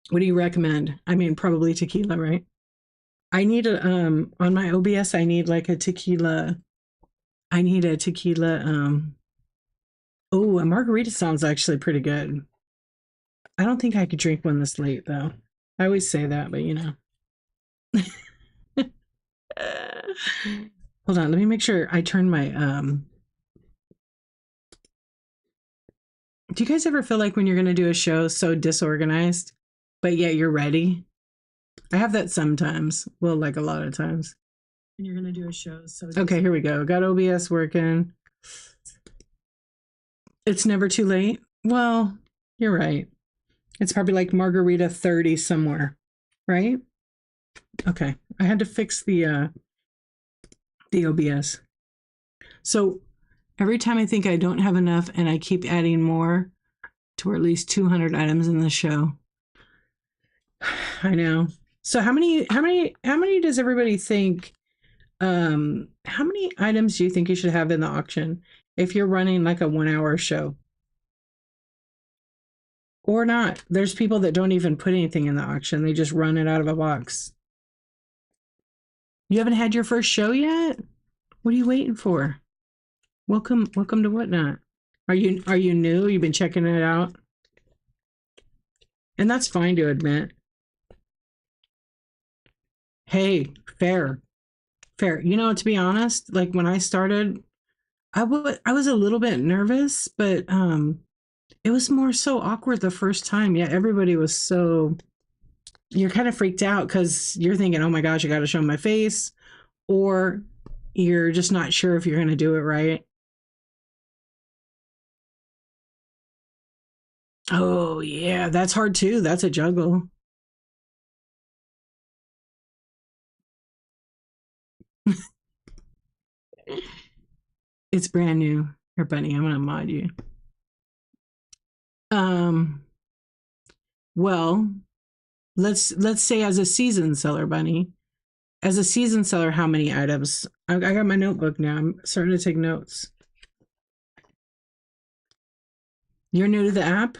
What do you recommend? I mean, probably tequila, right? I need a on my OBS. I need like a tequila. I need a tequila. Oh, a margarita sounds actually pretty good. I don't think I could drink one this late though. I always say that, but you know. Hold on, let me make sure I turn my do you guys ever feel like when you're going to do a show so disorganized, but yet you're ready? I have that sometimes. Well, like a lot of times. When you're going to do a show so okay, here we go. Got OBS working. It's never too late. Well, you're right. It's probably like margarita 30 somewhere, right? Okay. I had to fix the OBS. So every time I think I don't have enough and I keep adding more to at least 200 items in the show. I know. So how many does everybody think how many items do you think you should have in the auction if you're running like a 1 hour show? Or not. There's people that don't even put anything in the auction. They just run it out of a box. You haven't had your first show yet? What are you waiting for? Welcome to Whatnot. Are you new? You've been checking it out? And that's fine to admit. Hey, fair. Fair. You know, to be honest, like when I started, I was a little bit nervous, but it was more so awkward the first time. Yeah, everybody was so you're kind of freaked out because you're thinking, oh my gosh, I got to show my face, or you're just not sure if you're going to do it right. Oh, yeah, that's hard too. That's a juggle. It's brand new. Here, Bunny, I'm going to mod you. Um, well, let's say as a season seller, Bunny. As a season seller, how many items? I got my notebook now. I'm starting to take notes. You're new to the app,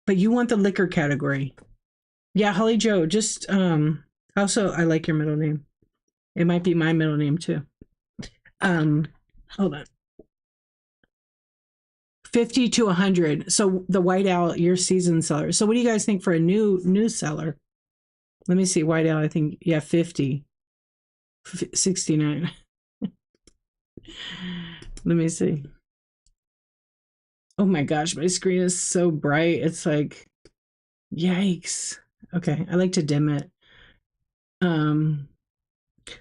but you want the liquor category. Yeah, Holly Joe, just also I like your middle name. It might be my middle name too. Um hold on. 50 to 100. So the white owl, your season seller. So what do you guys think for a new seller? Let me see. White owl, I think yeah, 50. 69. Let me see. Oh my gosh, my screen is so bright. It's like yikes. Okay, I like to dim it. Um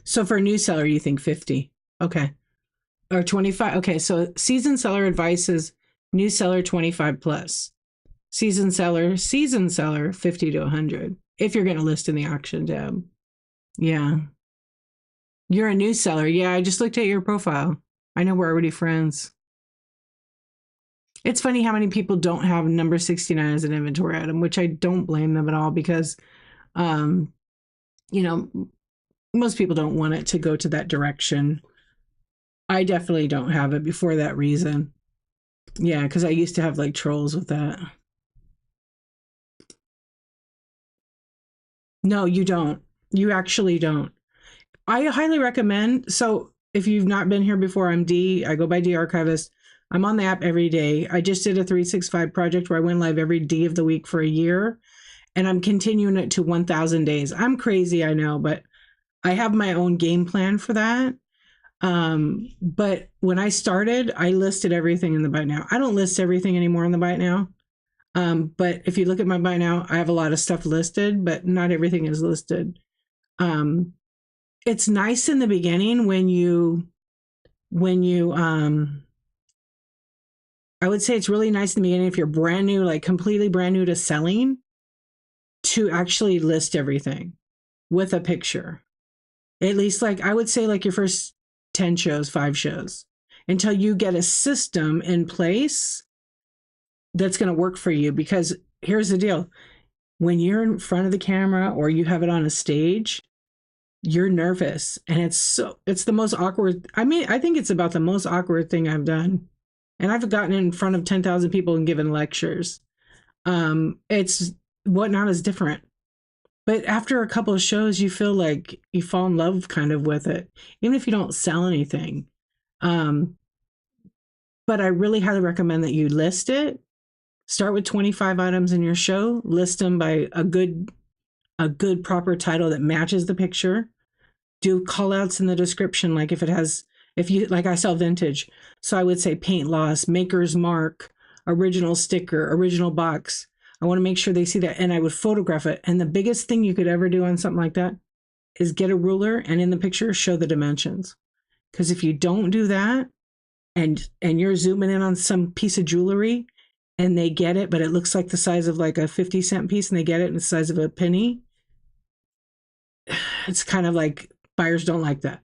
so for a new seller you think 50. Okay. Or 25. Okay, so season seller advice is new seller 25 plus. Season seller 50 to 100 if you're going to list in the auction tab. Yeah. You're a new seller. Yeah, I just looked at your profile. I know we're already friends. It's funny how many people don't have number 69 as an inventory item, which I don't blame them at all because um you know, most people don't want it to go to that direction. I definitely don't have it before that reason. Yeah, because I used to have like trolls with that. No, you don't. You actually don't. I highly recommend. So if you've not been here before, I'm D. I go by D Archivist. I'm on the app every day. I just did a 365 project where I went live every D of the week for a year, and I'm continuing it to 1,000 days. I'm crazy, I know, but I have my own game plan for that. But when I started, I listed everything in the Byte Now. I don't list everything anymore in the Byte Now. But if you look at my Byte Now, I have a lot of stuff listed, but not everything is listed. Um, it's nice in the beginning when you I would say it's really nice in the beginning if you're brand new, like completely brand new to selling, to actually list everything with a picture. At least like I would say like your first 10 shows, 5 shows, until you get a system in place that's going to work for you. Because here's the deal: when you're in front of the camera or you have it on a stage, you're nervous, and it's the most awkward. I mean, I think it's about the most awkward thing I've done. And I've gotten in front of 10,000 people and given lectures. It's Whatnot is different. But after a couple of shows, you feel like you fall in love kind of with it, even if you don't sell anything. Um, but I really highly recommend that you list it. Start with 25 items in your show, list them by a good proper title that matches the picture. Do call outs in the description, like if you, like I sell vintage. So I would say paint loss, maker's mark, original sticker, original box. I want to make sure they see that. And I would photograph it. And the biggest thing you could ever do on something like that is get a ruler and in the picture, show the dimensions. Because if you don't do that and you're zooming in on some piece of jewelry and they get it, but it looks like the size of like a 50-cent piece and they get it in the size of a penny, it's kind of like buyers don't like that.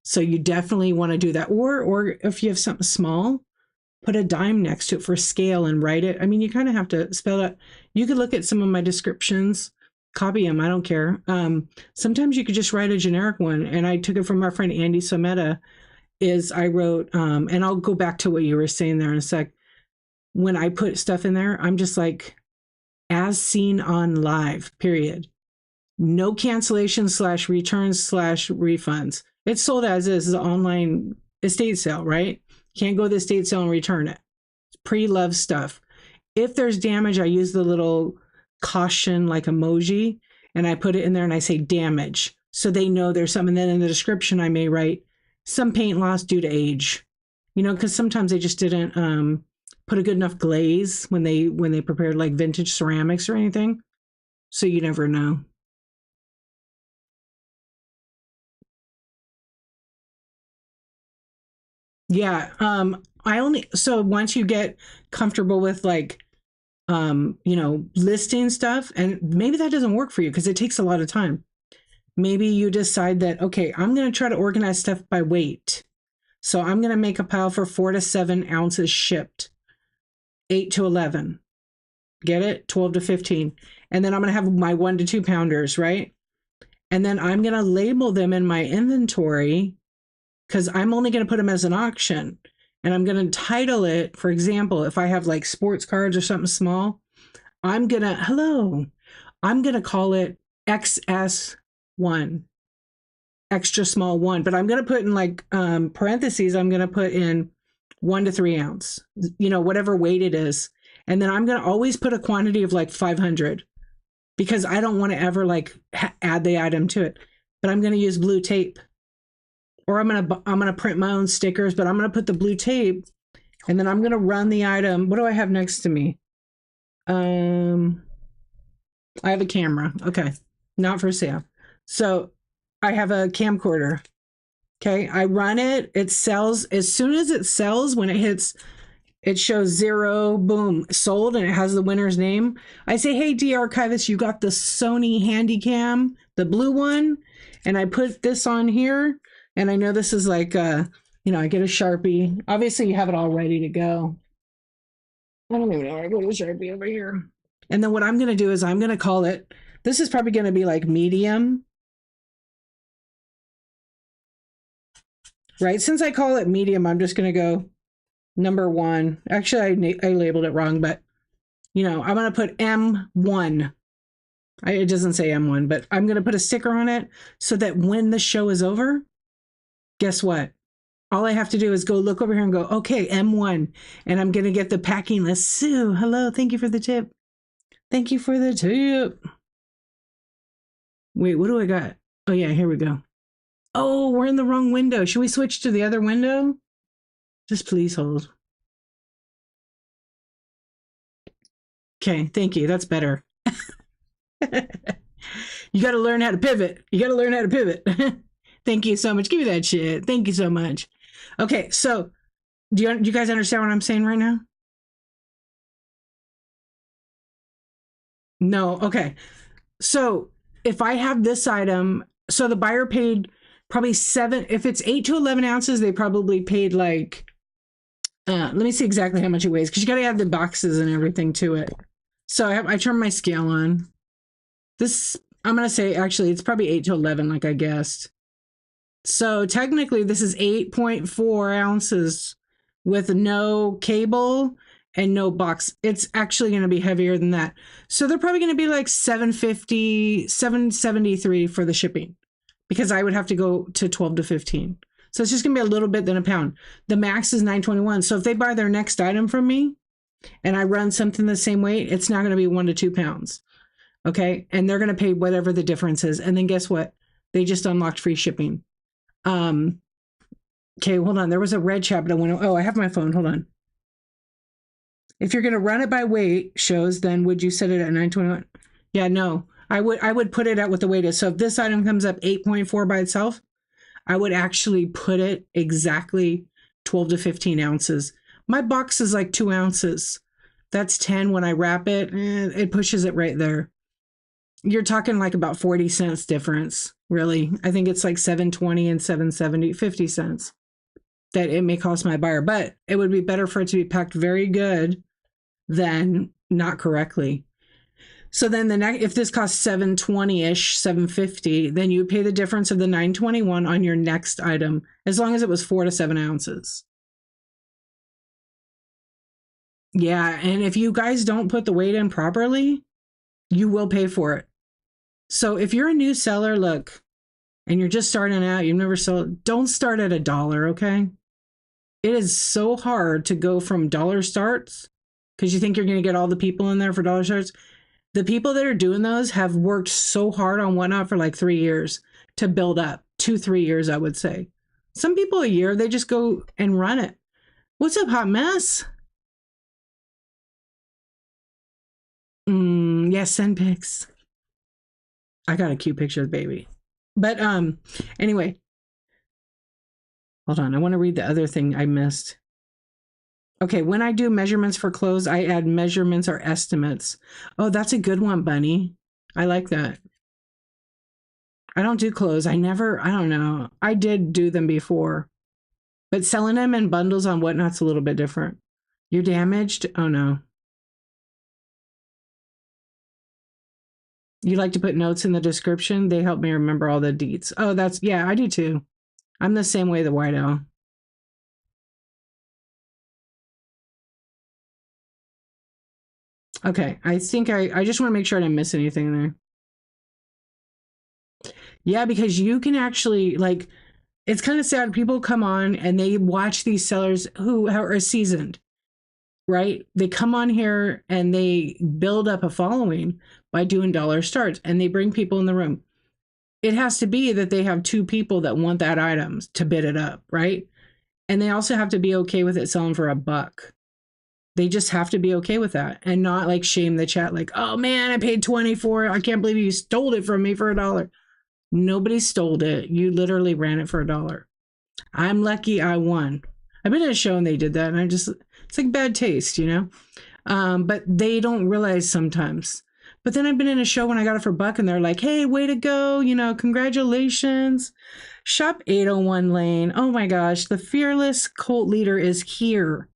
So you definitely want to do that. Or if you have something small, put a dime next to it for scale and write it. I mean, you kind of have to spell it. You could look at some of my descriptions, copy them. I don't care. Sometimes you could just write a generic one. And I took it from our friend Andy Someta. Is I wrote, and I'll go back to what you were saying there in a sec. When I put stuff in there, I'm just like, as seen on live, period. No cancellations / returns / refunds. It's sold as is. It's an online estate sale, right? Can't go to the estate sale and return it. It's pre-loved stuff. If there's damage, I use the little caution like emoji and I put it in there and I say damage. So they know there's something. And then in the description, I may write some paint loss due to age. Because sometimes they just didn't put a good enough glaze when they prepared like vintage ceramics or anything. So you never know. Yeah. So once you get comfortable with like, listing stuff, and maybe that doesn't work for you because it takes a lot of time. Maybe you decide that, okay, I'm going to try to organize stuff by weight. So I'm going to make a pile for 4 to 7 ounces shipped, 8 to 11. Get it? 12 to 15. And then I'm going to have my 1 to 2 pounders, right? And then I'm going to label them in my inventory because I'm only going to put them as an auction. And I'm going to title it, for example, if I have like sports cards or something small, I'm going to call it XS1, extra small 1. But I'm going to put in like parentheses, I'm going to put in 1 to 3 ounce, whatever weight it is. And then I'm going to always put a quantity of like 500 because I don't want to ever like add the item to it. But I'm going to use blue tape. Or I'm gonna print my own stickers, but I'm gonna put the blue tape, and then I'm gonna run the item. What do I have next to me? I have a camera. Okay, not for sale. So I have a camcorder. Okay, I run it. It sells as soon as it sells. When it hits, it shows 0. Boom, sold, and it has the winner's name. I say, hey, D-Archivist, you got the Sony Handycam, the blue one, and I put this on here. And I know this is like, I get a Sharpie. Obviously, you have it all ready to go. I don't even know where I got a Sharpie over here. And then what I'm going to do is I'm going to call it, this is probably going to be like medium. Right? Since I call it medium, I'm just going to go number 1. Actually, I labeled it wrong, but, I'm going to put M1. It doesn't say M1, but I'm going to put a sticker on it so that when the show is over, guess what? All I have to do is go look over here and go, okay, M1. And I'm going to get the packing list. Sue, hello. Thank you for the tip. Thank you for the tip. Wait, what do I got? Oh, yeah, here we go. Oh, we're in the wrong window. Should we switch to the other window? Just please hold. Okay, thank you. That's better. You got to learn how to pivot. Thank you so much. Give me that shit. Thank you so much. Okay, so do you guys understand what I'm saying right now? No. Okay. So if I have this item, so the buyer paid probably 7. If it's 8 to 11 ounces, they probably paid like, let me see exactly how much it weighs because you got to add the boxes and everything to it. So I turned my scale on. This, I'm going to say, actually, it's probably 8 to 11, like I guessed. So technically this is 8.4 ounces with no cable and no box. It's actually going to be heavier than that. So they're probably going to be like 750, 773 for the shipping, because I would have to go to 12 to 15. So it's just going to be a little bit than a pound. The max is 921. So if they buy their next item from me and I run something the same weight, it's not going to be 1 to 2 pounds. Okay. And they're going to pay whatever the difference is. And then guess what? They just unlocked free shipping. Okay, hold on. There was a red chat, but I went, oh, I have my phone. Hold on. If you're going to run it by weight shows, then would you set it at 921? Yeah, no. I would put it at what the weight is. So if this item comes up 8.4 by itself, I would actually put it exactly 12 to 15 ounces. My box is like 2 ounces. That's 10. When I wrap it, it pushes it right there. You're talking like about 40 cents difference, really. I think it's like 720 and 770, 50 cents that it may cost my buyer, but it would be better for it to be packed very good than not correctly. So then if this costs 720-ish, 750, then you would pay the difference of the 921 on your next item, as long as it was 4 to 7 ounces. Yeah, and if you guys don't put the weight in properly, you will pay for it. So if you're a new seller, look, and you're just starting out, you've never sold, don't start at $1, okay? It is so hard to go from dollar starts because you think you're going to get all the people in there for dollar starts. The people that are doing those have worked so hard on Whatnot for like 3 years to build up. 2-3 years, I would say. Some people a year, they just go and run it. What's up, hot mess? Yes, send pics. I got a cute picture of the baby. But anyway. Hold on, I want to read the other thing I missed. Okay, when I do measurements for clothes, I add measurements or estimates. Oh, that's a good one, Bunny. I like that. I don't do clothes. I don't know. I did do them before. But selling them in bundles on Whatnot's a little bit different. You're damaged? Oh, no. You like to put notes in the description? They help me remember all the deets. Oh, yeah, I do too. I'm the same way, the White Owl. Okay, I think I just want to make sure I didn't miss anything there. Yeah, because you can actually, like, it's kind of sad. People come on and they watch these sellers who are seasoned, right? They come on here and they build up a following by doing dollar starts, and they bring people in the room. It has to be that they have 2 people that want that item to bid it up, right? And they also have to be okay with it selling for $1. They just have to be okay with that and not like shame the chat like, oh man, I paid 20 for it. I can't believe you stole it from me for $1. Nobody stole it. You literally ran it for $1. I'm lucky I won. I've been at a show and they did that, and it's like bad taste, you know? But they don't realize sometimes. But then I've been in a show when I got it for $1 and they're like, hey, way to go. You know, congratulations. Shop 801 Lane. Oh my gosh. The fearless cult leader is here.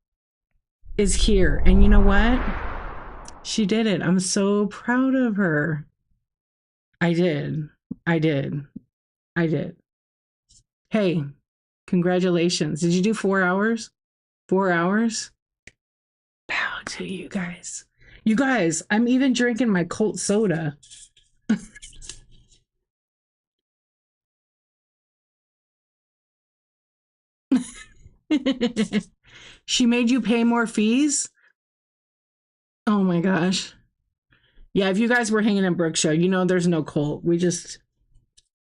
And you know what? She did it. I'm so proud of her. I did. Hey, congratulations. Did you do 4 hours? 4 hours? Bow to you guys. You guys, I'm even drinking my Colt soda. She made you pay more fees? Oh my gosh. Yeah, if you guys were hanging in Brooke's show, you know there's no Colt. We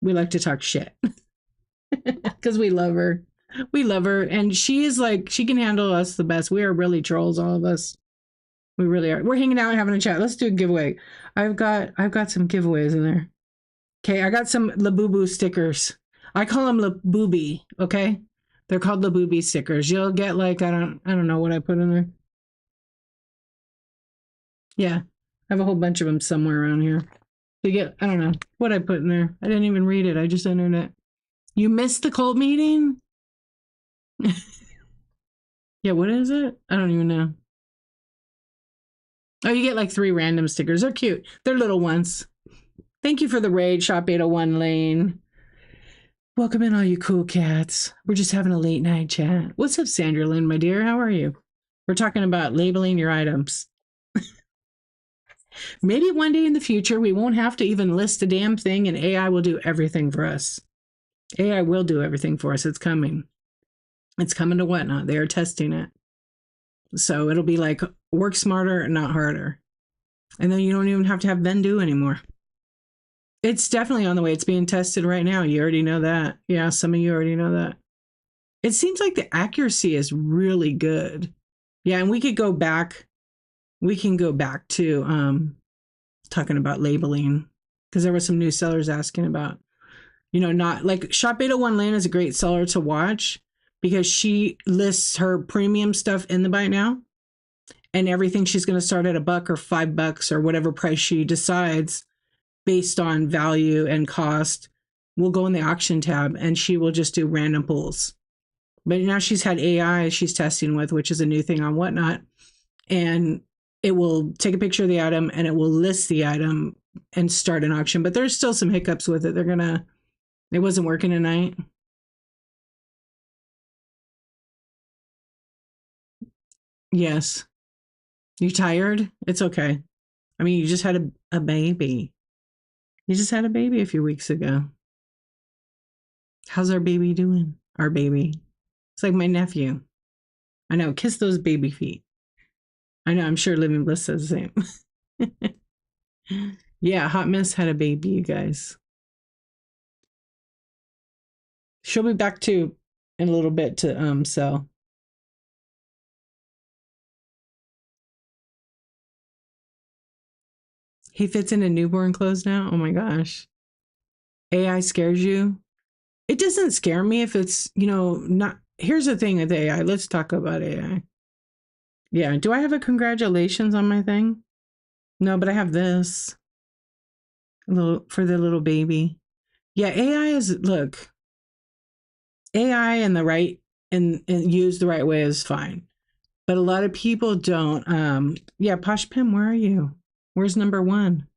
like to talk shit. Because we love her. We love her. And she is like, she can handle us the best. We are really trolls, all of us. We really are. We're hanging out, having a chat. Let's do a giveaway. I've got some giveaways in there. Okay, I got some Labubu stickers. I call them Labubi, okay? They're called Labubi stickers. You'll get like, I don't know what I put in there. Yeah, I have a whole bunch of them somewhere around here. You get, I don't know what I put in there. I didn't even read it. I just entered it. You missed the cult meeting? Yeah, what is it? I don't even know. Oh, you get like 3 random stickers. They're cute. They're little ones. Thank you for the raid, Shop 801 Lane. Welcome in, all you cool cats. We're just having a late night chat. What's up, Sandra Lynn, my dear? How are you? We're talking about labeling your items. Maybe one day in the future, we won't have to even list a damn thing and AI will do everything for us. AI will do everything for us. It's coming. It's coming to Whatnot. They are testing it. So it'll be like work smarter, not harder. And then you don't even have to have Ben do anymore. It's definitely on the way. It's being tested right now. You already know that. Yeah, some of you already know that. It seems like the accuracy is really good. Yeah, and we could go back. We can go back to talking about labeling because there were some new sellers asking about, not like Shop 801 Lane is a great seller to watch because she lists her premium stuff in the Buy Now and everything she's going to start at $1 or $5 or whatever price she decides based on value and cost will go in the auction tab and she will just do random pulls. But now she's had AI she's testing with, which is a new thing on Whatnot. And it will take a picture of the item and it will list the item and start an auction. But there's still some hiccups with it. It wasn't working tonight. Yes. You tired? It's okay. I mean, you just had a baby. You just had a baby a few weeks ago. How's our baby doing? Our baby. It's like my nephew. I know. Kiss those baby feet. I know. I'm sure Living Bliss says the same. Yeah, Hot Miss had a baby, you guys. She'll be back too in a little bit to sell. He fits into newborn clothes now. Oh my gosh. AI scares you. It doesn't scare me if it's, not. Here's the thing with AI. Let's talk about AI. Yeah. Do I have a congratulations on my thing? No, but I have this. A little for the little baby. Yeah, look, AI in the right and used the right way is fine. But a lot of people don't. Yeah, Posh Pim, where are you? Where's number one?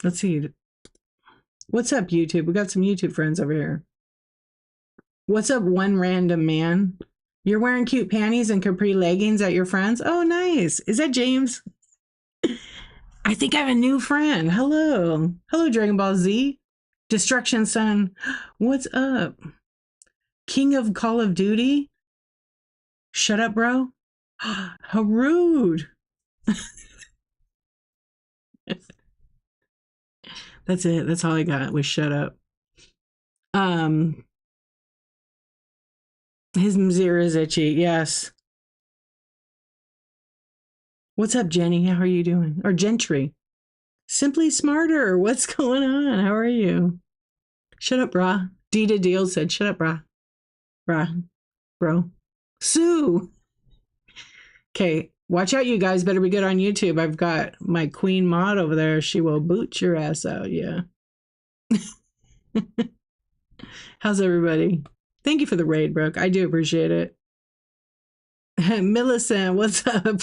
Let's see. What's up, YouTube? We got some YouTube friends over here. What's up, one random man? You're wearing cute panties and capri leggings at your friends? Oh, nice. Is that James? I think I have a new friend. Hello. Hello, Dragon Ball Z. Destruction Son. What's up? King of Call of Duty? Shut up, bro. How rude. That's it. That's all I got was shut up. His mzir is itchy. Yes. What's up, Jenny? How are you doing? Or Gentry. Simply Smarter. What's going on? How are you? Shut up, brah. Dita Deal said, shut up, brah. Brah. Bro. Sue. Okay. Watch out, you guys. Better be good on YouTube. I've got my queen mod over there. She will boot your ass out. Yeah. How's everybody? Thank you for the raid, Brooke. I do appreciate it. Millicent, what's up?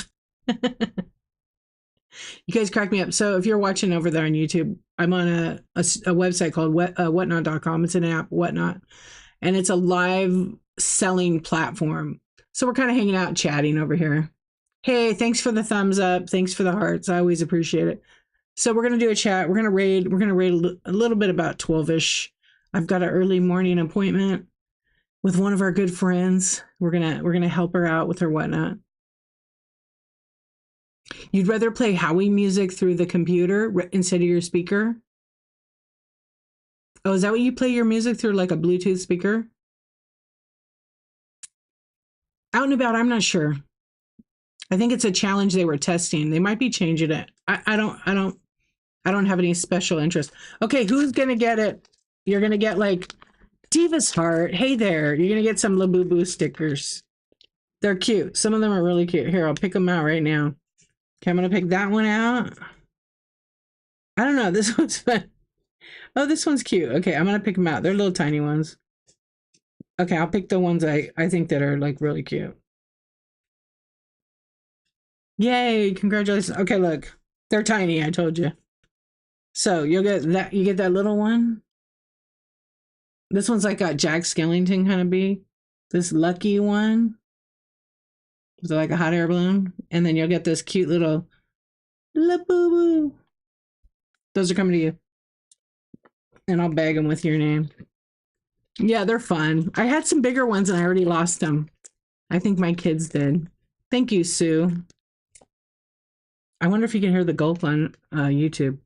You guys crack me up. So if you're watching over there on YouTube, I'm on a website called whatnot.com. It's an app, Whatnot. And it's a live selling platform. So we're kind of hanging out, chatting over here. Hey, thanks for the thumbs up. Thanks for the hearts. I always appreciate it. So we're going to do a chat. We're going to raid a little bit about 12-ish. I've got an early morning appointment with one of our good friends. We're going to help her out with her Whatnot. You'd rather play Howie music through the computer instead of your speaker? Oh, is that what you play your music through, like a Bluetooth speaker? Out and about, I'm not sure. I think it's a challenge they were testing. They might be changing it. I don't have any special interest. Okay, who's gonna get it? You're gonna get like Diva's Heart. Hey there, you're gonna get some Labubu stickers. They're cute. Some of them are really cute. Here, I'll pick them out right now. Okay, I'm gonna pick that one out. I don't know. This one's fun. Oh, this one's cute. Okay, I'm gonna pick them out. They're little tiny ones. Okay, I'll pick the ones I think that are like really cute. Yay, congratulations. Okay, look. They're tiny, I told you. So you'll get that, you get that little one. This one's like a Jack Skellington kind of bee. this lucky one with like a hot air balloon, and then you'll get this cute little la boo boo. Those are coming to you, and I'll bag them with your name. Yeah, they're fun. I had some bigger ones and I already lost them. I think my kids did. Thank you, Sue. I wonder if you can hear the gulp on YouTube.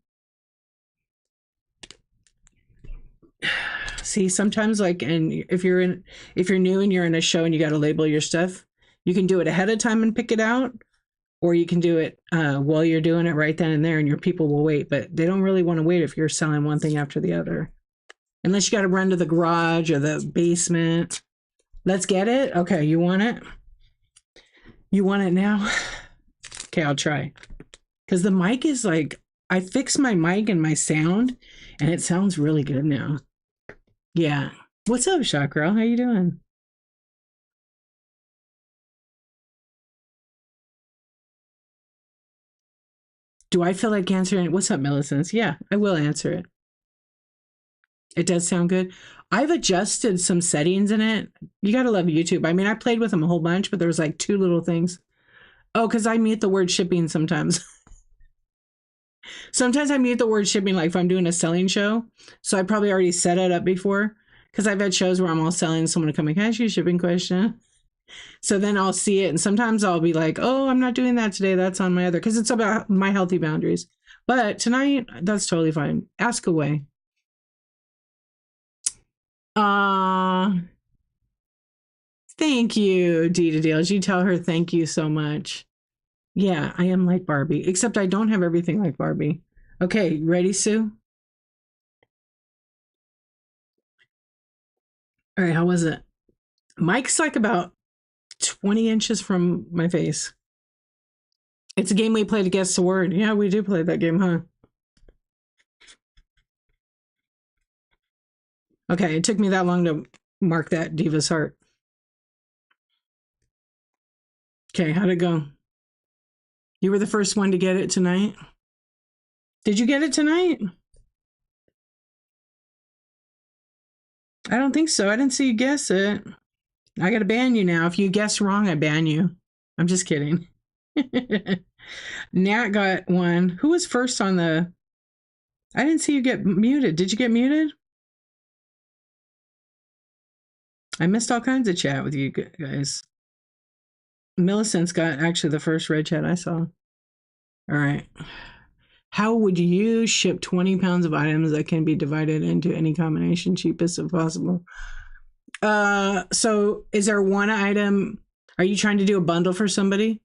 See, sometimes like, and if you're new and you're in a show and you got to label your stuff, you can do it ahead of time and pick it out, or you can do it while you're doing it right then and there, and your people will wait. But they don't really want to wait if you're selling one thing after the other, unless you got to run to the garage or the basement. Let's get it. Okay, you want it? You want it now? Okay, I'll try. Because the mic is like, I fixed my mic and my sound, and it sounds really good now. Yeah. What's up, Shot Girl? How you doing? Do I feel like answering? What's up, Millicent? Yeah, I will answer it. It does sound good. I've adjusted some settings in it. You got to love YouTube. I mean, I played with them a whole bunch, but there was like 2 little things. Oh, because I mute the word shipping sometimes. Sometimes I mute the word shipping, like if I'm doing a selling show. So I probably already set it up before, because I've had shows where I'm all selling, someone to come and, can I ask you a shipping question? So then I'll see it, and sometimes I'll be like, oh, I'm not doing that today. That's on my other, because it's about my healthy boundaries. But tonight, that's totally fine. Ask away. Thank you, Dita Deals. You tell her thank you so much. Yeah, I am like Barbie, except I don't have everything like Barbie. Okay, ready, Sue? All right, how was it? Mike's like about 20 inches from my face. It's a game we play to guess the word. Yeah, we do play that game, huh? Okay, it took me that long to mark that Diva's heart. Okay, how'd it go? You were the first one to get it tonight? Did you get it tonight? I don't think so. I didn't see you guess it. I gotta ban you now. If you guess wrong, I ban you. I'm just kidding. Nat got one. Who was first on the... I didn't see you get muted. Did you get muted? I missed all kinds of chat with you guys. Millicent's got actually the first red chat I saw. All right. How would you ship 20 pounds of items that can be divided into any combination, cheapest if possible? So is there one item? Are you trying to do a bundle for somebody?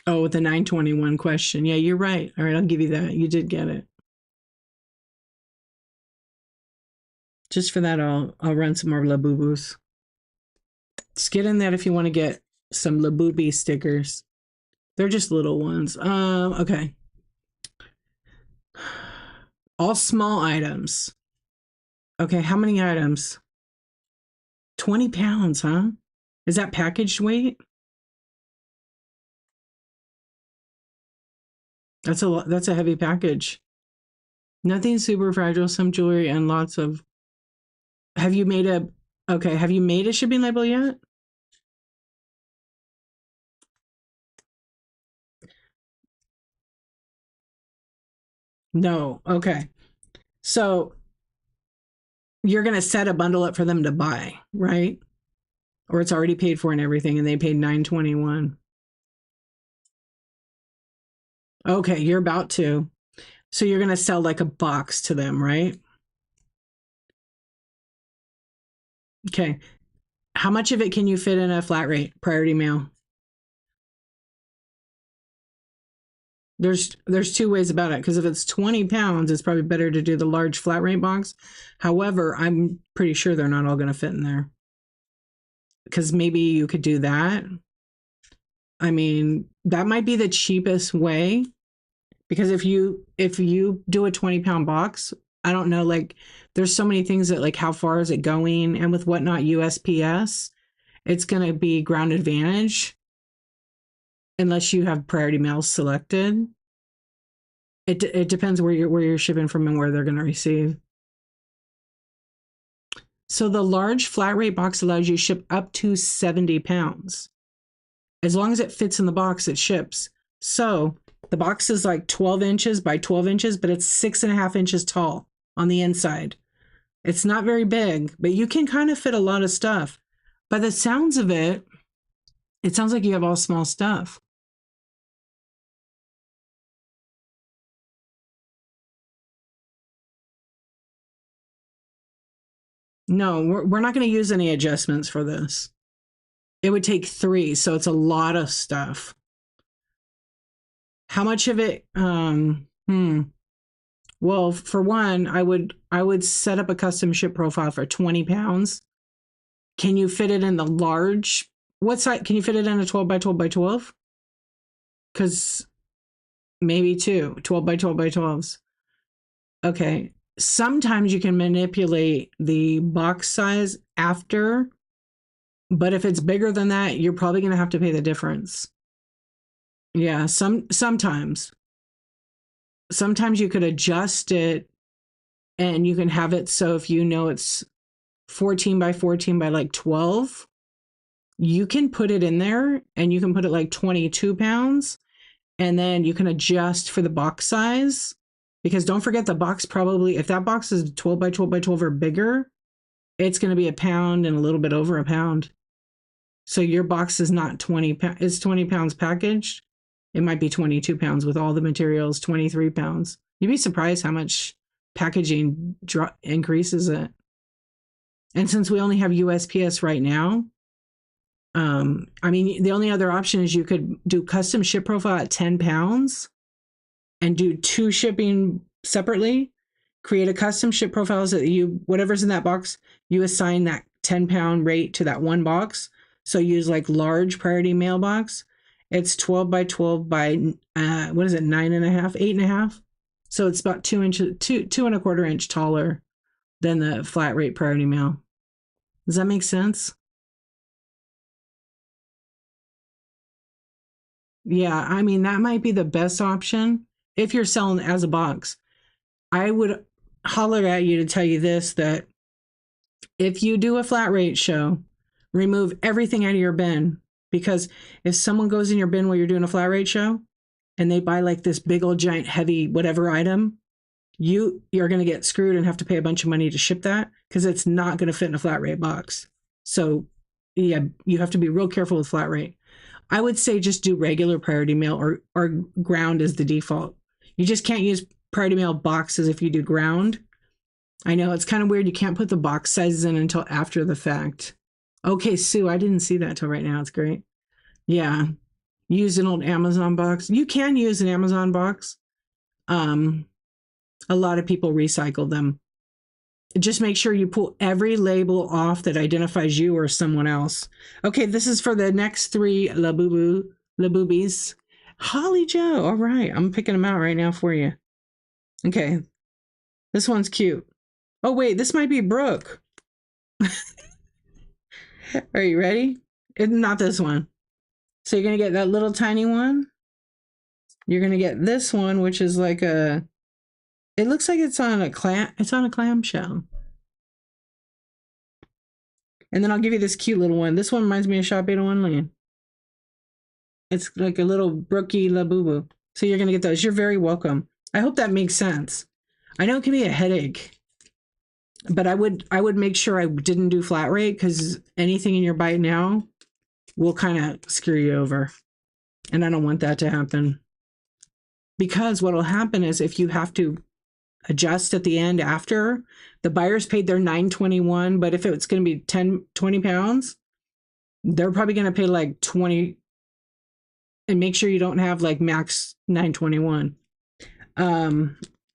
Oh, with the 921 question. Yeah, you're right. All right, I'll give you that. You did get it. Just for that, I'll run some more Labubu's. Just get in that if you want to get some Labubu stickers. They're just little ones. Okay. All small items. Okay, how many items? 20 pounds, huh? Is that packaged weight? That's a lot. That's a heavy package. Nothing super fragile, some jewelry, and lots of... Have you made a... Okay, have you made a shipping label yet? No. Okay. So you're going to set a bundle up for them to buy, right? Or it's already paid for and everything, and they paid $9.21. Okay, you're about to. So you're going to sell like a box to them, right? Okay. How much of it can you fit in a flat rate priority mail? There's 2 ways about it, because if it's 20 pounds, it's probably better to do the large flat rate box. However, I'm pretty sure they're not all going to fit in there, because maybe you could do that. I mean, that might be the cheapest way, because if you do a 20-pound box, I don't know, like there's so many things that, like, how far is it going, and with whatnot USPS, it's going to be ground advantage unless you have priority mail selected. It depends where you're shipping from and where they're going to receive. So the large flat rate box allows you to ship up to 70 pounds. As long as it fits in the box, it ships. So the box is like 12 inches by 12 inches, but it's 6.5 inches tall on the inside. It's not very big, but you can kind of fit a lot of stuff. By the sounds of it, it sounds like you have all small stuff. No, we're not going to use any adjustments for this. It would take 3, so it's a lot of stuff. How much of it? Well, for one, I would set up a custom ship profile for 20 pounds. Can you fit it in the large? What size? Can you fit it in a 12 by 12 by 12? Because maybe 12 by 12 by 12s. Okay. Sometimes you can manipulate the box size after, but if it's bigger than that, you're probably going to have to pay the difference. Yeah, sometimes you could adjust it and you can have it so if you know it's 14 by 14 by like 12, you can put it in there and you can put it like 22 pounds and then you can adjust for the box size. Because don't forget the box probably, if that box is 12 by 12 by 12 or bigger, it's going to be a pound and a little bit over a pound. So your box is not 20 pounds, it's 20 pounds packaged. It might be 22 pounds with all the materials, 23 pounds. You'd be surprised how much packaging increases it. And since we only have USPS right now, I mean, the only other option is you could do custom ship profile at 10 pounds and do 2 shipping separately, create a custom ship profile so that you, whatever's in that box, you assign that 10-pound rate to that one box. So use like large priority mailbox. It's 12 by 12 by, what is it, 9.5, 8.5? So it's about 2 inches, 2.25 inch taller than the flat rate priority mail. Does that make sense? Yeah, I mean, that might be the best option if you're selling as a box. I would holler at you to tell you this, that if you do a flat rate show, remove everything out of your bin. Because if someone goes in your bin while you're doing a flat rate show and they buy like this big old giant heavy whatever item, you're going to get screwed and have to pay a bunch of money to ship that because it's not going to fit in a flat rate box. So yeah, you have to be real careful with flat rate. I would say just do regular priority mail or ground as the default. You just can't use priority mail boxes if you do ground. I know it's kind of weird. You can't put the box sizes in until after the fact. Okay, Sue, I didn't see that till right now. It's great. Yeah. Use an old Amazon box. You can use an Amazon box. A lot of people recycle them. Just make sure you pull every label off that identifies you or someone else. Okay, this is for the next 3 Laboobies. Holly Joe. All right, I'm picking them out right now for you. Okay, this one's cute. Oh, wait, this might be Brooke. Are you ready? Not this one. So you're going to get that little tiny one. You're going to get this one, which is like a... It looks like it's on a clamshell. And then I'll give you this cute little one. This one reminds me of Shop 801 Lane. It's like a little Brookie Labubu. So you're going to get those. You're very welcome. I hope that makes sense. I know it can be a headache, but I would make sure I didn't do flat rate because anything in your bite now will kind of screw you over. And I don't want that to happen. Because what will happen is if you have to adjust at the end after, the buyers paid their $9.21, but if it's going to be 20 pounds, they're probably going to pay like 20, and make sure you don't have like max $9.21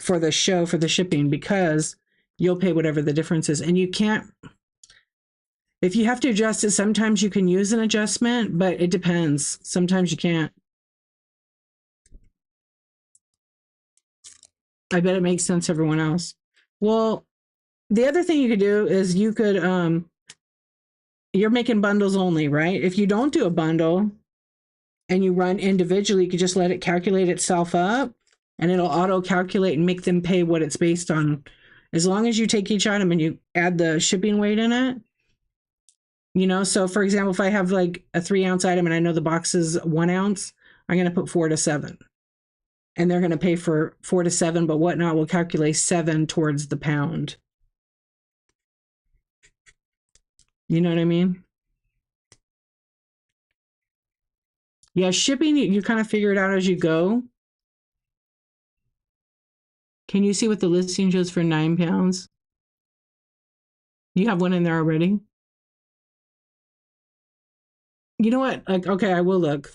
for the show, for the shipping, because you'll pay whatever the difference is. And you can't, if you have to adjust it, sometimes you can use an adjustment, but it depends. Sometimes you can't. I bet it makes sense to everyone else. Well, the other thing you could do is you could, you're making bundles only, right? If you don't do a bundle and you run individually, you could just let it calculate itself up and it'll auto calculate and make them pay what it's based on. As long as you take each item and you add the shipping weight in it, so for example, if I have like a 3 ounce item and I know the box is 1 ounce, I'm going to put 4 to 7. And they're going to pay for 4 to 7, but whatnot will calculate 7 towards the pound. You know what I mean? Yeah, shipping, you kind of figure it out as you go. Can you see what the listing shows for 9 pounds? You have one in there already? You know what? Like, okay, I will look.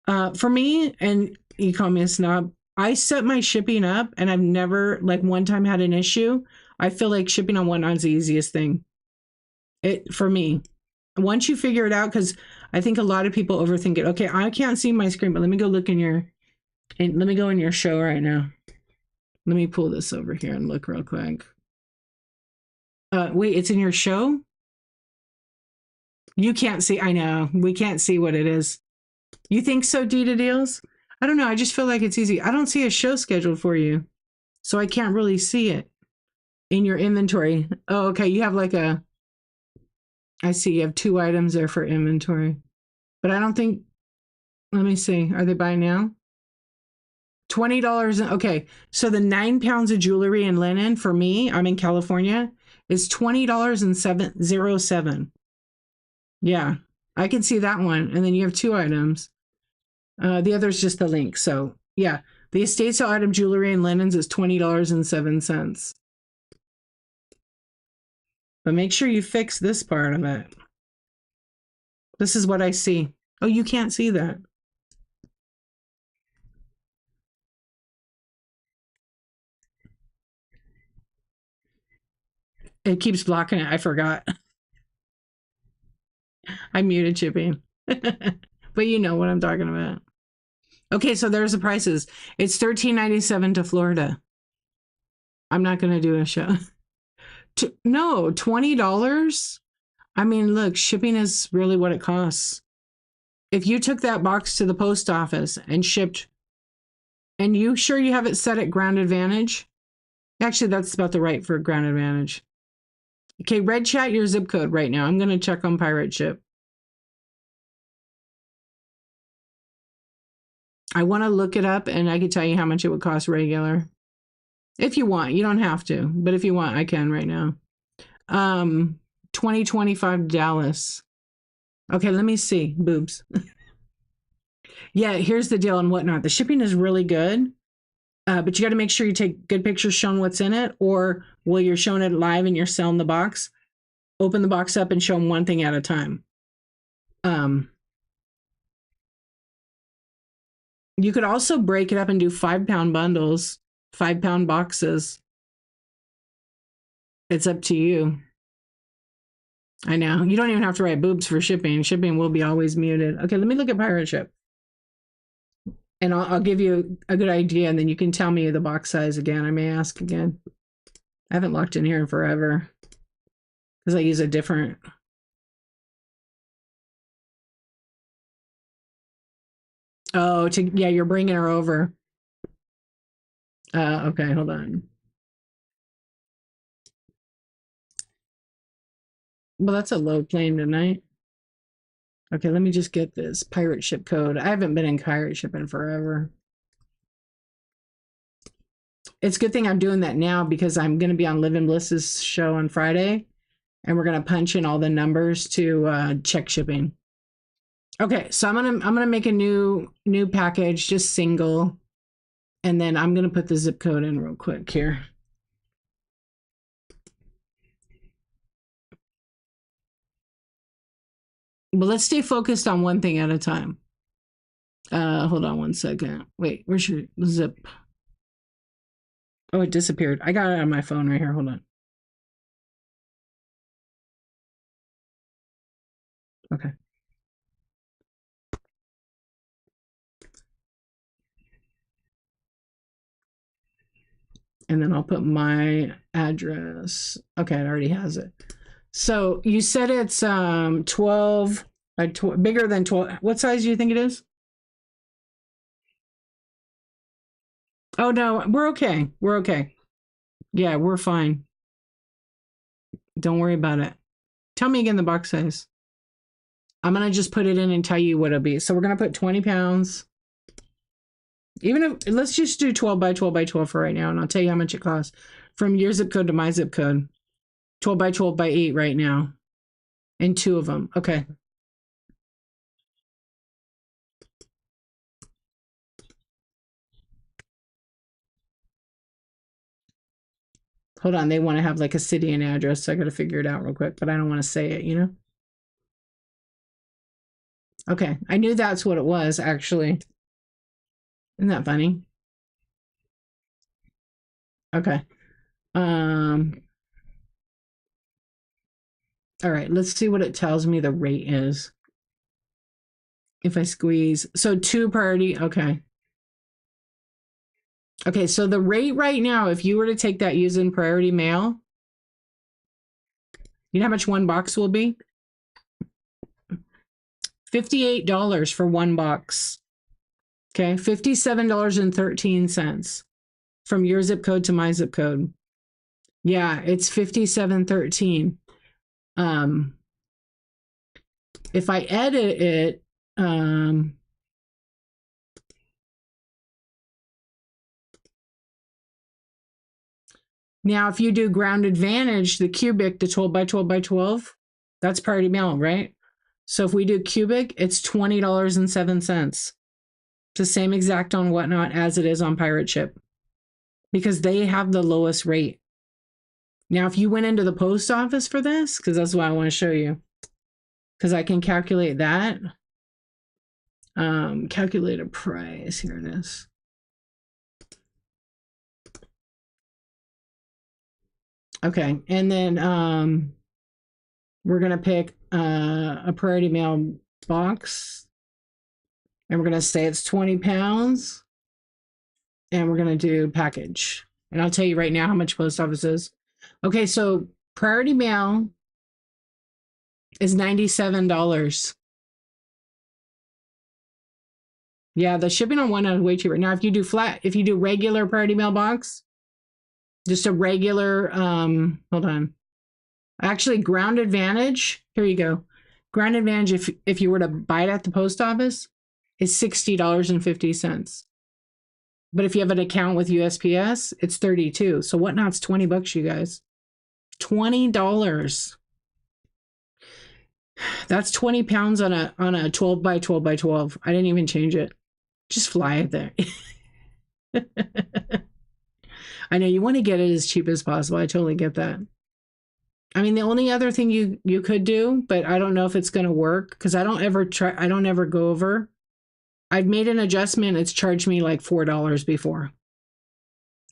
For me, and you call me a snob, I set my shipping up and I've never, like, one time had an issue. I feel like shipping on Whatnot's the easiest thing. For me. Once you figure it out, because I think a lot of people overthink it. Okay, I can't see my screen, but let me go look let me go in your show right now. Let me pull this over here and look real quick. Wait, it's in your show? You can't see. I know. We can't see what it is. You think so, Dita Deals? I don't know. I just feel like it's easy. I don't see a show scheduled for you, so I can't really see it in your inventory. Oh, okay. You have like I see you have 2 items there for inventory, but I don't think, let me see. Are they buying now? $20. Okay. So the 9 pounds of jewelry and linen for me, I'm in California, is $20.07. Yeah, I can see that one. And then you have 2 items. The other is just the link. So yeah, the estate sale item jewelry and linens is $20.07. But make sure you fix this part of it. This is what I see. Oh, you can't see that. It keeps blocking it. I forgot. I muted shipping. But you know what I'm talking about. Okay, so there's the prices. It's $13.97 to Florida. I'm not going to do a show. No, $20? I mean, look, shipping is really what it costs. If you took that box to the post office and shipped, and you sure you have it set at Ground Advantage? Actually, that's about the right for Ground Advantage. Okay, Red Chat your zip code right now. I'm going to check on Pirate Ship. I want to look it up, and I can tell you how much it would cost regular. If you want. You don't have to, but if you want, I can right now. 2025 Dallas. Okay, let me see. Boobs. Yeah, here's the deal and whatnot. The shipping is really good, but you got to make sure you take good pictures showing what's in it, or while you're showing it live and you're selling the box, open the box up and show them one thing at a time. You could also break it up and do 5-pound bundles, 5-pound boxes. It's up to you. I know. You don't even have to write boobs for shipping. Shipping will be always muted. Okay, let me look at Pirate Ship. And I'll give you a good idea, and then you can tell me the box size again. I may ask again. I haven't logged in here in forever because I use a different... Oh, yeah, you're bringing her over. Okay, hold on. Well, that's a low plane tonight. Okay, let me just get this Pirate Ship code. I haven't been in Pirate Ship in forever. It's a good thing I'm doing that now because I'm going to be on Live in Bliss's show on Friday, and we're going to punch in all the numbers to check shipping. Okay, so I'm gonna make a new package, just single, and then I'm gonna put the zip code in real quick here. But let's stay focused on one thing at a time. Hold on one second. Wait, where's your zip? Oh, it disappeared. I got it on my phone right here. Hold on. Okay. And then I'll put my address. Okay, it already has it. So you said it's 12, bigger than 12. What size do you think it is? Oh, no, we're okay. We're okay. Yeah, we're fine. Don't worry about it. Tell me again the box size. I'm going to just put it in and tell you what it'll be. So we're going to put 20 pounds. Even if, let's just do 12 by 12 by 12 for right now. And I'll tell you how much it costs. From your zip code to my zip code. 12 by 12 by 8 right now. And 2 of them. Okay. Hold on. They want to have like a city and address. So I got to figure it out real quick. But I don't want to say it, you know? Okay. I knew that's what it was, actually. Isn't that funny? Okay. All right, let's see what it tells me the rate is. If I squeeze, so 2 priority, okay. Okay, so the rate right now, if you were to take that using priority mail, you know how much 1 box will be? $58 for 1 box. Okay, $57.13 from your zip code to my zip code. Yeah, it's $57.13. If I edit it, now if you do ground advantage, the cubic, the 12 by 12 by 12, that's priority mail, right? So if we do cubic, it's $20.07. It's the same exact on Whatnot as it is on Pirate Ship because they have the lowest rate. Now, if you went into the post office for this, because that's what I want to show you, because I can calculate that. Calculate a price. Here it is. Okay, and then we're going to pick a priority mail box. And we're going to say it's 20 pounds. And we're going to do package. And I'll tell you right now how much post office is. Okay, so priority mail is $97. Yeah, the shipping on Whatnot is way cheaper. Now, if you do regular priority mail box, just a regular, hold on. Actually, ground advantage, here you go. Ground advantage, if you were to buy it at the post office, is $60.50. But if you have an account with USPS, it's $32. So Whatnot's $20, you guys. $20. That's 20 pounds on a 12 by 12 by 12. I didn't even change it. Just fly it there. I know you want to get it as cheap as possible. I totally get that. I mean, the only other thing you could do, but I don't know if it's going to work because I don't ever go over. I've made an adjustment. It's charged me like $4 before.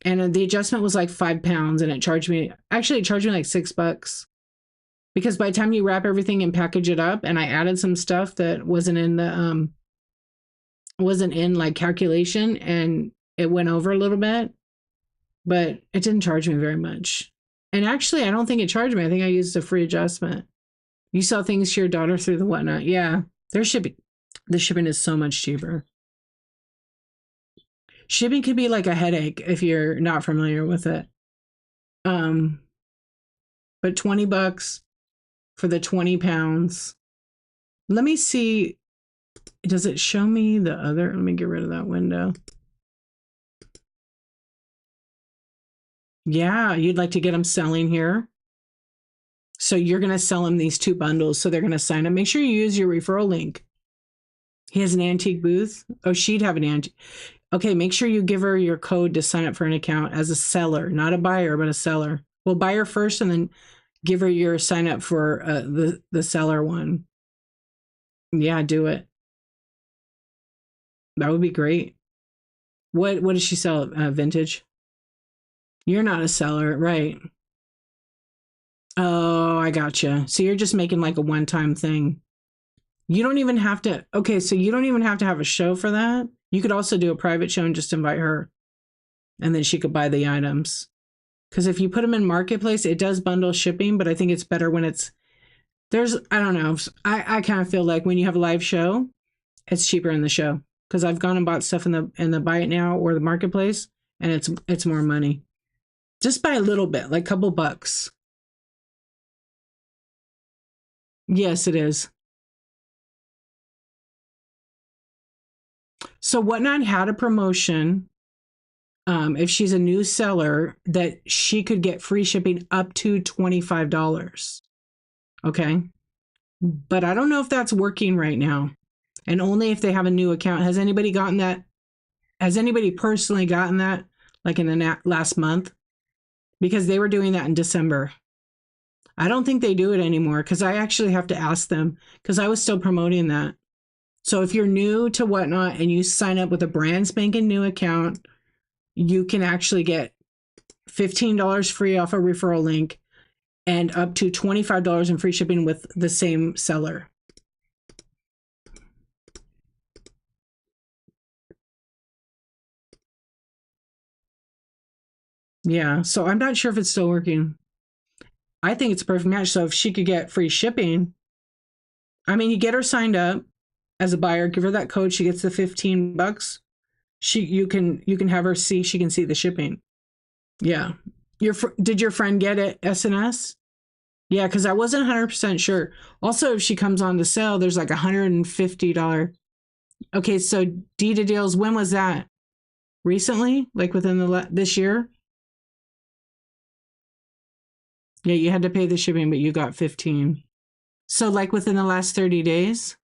And the adjustment was like 5 pounds and it charged me like $6 because by the time you wrap everything and package it up, and I added some stuff that wasn't in like calculation and it went over a little bit, but it didn't charge me very much. And actually, I don't think it charged me. I think I used a free adjustment. You sell things to your daughter through the Whatnot. Yeah, the shipping is so much cheaper. Shipping could be like a headache if you're not familiar with it. But $20 for the 20 pounds. Let me see. Does it show me the other? Let me get rid of that window. Yeah, you'd like to get them selling here. So you're going to sell them these 2 bundles. So they're going to sign up. Make sure you use your referral link. He has an antique booth. Oh, she'd have an antique. Okay, make sure you give her your code to sign up for an account as a seller, not a buyer, but a seller. Well, buy her first and then give her your sign up for the seller one. Yeah, do it. That would be great. What does she sell? Vintage? You're not a seller, right? Oh, I gotcha. So you're just making like a one-time thing. You don't even have to. Okay, so you don't even have to have a show for that. You could also do a private show and just invite her. And then she could buy the items. Because if you put them in Marketplace, it does bundle shipping, but I think it's better when I don't know. I kind of feel like when you have a live show, it's cheaper in the show. Because I've gone and bought stuff in the Buy It Now or the Marketplace, and it's more money. Just by a little bit, like a couple bucks. Yes, it is. So Whatnot had a promotion. If she's a new seller, that she could get free shipping up to $25. Okay. But I don't know if that's working right now. And only if they have a new account. Has anybody gotten that? Has anybody personally gotten that like in the last month? Because they were doing that in December. I don't think they do it anymore because I actually have to ask them because I was still promoting that. So if you're new to Whatnot and you sign up with a brand spanking new account, you can actually get $15 free off a referral link and up to $25 in free shipping with the same seller. Yeah, so I'm not sure if it's still working. I think it's a perfect match. So if she could get free shipping, I mean, you get her signed up as a buyer, give her that code, she gets the $15. You can have her see, she can see the shipping. Yeah. Did your friend get it SNS? Yeah, because I wasn't 100% sure. Also, if she comes on to sale, there's like $150. Okay, so Dita Deals, when was that? Recently? Like within this year? Yeah, you had to pay the shipping, but you got 15. So like within the last 30 days?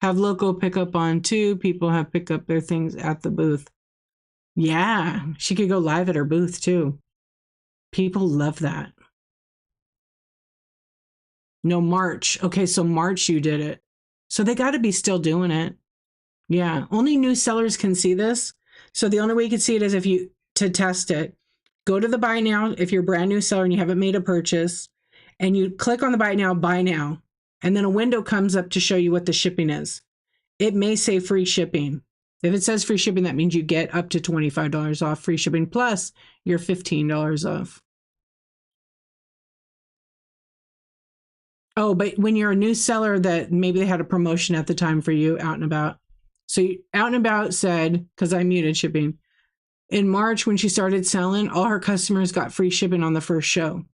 Have local pickup on too. People have picked up their things at the booth. Yeah, she could go live at her booth too. People love that. No, March. Okay, so March you did it. So they got to be still doing it. Yeah, only new sellers can see this. So the only way you can see it is if you to test it. Go to the buy now if you're a brand new seller and you haven't made a purchase, and you click on the buy now, and then a window comes up to show you what the shipping is. It may say free shipping. If it says free shipping, that means you get up to $25 off free shipping plus your $15 off. Oh, but when you're a new seller that maybe they had a promotion at the time for you out and about. So out and about said, because I muted shipping, in March when she started selling, all her customers got free shipping on the first show.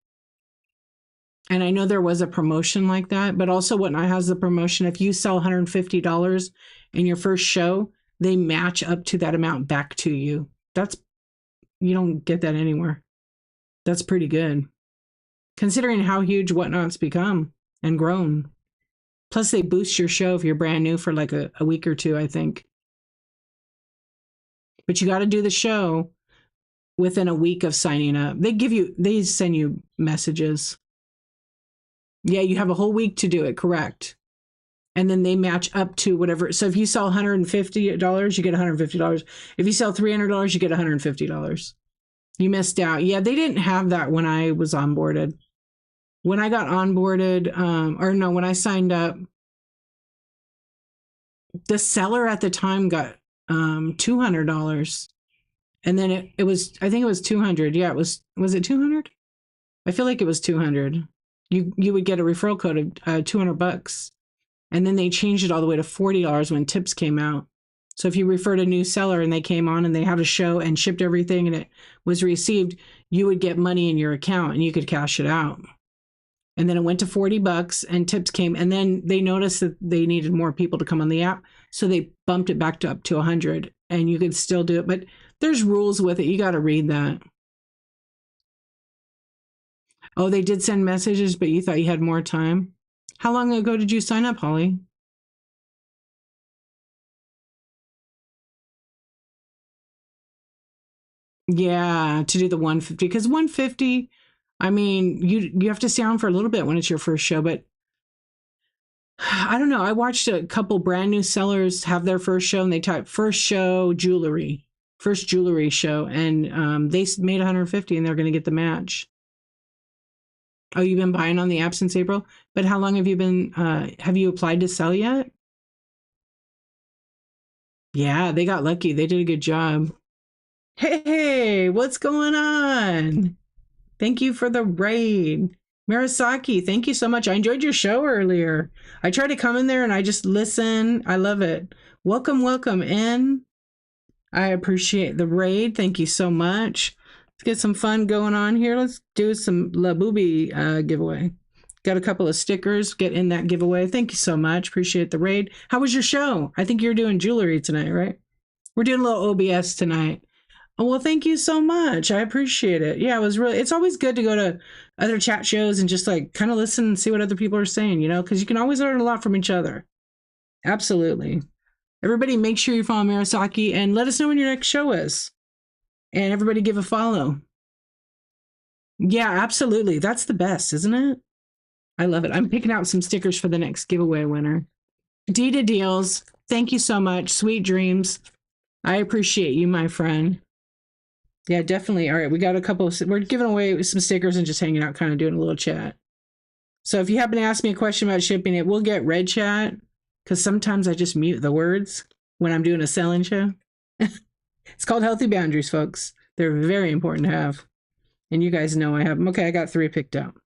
And I know there was a promotion like that, but also Whatnot has the promotion. If you sell $150 in your first show, they match up to that amount back to you. You don't get that anywhere. That's pretty good. Considering how huge Whatnot's become and grown. Plus they boost your show if you're brand new for like a week or two, I think. But you got to do the show within a week of signing up. They send you messages. Yeah, you have a whole week to do it, correct. And then they match up to whatever. So if you sell $150, you get $150. If you sell $300, you get $150. You missed out. Yeah, they didn't have that when I was onboarded. When I got onboarded, when I signed up, the seller at the time got $200. And then it was, I think it was 200. Yeah, was it 200? I feel like it was 200. You would get a referral code of $200. And then they changed it all the way to $40 when tips came out. So if you referred a new seller and they came on and they had a show and shipped everything and it was received, you would get money in your account and you could cash it out. And then it went to $40 and tips came. And then they noticed that they needed more people to come on the app. So they bumped it back to up to 100 and you could still do it. But there's rules with it. You got to read that. Oh, they did send messages, but you thought you had more time. How long ago did you sign up, Holly? Yeah, to do the 150, because 150, I mean, you have to stay on for a little bit when it's your first show, but I don't know. I watched a couple brand new sellers have their first show and they typed first show jewelry, first jewelry show, and they made 150 and they're going to get the match. Oh, you've been buying on the app since April? But how long have you been, have you applied to sell yet? Yeah, they got lucky. They did a good job. Hey, what's going on? Thank you for the raid. Mirasaki, thank you so much. I enjoyed your show earlier. I try to come in there and I just listen. I love it. Welcome in. I appreciate the raid. Thank you so much. Let's get some fun going on here. Let's do some La Booby giveaway. Got a couple of stickers. Get in that giveaway. Thank you so much. Appreciate the raid. How was your show? I think you're doing jewelry tonight, right? We're doing a little OBS tonight. Oh, well, thank you so much. I appreciate it. Yeah, it was really, it's always good to go to other chat shows and just like kind of listen and see what other people are saying, you know, because you can always learn a lot from each other. Absolutely. Everybody, make sure you follow Mirasaki and let us know when your next show is. And everybody give a follow. Yeah, absolutely. That's the best, isn't it? I love it. I'm picking out some stickers for the next giveaway winner. Dita Deals, thank you so much. Sweet dreams. I appreciate you, my friend. Yeah, definitely. All right, we got a couple of, we're giving away some stickers and just hanging out, kind of doing a little chat. So if you happen to ask me a question about shipping, it will get red chat because sometimes I just mute the words when I'm doing a selling show. It's called Healthy Boundaries, folks. They're very important to have. And you guys know I have them. Okay, I got 3 picked out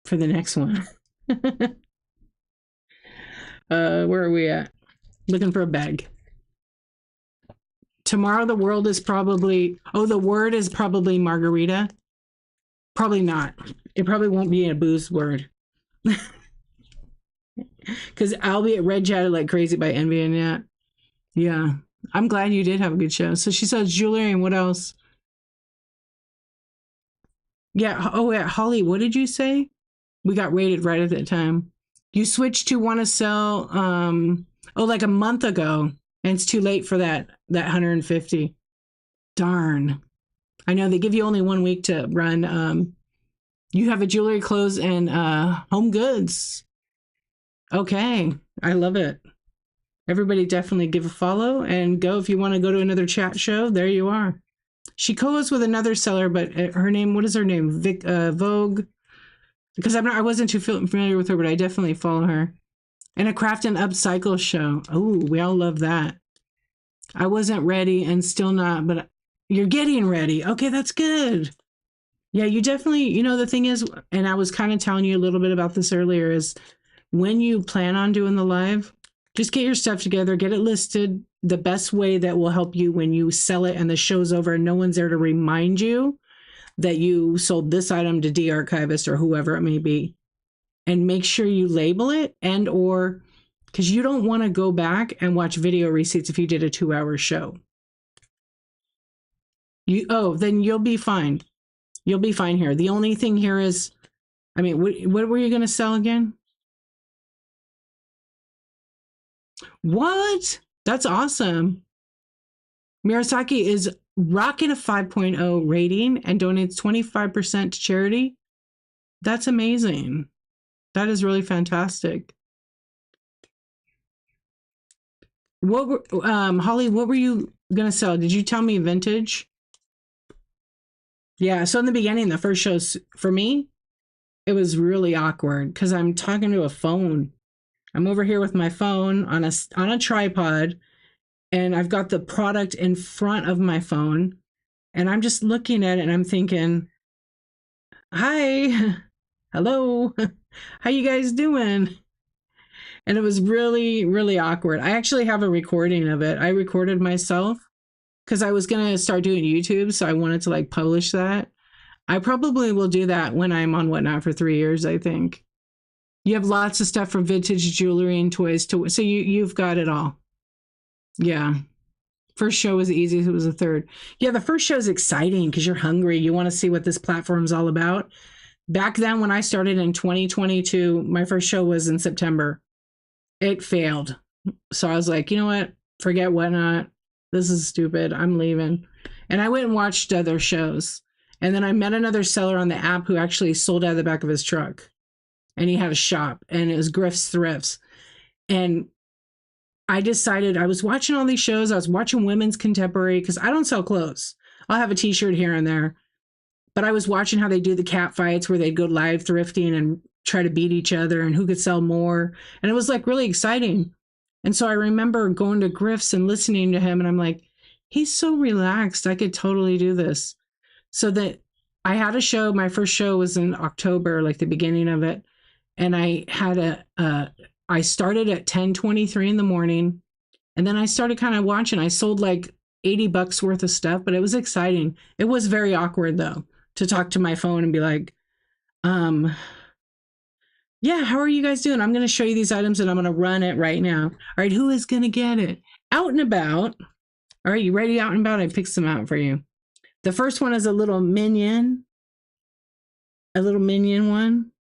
for the next one. Where are we at? Looking for a bag. Tomorrow the word is probably margarita. Probably not. It probably won't be a booze word. Because I'll be at red chatted like crazy by envying that. Yeah. I'm glad you did have a good show. So she says jewelry and what else? Yeah. Oh, yeah. Holly, what did you say? We got rated right at that time. You switched to want to sell, like a month ago. And it's too late for that 150. Darn. I know they give you only 1 week to run. You have a jewelry, clothes, and home goods. Okay. I love it. Everybody definitely give a follow and go if you want to go to another chat show. There you are. She co-hosts with another seller, but her name, what is her name? Vogue. Because I wasn't too familiar with her, but I definitely follow her. And a craft and upcycle show. Oh, we all love that. I wasn't ready and still not, but you're getting ready. Okay, that's good. Yeah, you definitely, the thing is, and I was kind of telling you a little bit about this earlier, is when you plan on doing the live, just get your stuff together, get it listed the best way that will help you when you sell it and the show's over and no one's there to remind you that you sold this item to de-archivist or whoever it may be. And make sure you label it or because you don't want to go back and watch video receipts if you did a 2-hour show. Then you'll be fine. You'll be fine here. The only thing here is, what were you going to sell again? What? That's awesome. Mirasaki is rocking a 5.0 rating and donates 25% to charity. That's amazing. That is really fantastic. Holly, what were you going to sell? Did you tell me vintage? Yeah, so in the beginning, the first shows, for me, it was really awkward because I'm talking to a phone. I'm over here with my phone on a tripod, and I've got the product in front of my phone, and I'm just looking at it, and I'm thinking, hi, hello, how you guys doing? And it was really, really awkward. I actually have a recording of it. I recorded myself because I was going to start doing YouTube, so I wanted to publish that. I probably will do that when I'm on Whatnot for 3 years, I think. You have lots of stuff from vintage jewelry and toys so you've got it all. Yeah. First show was the easiest. It was the third. Yeah, the first show is exciting because you're hungry. You want to see what this platform's all about. Back then, when I started in 2022, my first show was in September. It failed. So I was like, you know what? Forget Whatnot. This is stupid. I'm leaving. And I went and watched other shows. And then I met another seller on the app who actually sold out of the back of his truck. And he had a shop, and it was Griff's Thrifts. And I decided, I was watching all these shows. I was watching Women's Contemporary because I don't sell clothes. I'll have a t-shirt here and there. But I was watching how they do the cat fights where they'd go live thrifting and try to beat each other and who could sell more. And it was really exciting. And so I remember going to Griff's and listening to him, and I'm like, he's so relaxed. I could totally do this. So that I had a show. My first show was in October, the beginning of it. And I had I started at 10:23 in the morning, and then I started kind of watching. I sold $80 worth of stuff, but it was exciting. It was very awkward though, to talk to my phone and be like, Yeah, how are you guys doing? I'm going to show you these items and I'm going to run it right now. All right, who is going to get it? Out and about. All right, you ready out and about? I picked some out for you. The first one is a little minion one.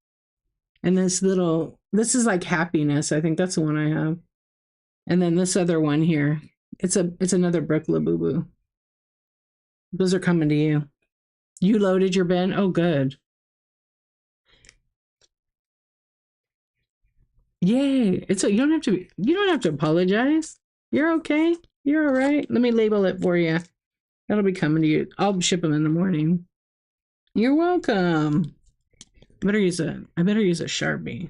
And this is like happiness. I think that's the one I have. And then this other one here. It's another Brick Labubu. Those are coming to you. You loaded your bin? Oh, good. Yay. You don't have to apologize. You're okay. You're all right. Let me label it for you. That'll be coming to you. I'll ship them in the morning. You're welcome. I better use a Sharpie.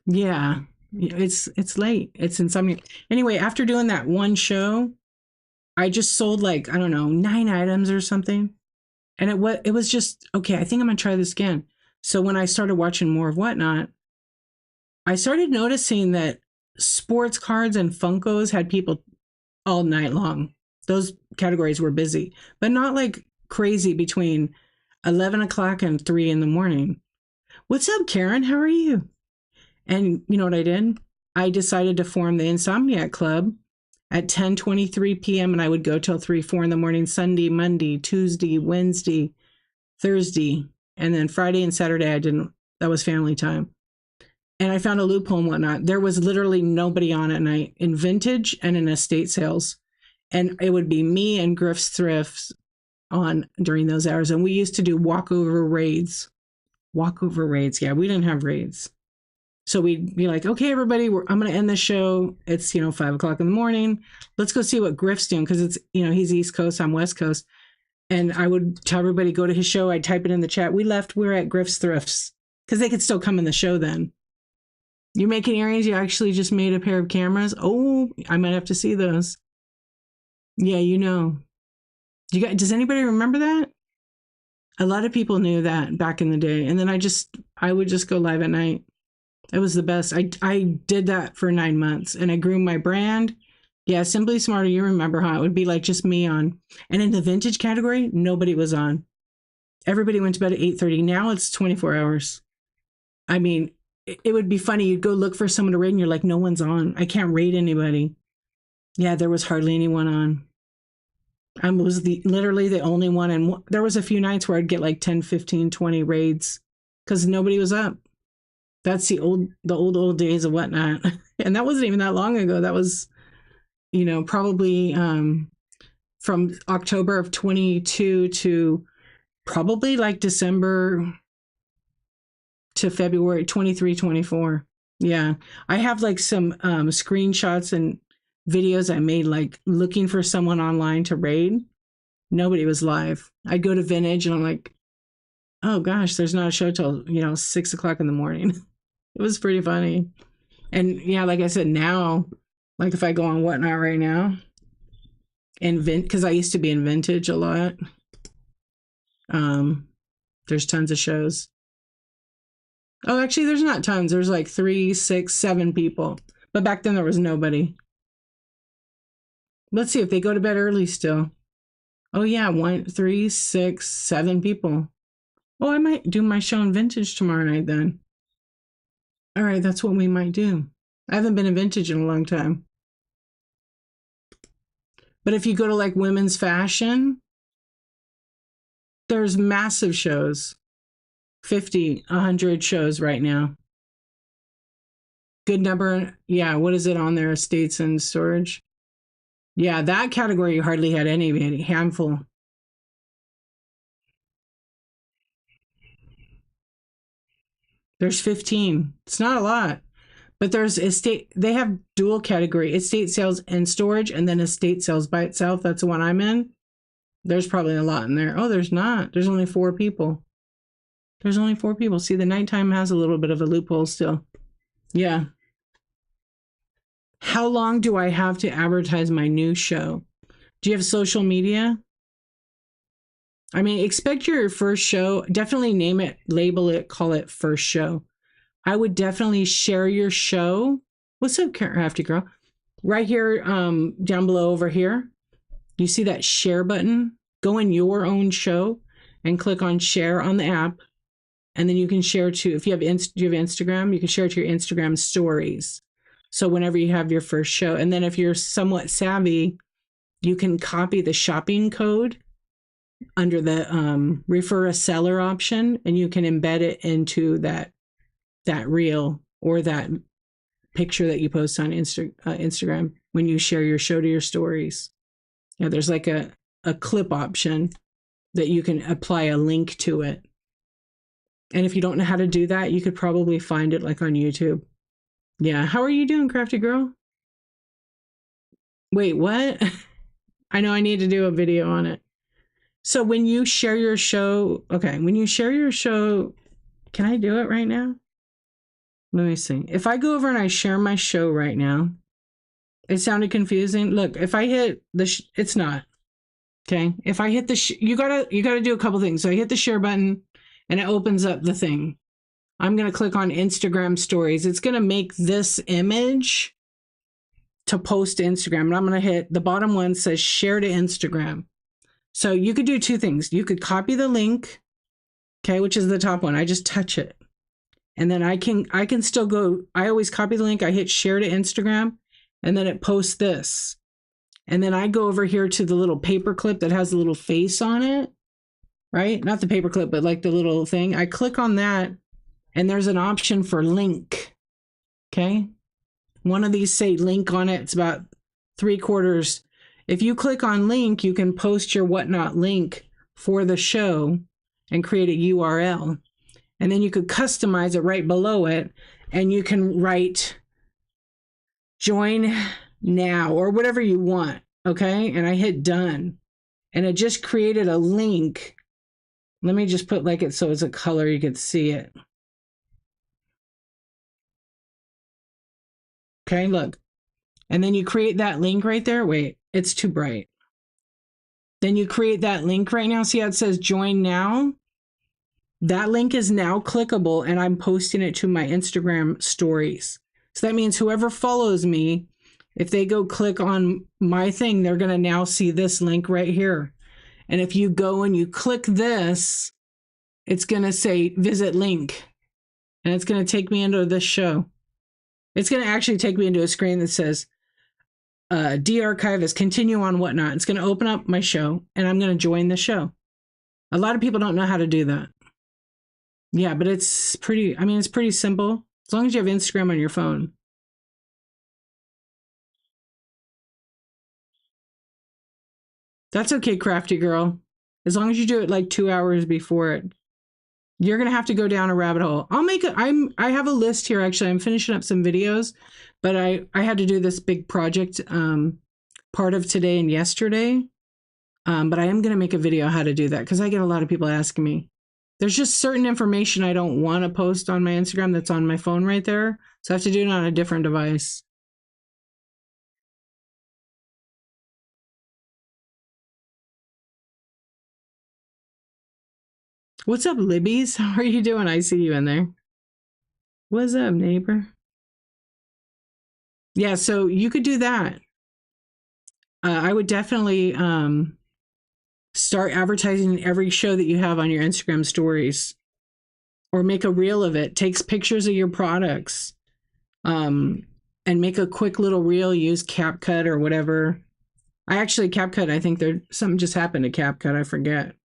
Yeah. It's late. It's Insomniac. Anyway, after doing that one show, I just sold like, I don't know, 9 items or something. And it was just, okay, I think I'm gonna try this again. So when I started watching more of Whatnot, I started noticing that sports cards and Funkos had people all night long. Those categories were busy, but not like crazy between 11 o'clock and 3 in the morning. What's up, Karen? How are you? And you know what I did? I decided to form the Insomniac Club at 10:23 p.m. and I would go till 3, 4 in the morning, Sunday, Monday, Tuesday, Wednesday, Thursday, and then Friday and Saturday I didn't. That was family time. And I found a loophole and whatnot. There was literally nobody on at night in vintage and in estate sales. And it would be me and Griff's Thrifts on during those hours. And we used to do walkover raids. Walkover raids. Yeah, we didn't have raids. So we'd be like, okay, everybody, I'm going to end the show. It's, 5 o'clock in the morning. Let's go see what Griff's doing. Because it's, he's East Coast, I'm West Coast. And I would tell everybody, go to his show. I'd type it in the chat. We're at Griff's Thrifts. Because they could still come in the show then. You're making earrings? You actually just made a pair of cameras? Oh, I might have to see those. Yeah, does anybody remember that? A lot of people knew that back in the day. And then I would just go live at night. It was the best. I did that for 9 months and I grew my brand. Yeah, Simply Smarter, you remember, huh? It would be like just me on. And in the vintage category, nobody was on. Everybody went to bed at 8:30. Now it's 24 hours. I mean, it would be funny. You'd go look for someone to raid and you're like, no one's on. I can't raid anybody. Yeah, there was hardly anyone on. I was literally the only one. And there was a few nights where I'd get like 10, 15, 20 raids because nobody was up. That's the old days of Whatnot. And that wasn't even that long ago. That was, probably from October of 22 to probably like December to February 23, 24. Yeah. I have like some screenshots and videos I made like looking for someone online to raid. Nobody was live. I'd go to Vintage and I'm like, oh gosh, there's not a show till, 6 o'clock in the morning. It was pretty funny. And yeah, like I said, now, like if I go on Whatnot right now, and because I used to be in Vintage a lot, there's tons of shows. Oh, actually, there's not tons. There's like 3, 6, 7 people. But back then there was nobody. Let's see if they go to bed early still. Oh yeah, 1, 3, 6, 7 people. Oh, I might do my show in Vintage tomorrow night then. All right, that's what we might do. I haven't been in Vintage in a long time. But if you go to like women's fashion, there's massive shows. 50, 100 shows right now. Good number. Yeah, what is it on there? Estates and storage. Yeah, that category hardly had any handful. There's 15. It's not a lot. But there's they have dual category, estate sales and storage, and then estate sales by itself. That's the one I'm in. There's probably a lot in there. Oh, there's not. There's only 4 people. There's only 4 people. See, the nighttime has a little bit of a loophole still. Yeah. How long do I have to advertise my new show? Do you have social media? I mean, expect your first show. Definitely name it, label it, call it first show. I would definitely share your show. What's up, Crafty Girl? Right here, down below over here. You see that share button? go in your own show and click on share on the app. And then you can share to, if you have, you have Instagram, you can share to your Instagram stories. So whenever you have your first show, and then if you're somewhat savvy, you can copy the shopping code under the refer a seller option, and you can embed it into that reel or that picture that you post on Instagram when you share your show to your stories. Yeah, there's like a clip option that you can apply a link to it. And if you don't know how to do that, you could probably find it like on YouTube. Yeah. How are you doing, Crafty Girl? Wait, what? I know I need to do a video on it. So when you share your show, okay, when you share your show, can I do it right now? Let me see. If I go over and I share my show right now, it sounded confusing. Look, if I hit the, it's not. Okay. If I hit the, you gotta do a couple things. So I hit the share button and it opens up the thing. I'm going to click on Instagram stories. It's going to make this image to post to Instagram. And I'm going to hit the bottom one says share to Instagram. So you could do two things. You could copy the link, okay, which is the top one. I just touch it. And then I can still go, I always copy the link. I hit share to Instagram and then it posts this. And then I go over here to the little paper clip that has a little face on it, right? Not the paper clip, but like the little thing. I click on that and there's an option for link, okay? One of these say link on it. It's about 3/4. If you click on link, you can post your whatnot link for the show and create a URL. And then you could customize it right below it. And you can write join now or whatever you want. Okay. And I hit done. And it just created a link. Let me just put like it so it's a color you could see it. Okay, look. And then you create that link right there. Wait, it's too bright. Then you create that link right now. See how it says join now? That link is now clickable and I'm posting it to my Instagram stories. So that means whoever follows me, if they go click on my thing, they're going to now see this link right here. And if you go and you click this, it's going to say visit link. And it's going to take me into this show. It's going to actually take me into a screen that says de-archivist, continue on whatnot. It's going to open up my show and I'm going to join the show. A lot of people don't know how to do that. Yeah, but it's pretty, I mean, it's pretty simple. As long as you have Instagram on your phone. That's okay, Crafty Girl. As long as you do it like 2 hours before it. You're going to have to go down a rabbit hole. I have a list here. Actually, I'm finishing up some videos, but I had to do this big project part of today and yesterday. But I am going to make a video how to do that because I get a lot of people asking me. There's just certain information I don't want to post on my Instagram that's on my phone right there. So I have to do it on a different device. What's up, Libby's? How are you doing? I see you in there. What's up, neighbor? Yeah, so you could do that. I would definitely start advertising every show that you have on your Instagram stories. Or make a reel of it. Takes pictures of your products. And make a quick little reel. Use CapCut or whatever. CapCut, I think something just happened to CapCut. I forget.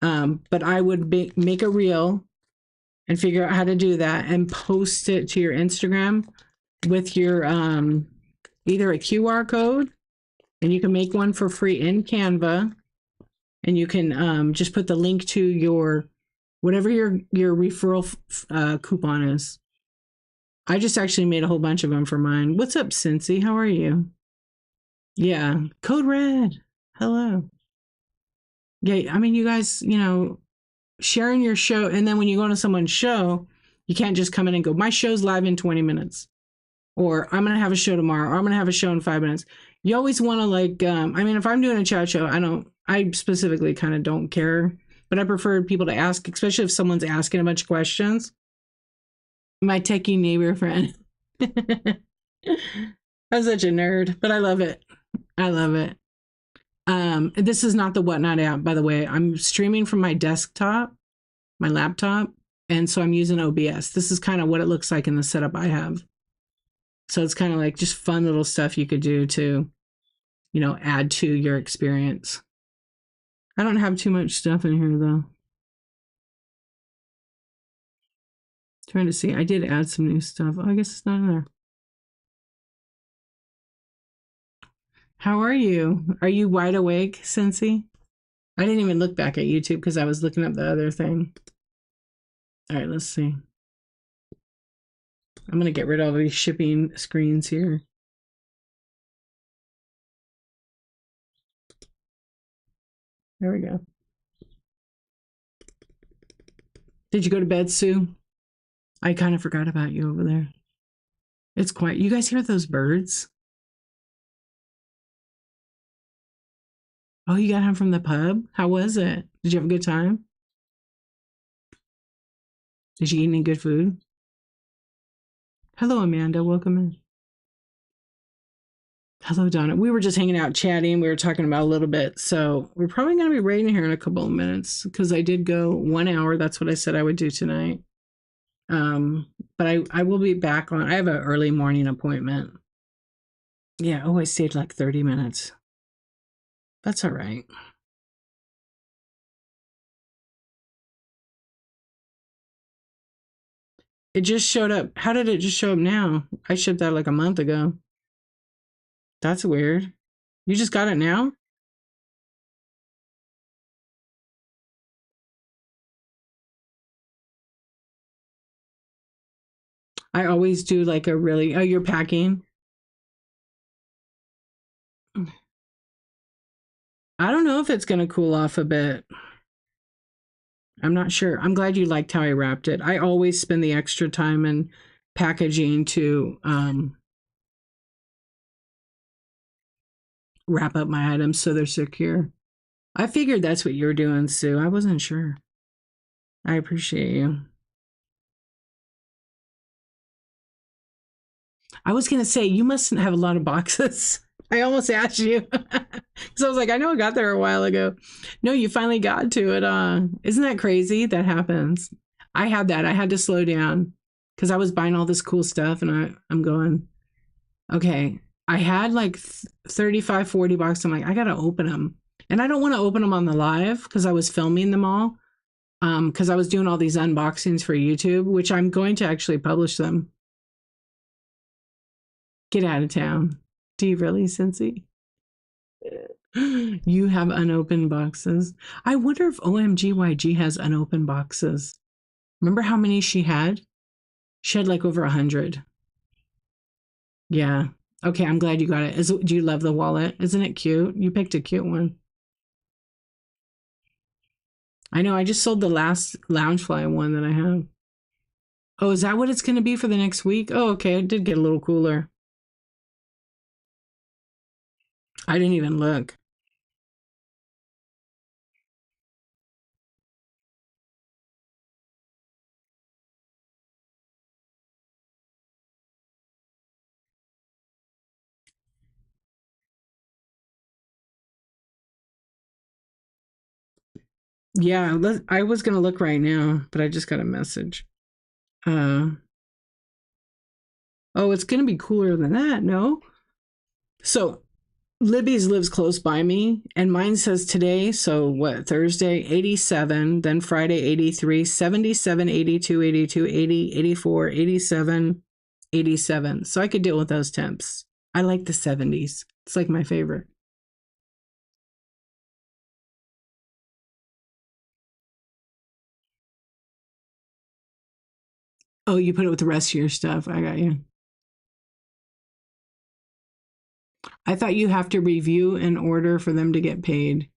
But I would make a reel and figure out how to do that and post it to your Instagram with your either a QR code, and you can make one for free in Canva, and you can just put the link to your whatever your referral coupon is. I just actually made a whole bunch of them for mine. What's up, Cincy? How are you? Yeah, Code Red. Hello. Yeah, I mean, you guys, sharing your show, and then when you go to someone's show, you can't just come in and go, my show's live in 20 minutes, or I'm going to have a show tomorrow, or I'm going to have a show in 5 minutes. You always want to if I'm doing a chat show, I specifically kind of don't care, but I prefer people to ask, especially if someone's asking a bunch of questions. My techie neighbor friend. I'm such a nerd, but I love it. I love it. This is not the Whatnot app, by the way. I'm streaming from my desktop, my laptop, and so I'm using OBS. This is kind of what it looks like in the setup I have. So it's kind of like just fun little stuff you could do to, add to your experience. I don't have too much stuff in here though. Trying to see. I did add some new stuff. Oh, I guess it's not in there. How are you? Are you wide awake, Cincy? I didn't even look back at YouTube because I was looking up the other thing. All right, let's see. I'm going to get rid of all these shipping screens here. There we go. Did you go to bed, Sue? I kind of forgot about you over there. It's quiet. You guys hear those birds? Oh, you got home from the pub? How was it? Did you have a good time? Did you eat any good food? Hello, Amanda. Welcome in. Hello, Donna. We were just hanging out chatting. We were talking about a little bit. So we're probably going to be raiding here in a couple of minutes because I did go 1 hour. That's what I said I would do tonight. But I will be back on. I have an early morning appointment. Yeah. Oh, I stayed like 30 minutes. That's all right. It just showed up. How did it just show up now? I shipped that like a month ago. That's weird. You just got it now? I always do like a really, oh, you're packing? I don't know if it's going to cool off a bit. I'm not sure. I'm glad you liked how I wrapped it. I always spend the extra time in packaging to wrap up my items so they're secure. I figured that's what you were doing, Sue. I wasn't sure. I appreciate you. I was going to say, you mustn't have a lot of boxes. I almost asked you. Because I was like, I know I got there a while ago. No, you finally got to it. Isn't that crazy? That happens. I had that. I had to slow down because I was buying all this cool stuff and I'm going, okay, I had like 35, 40 boxes. I'm like, I got to open them. And I don't want to open them on the live because I was filming them all. Because I was doing all these unboxings for YouTube, which I'm going to actually publish them. Get out of town. Do you really, Cincy? You have unopened boxes. I wonder if OMGYG has unopened boxes. Remember how many she had? She had like over 100. Yeah. Okay, I'm glad you got it. Do you love the wallet? Isn't it cute? You picked a cute one. I know, I just sold the last Loungefly one that I have. Oh, is that what it's going to be for the next week? Oh, okay, it did get a little cooler. I didn't even look. Yeah, I was going to look right now, but I just got a message. Oh, it's going to be cooler than that, no? So, Libby's lives close by me, and mine says today, so what, Thursday, 87, then Friday, 83, 77, 82, 82, 80, 84, 87, 87. So I could deal with those temps. I like the 70s. It's like my favorite. Oh, you put it with the rest of your stuff. I got you. I thought you have to review in order for them to get paid.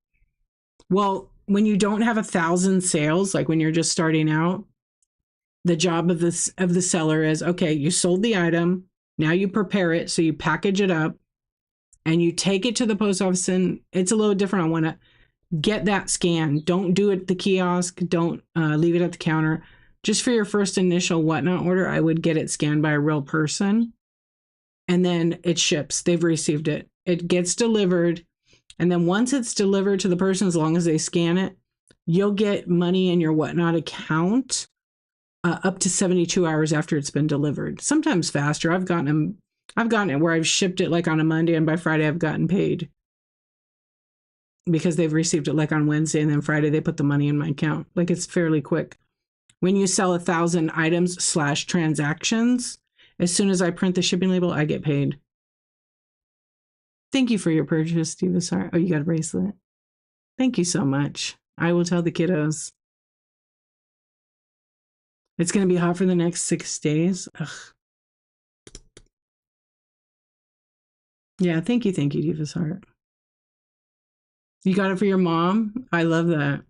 Well, when you don't have 1,000 sales, like when you're just starting out, the job of the seller is, okay, you sold the item, now you prepare it, so you package it up and you take it to the post office, and it's a little different. I want to get that scan. Don't do it at the kiosk. Don't leave it at the counter. Just for your first initial Whatnot order, I would get it scanned by a real person, and then it ships. They've received it. It gets delivered. And then once it's delivered to the person, as long as they scan it, you'll get money in your Whatnot account up to 72 hours after it's been delivered. Sometimes faster. I've gotten it where I've shipped it like on a Monday, and by Friday I've gotten paid because they've received it like on Wednesday, and then Friday they put the money in my account. Like, it's fairly quick. When you sell 1,000 items / transactions, as soon as I print the shipping label, I get paid. Thank you for your purchase, Steve. Sorry. Oh, you got a bracelet. Thank you so much. I will tell the kiddos. It's going to be hot for the next 6 days. Ugh. Yeah, thank you, Diva's Heart. You got it for your mom? I love that.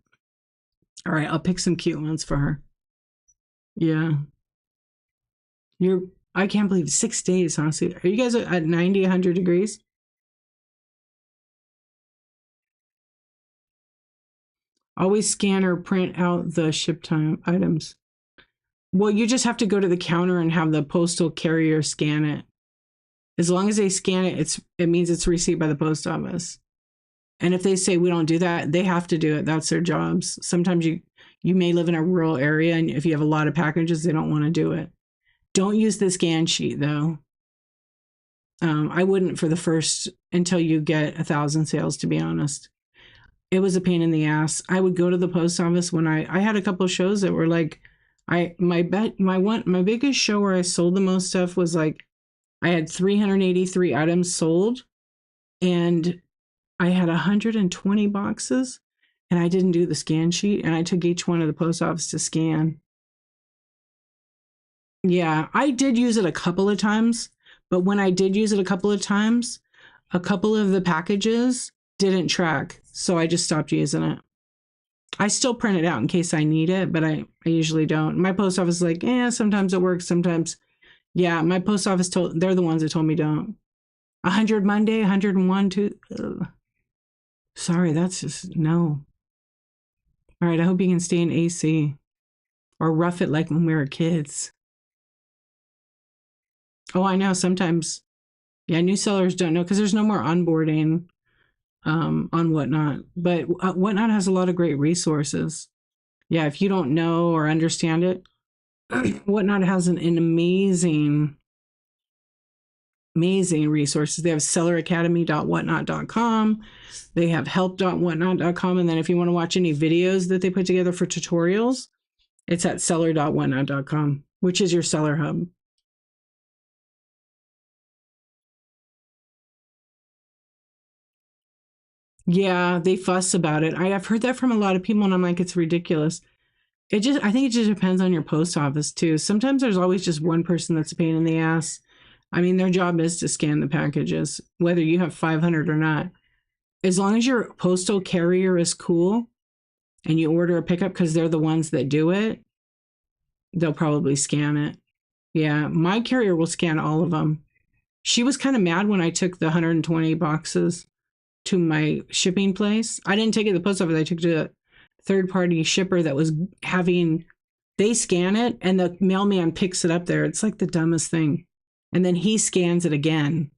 All right, I'll pick some cute ones for her. Yeah. I can't believe 6 days, honestly. Are you guys at 90, 100 degrees? Always scan or print out the ship time items. Well, you just have to go to the counter and have the postal carrier scan it. As long as they scan it, it means it's received by the post office. And if they say we don't do that, they have to do it. That's their jobs. Sometimes you may live in a rural area, and if you have a lot of packages, they don't want to do it. Don't use the scan sheet, though. I wouldn't for the first until you get 1,000 sales, to be honest. It was a pain in the ass. I would go to the post office when I had a couple of shows that were like, my biggest show where I sold the most stuff was like, I had 383 items sold, and I had 120 boxes, and I didn't do the scan sheet, and I took each one of the post office to scan. Yeah, I did use it a couple of times, but when I did use it a couple of times, a couple of the packages didn't track, so I just stopped using it. I still print it out in case I need it, but I usually don't. My post office is like, sometimes it works, sometimes. Yeah, my post office they're the ones that told me don't. 100 Monday, 101 Tuesday. Sorry, that's just no. All right, I hope you can stay in AC or rough it like when we were kids. Oh, I know. Sometimes, yeah, new sellers don't know because there's no more onboarding on Whatnot. But Whatnot has a lot of great resources. Yeah, if you don't know or understand it, Whatnot has an amazing resources. They have selleracademy.whatnot.com. They have help.whatnot.com. And then if you want to watch any videos that they put together for tutorials, it's at seller.whatnot.com, which is your seller hub. Yeah, they fuss about it. I've heard that from a lot of people, and I'm like, it's ridiculous. I think it just depends on your post office too. Sometimes there's always just one person that's a pain in the ass. I mean, their job is to scan the packages, whether you have 500 or not. As long as your postal carrier is cool and you order a pickup because they're the ones that do it, they'll probably scan it. Yeah, my carrier will scan all of them. She was kind of mad when I took the 120 boxes to my shipping place. I didn't take it to the post office. I took it to a third-party shipper that was they scan it and the mailman picks it up there. It's like the dumbest thing. And then he scans it again.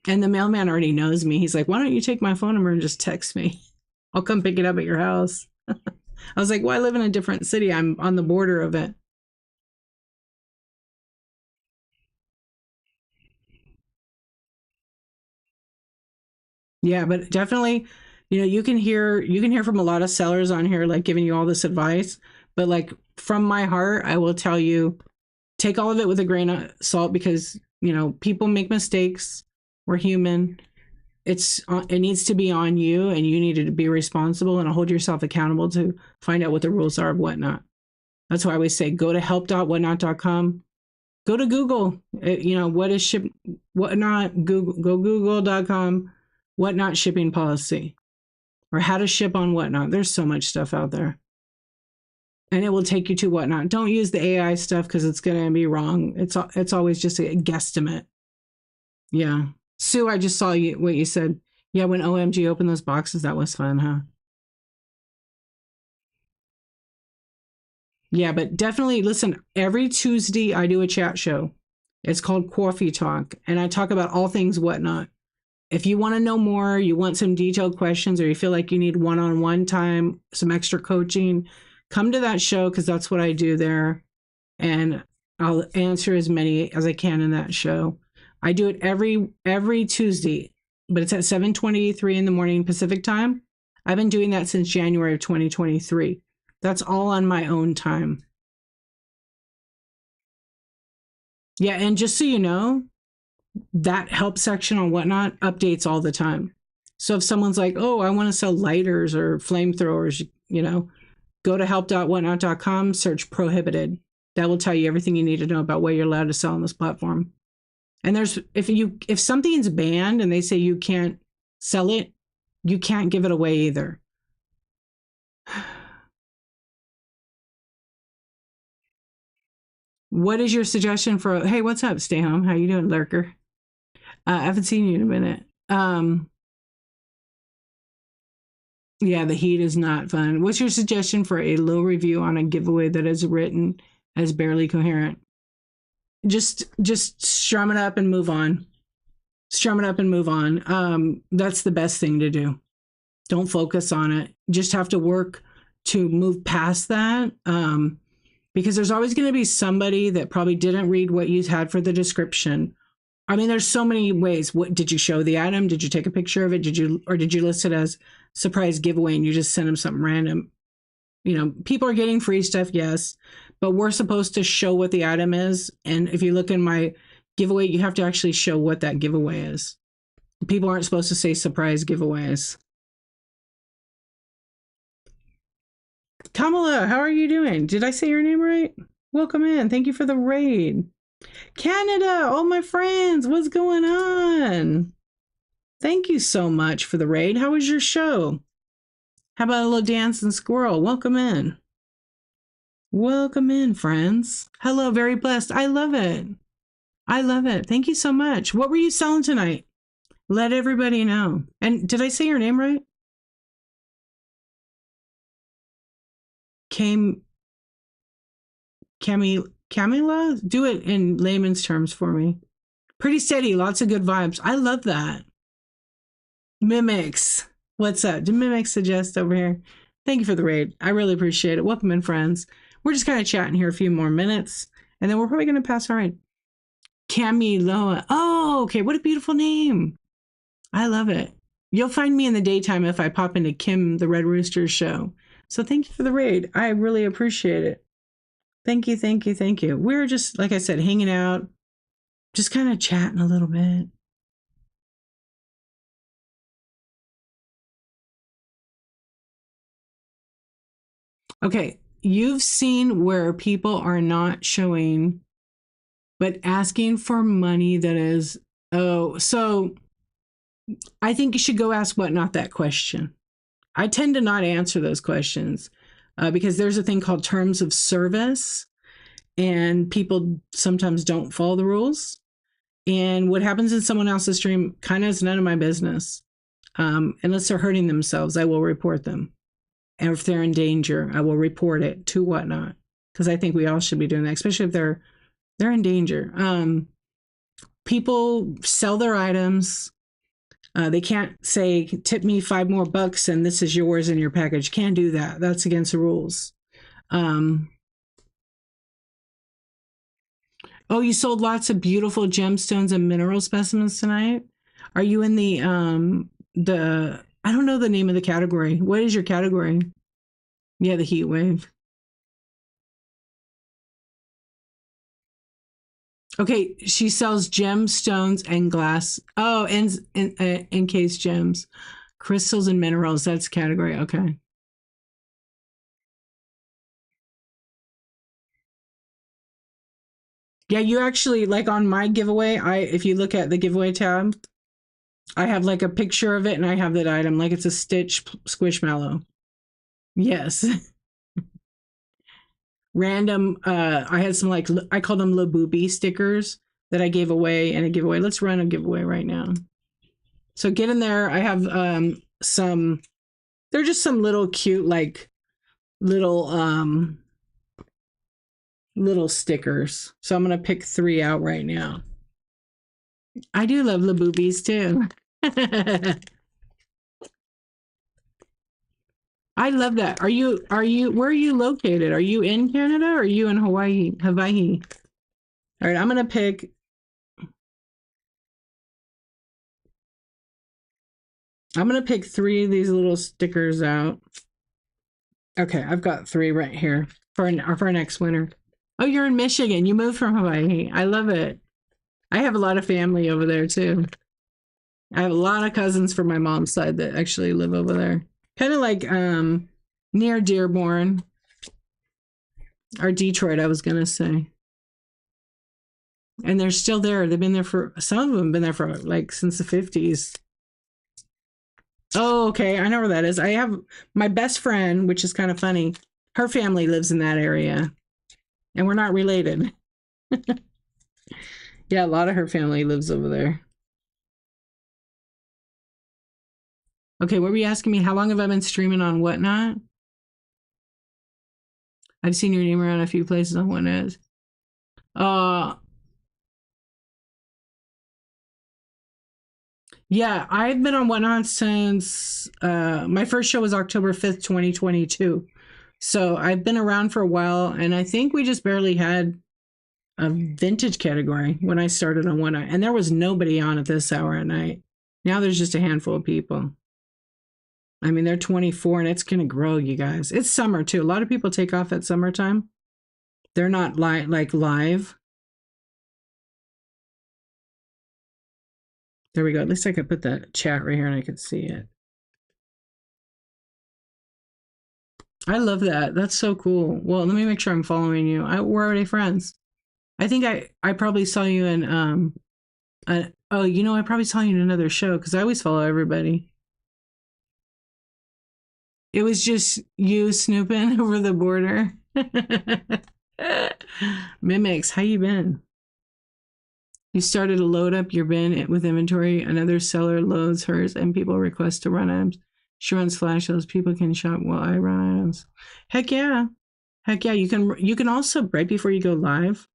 And the mailman already knows me. He's like, why don't you take my phone number and just text me? I'll come pick it up at your house. I was like, well, I live in a different city. I'm on the border of it. Yeah, but definitely, you can hear from a lot of sellers on here, like giving you all this advice. But like from my heart, I will tell you, take all of it with a grain of salt because, people make mistakes. We're human. It needs to be on you, and you need to be responsible and hold yourself accountable to find out what the rules are of Whatnot. That's why I always say, go to help.whatnot.com. Go to Google, what is Whatnot, Google, go google.com, Whatnot shipping policy, or how to ship on Whatnot. There's so much stuff out there. And it will take you to Whatnot. Don't use the AI stuff because it's going to be wrong. It's always just a guesstimate. Yeah. Sue, I just saw what you said. Yeah, when OMG opened those boxes, that was fun, huh? Yeah, but definitely listen, every Tuesday I do a chat show. It's called Coffee Talk, and I talk about all things Whatnot. If you want to know more, you want some detailed questions, or you feel like you need one-on-one time, some extra coaching, come to that show because that's what I do there. And I'll answer as many as I can in that show. I do it every Tuesday, but it's at 7:23 in the morning Pacific time. I've been doing that since January of 2023. That's all on my own time. Yeah, and just so you know, that help section on Whatnot updates all the time. So if someone's like, oh, I want to sell lighters or flamethrowers, go to help.whatnot.com, search prohibited. That will tell you everything you need to know about what you're allowed to sell on this platform. And if something's banned and they say you can't sell it, you can't give it away either. What is your suggestion for, hey, what's up, stay home? How you doing, lurker? I haven't seen you in a minute. Yeah, the heat is not fun. What's your suggestion for a low review on a giveaway that is written as barely coherent? Just strum it up and move on. Strum it up and move on. That's the best thing to do. Don't focus on it. Just have to work to move past that. Because there's always going to be somebody that probably didn't read what you had for the description. I mean, there's so many ways. What did you show the item? Did you take a picture of it? Did you list it as surprise giveaway and you just send them something random? People are getting free stuff, yes, but we're supposed to show what the item is. And if you look in my giveaway, you have to actually show what that giveaway is. People aren't supposed to say surprise giveaways. Kamala, how are you doing? Did I say your name right? Welcome in. Thank you for the raid. Canada, all my friends, what's going on? Thank you so much for the raid. How was your show? How about a little dancing squirrel? Welcome in. Welcome in, friends. Hello, very blessed. I love it. I love it. Thank you so much. What were you selling tonight? Let everybody know. And did I say your name right? Camila? Do it in layman's terms for me. Pretty steady, lots of good vibes. I love that. Mimics. What's up? Did Mimics suggest over here? Thank you for the raid. I really appreciate it. Welcome in, friends. We're just kind of chatting here a few more minutes, and then we're probably going to pass our raid. Camiloa. Oh, okay. What a beautiful name. I love it. You'll find me in the daytime if I pop into Kim the Red Rooster's show. So thank you for the raid. I really appreciate it. Thank you, thank you, thank you. We're just, like I said, hanging out, just kind of chatting a little bit. Okay, you've seen where people are not showing, but asking for money that is, so I think you should go ask Whatnot that question. I tend to not answer those questions because there's a thing called terms of service, and people sometimes don't follow the rules. And what happens in someone else's stream kind of is none of my business. Unless they're hurting themselves, I will report them. And if they're in danger, I will report it to Whatnot, because I think we all should be doing that, especially if they're in danger. People sell their items. They can't say, tip me $5 more and this is yours in your package. Can't do that. That's against the rules. Oh, you sold lots of beautiful gemstones and mineral specimens tonight. Are you in the I don't know the name of the category. What is your category? Yeah, the heat wave. Okay, she sells gemstones and glass. Oh, encased gems, crystals and minerals. That's category. Okay. Yeah, you actually, like on my giveaway, if you look at the giveaway tab, I have like a picture of it and I have that item like it's a Stitch Squishmallow. Yes. Random, I had some like, I call them Labubi stickers that I gave away in a giveaway. Let's run a giveaway right now. So get in there. I have some, they're just some little cute, like little stickers. So I'm going to pick 3 out right now. I do love Labubis too. I love that. Where are you located? Are you in Canada or are you in Hawaii? Hawaii. All right, I'm gonna pick three of these little stickers out. Okay, I've got three right here for our next winter. Oh, you're in Michigan. You moved from Hawaii. I love it. I have a lot of family over there too. I have a lot of cousins from my mom's side that actually live over there. Kind of like near Dearborn or Detroit, I was gonna say. And they're still there. They've been there for some of them have been there for like since the 50s. Oh, okay. I know where that is. I have my best friend, which is kind of funny. Her family lives in that area, and we're not related. Yeah, a lot of her family lives over there. Okay, what were you asking me? How long have I been streaming on Whatnot? I've seen your name around a few places on Whatnot. Uh, yeah, I've been on Whatnot since my first show was October 5th, 2022. So I've been around for a while, and I think we just barely had a vintage category when I started on Whatnot, and there was nobody on at this hour at night. Now there's just a handful of people. I mean, they're 24 and it's going to grow, you guys. It's summer too. A lot of people take off at summertime. They're not like live. There we go. At least I could put the chat right here and I could see it. I love that. That's so cool. Well, let me make sure I'm following you. We're already friends. I think I probably saw you in oh, you know, I probably saw you in another show because I always follow everybody. It was just you snooping over the border. Mimics, how you been? You started to load up your bin with inventory. Another seller loads hers, and people request to run items. She runs flash sales. People can shop while I run items. Heck yeah, heck yeah. You can also right before you go live,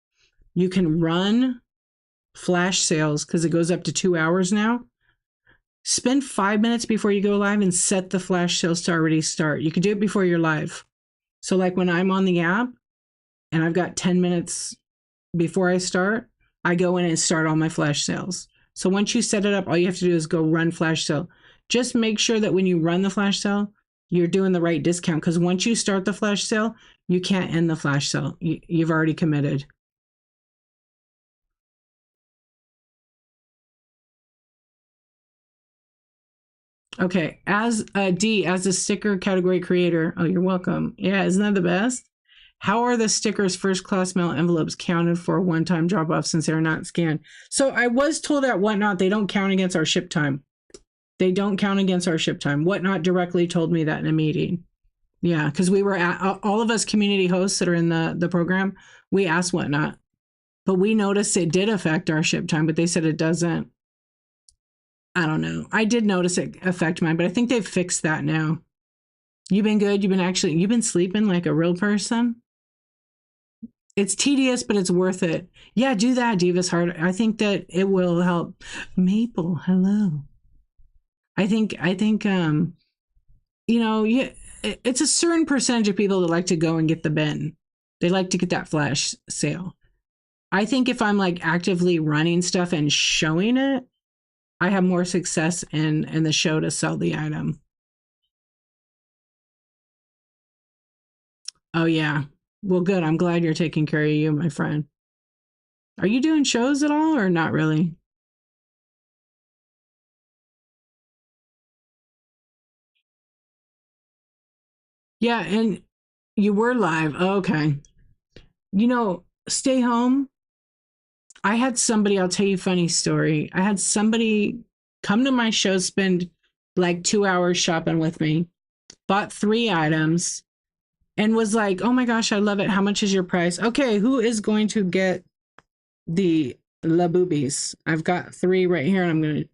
you can run flash sales because it goes up to 2 hours now. Spend 5 minutes before you go live and set the flash sales to already start. You can do it before you're live. So like when I'm on the app and I've got 10 minutes before I start, I go in and start all my flash sales. So once you set it up, all you have to do is go run flash sale. Just make sure that when you run the flash sale, you're doing the right discount because once you start the flash sale, you can't end the flash sale. You've already committed. Okay, as a D, as a sticker category creator, oh, you're welcome. Yeah, isn't that the best? How are the stickers first class mail envelopes counted for a one-time drop-off since they're not scanned? So I was told at Whatnot they don't count against our ship time. They don't count against our ship time. Whatnot directly told me that in a meeting. Yeah, because we were at all of us community hosts that are in the program. We asked Whatnot, but we noticed it did affect our ship time, but they said it doesn't. I don't know. I did notice it affect mine, but I think they've fixed that now. You've been good. You've been sleeping like a real person. It's tedious, but it's worth it. Yeah, do that, Divas Heart. I think that it will help. Maple, hello. I think you know, it's a certain percentage of people that like to go and get the bin. They like to get that flash sale. I think if I'm like actively running stuff and showing it, I have more success in the show to sell the item. Oh yeah. Well, good. I'm glad you're taking care of you, my friend. Are you doing shows at all or not really? Yeah, and you were live. Oh, okay. You know, stay home. I had somebody, I'll tell you a funny story. I had somebody come to my show, spend like 2 hours shopping with me, bought three items, and was like, oh my gosh, I love it. How much is your price? Okay, who is going to get the La Boobies? I've got three right here, and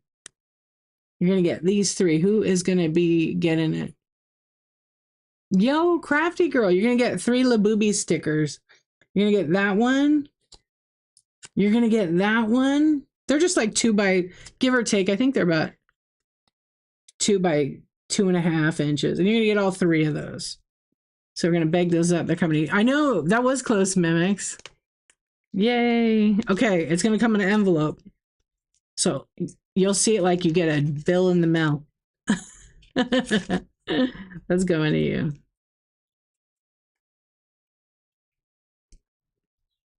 you're gonna get these three. Who is gonna be getting it? Yo, crafty girl, you're gonna get three La Boobies stickers. You're gonna get that one. You're gonna get that one. They're just like two by give or take. I think they're about 2 by 2.5 inches, and you're gonna get all three of those. So we're gonna bag those up. They're coming. I know that was close, Mimics. Yay! Okay, it's gonna come in an envelope, so you'll see it like you get a bill in the mail. That's going to you.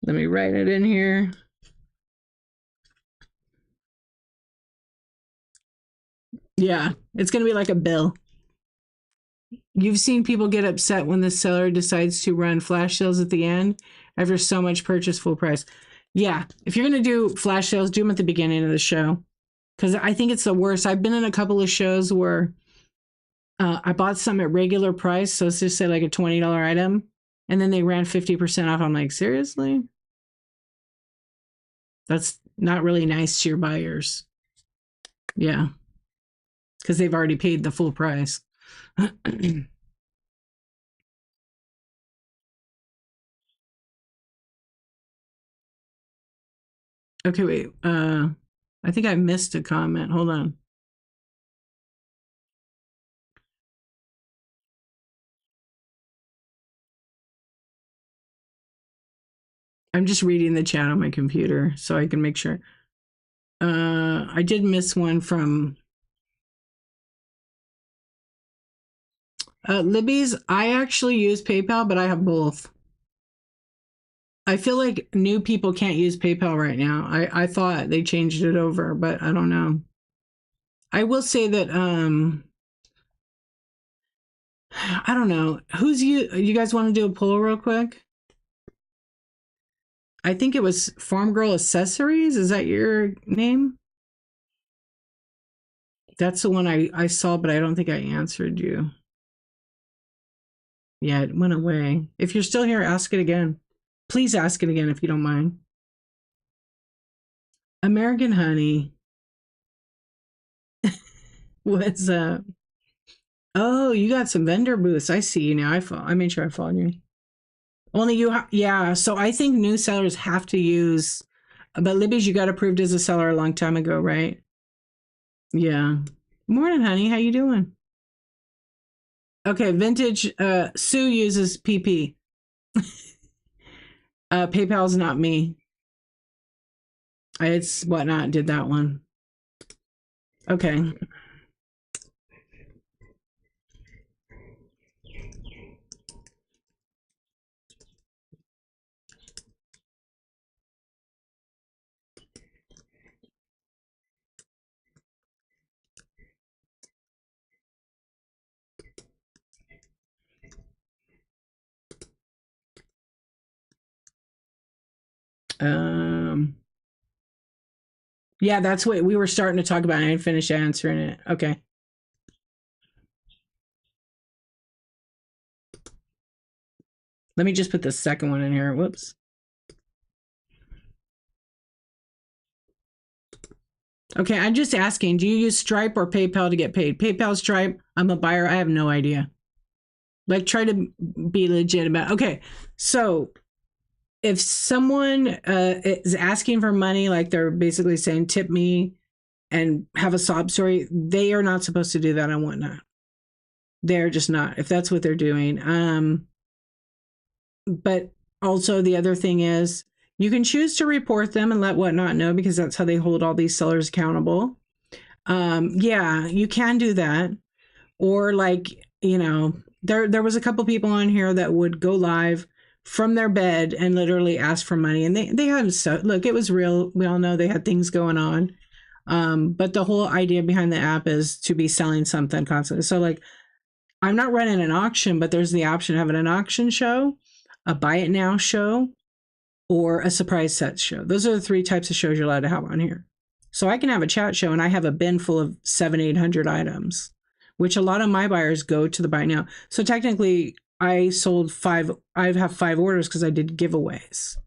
Let me write it in here. Yeah, it's going to be like a bill. You've seen people get upset when the seller decides to run flash sales at the end after so much purchase full price. Yeah, if you're going to do flash sales, do them at the beginning of the show, because I think it's the worst. I've been in a couple of shows where I bought some at regular price, so let's just say like a $20 item, and then they ran 50% off. I'm like, seriously? That's not really nice to your buyers. Yeah, because they've already paid the full price. Okay, wait. I think I missed a comment. Hold on. I'm just reading the chat on my computer so I can make sure. I did miss one from Libby's. I actually use PayPal, but I have both. I feel like new people can't use PayPal right now. I thought they changed it over, but I don't know. I will say that I don't know. Who's you guys want to do a poll real quick? I think it was Farm Girl Accessories. Is that your name? That's the one I saw, but I don't think I answered you. Yeah, it went away. If you're still here, ask it again. Please ask it again if you don't mind. American Honey. What's up? Oh, you got some vendor booths. I see you now. I made sure I followed you. Only you, yeah. So I think new sellers have to use. But Libby's, you got approved as a seller a long time ago, right? Yeah. Morning, honey. How you doing? Okay, vintage. Sue uses PP. PayPal's not me. It's Whatnot did that one. Okay. Yeah, that's what we were starting to talk about. I didn't finish answering it. Okay. Let me just put the second one in here. Whoops. Okay, I'm just asking, do you use Stripe or PayPal to get paid? PayPal, Stripe, I'm a buyer. I have no idea. Like, try to be legit about it. Okay, so if someone is asking for money, like they're basically saying, tip me and have a sob story, they are not supposed to do that on Whatnot. They're just not, if that's what they're doing. But also the other thing is, you can choose to report them and let Whatnot know, because that's how they hold all these sellers accountable. Yeah, you can do that. Or like, there was a couple people on here that would go live from their bed and literally ask for money. And they had, look, it was real. We all know they had things going on. But the whole idea behind the app is to be selling something constantly. So like, I'm not running an auction, but there's the option of having an auction show, a buy it now show, or a surprise set show. Those are the 3 types of shows you're allowed to have on here. So I can have a chat show and I have a bin full of 700-800 items, which a lot of my buyers go to the buy now. So technically I sold 5, I have 5 orders because I did giveaways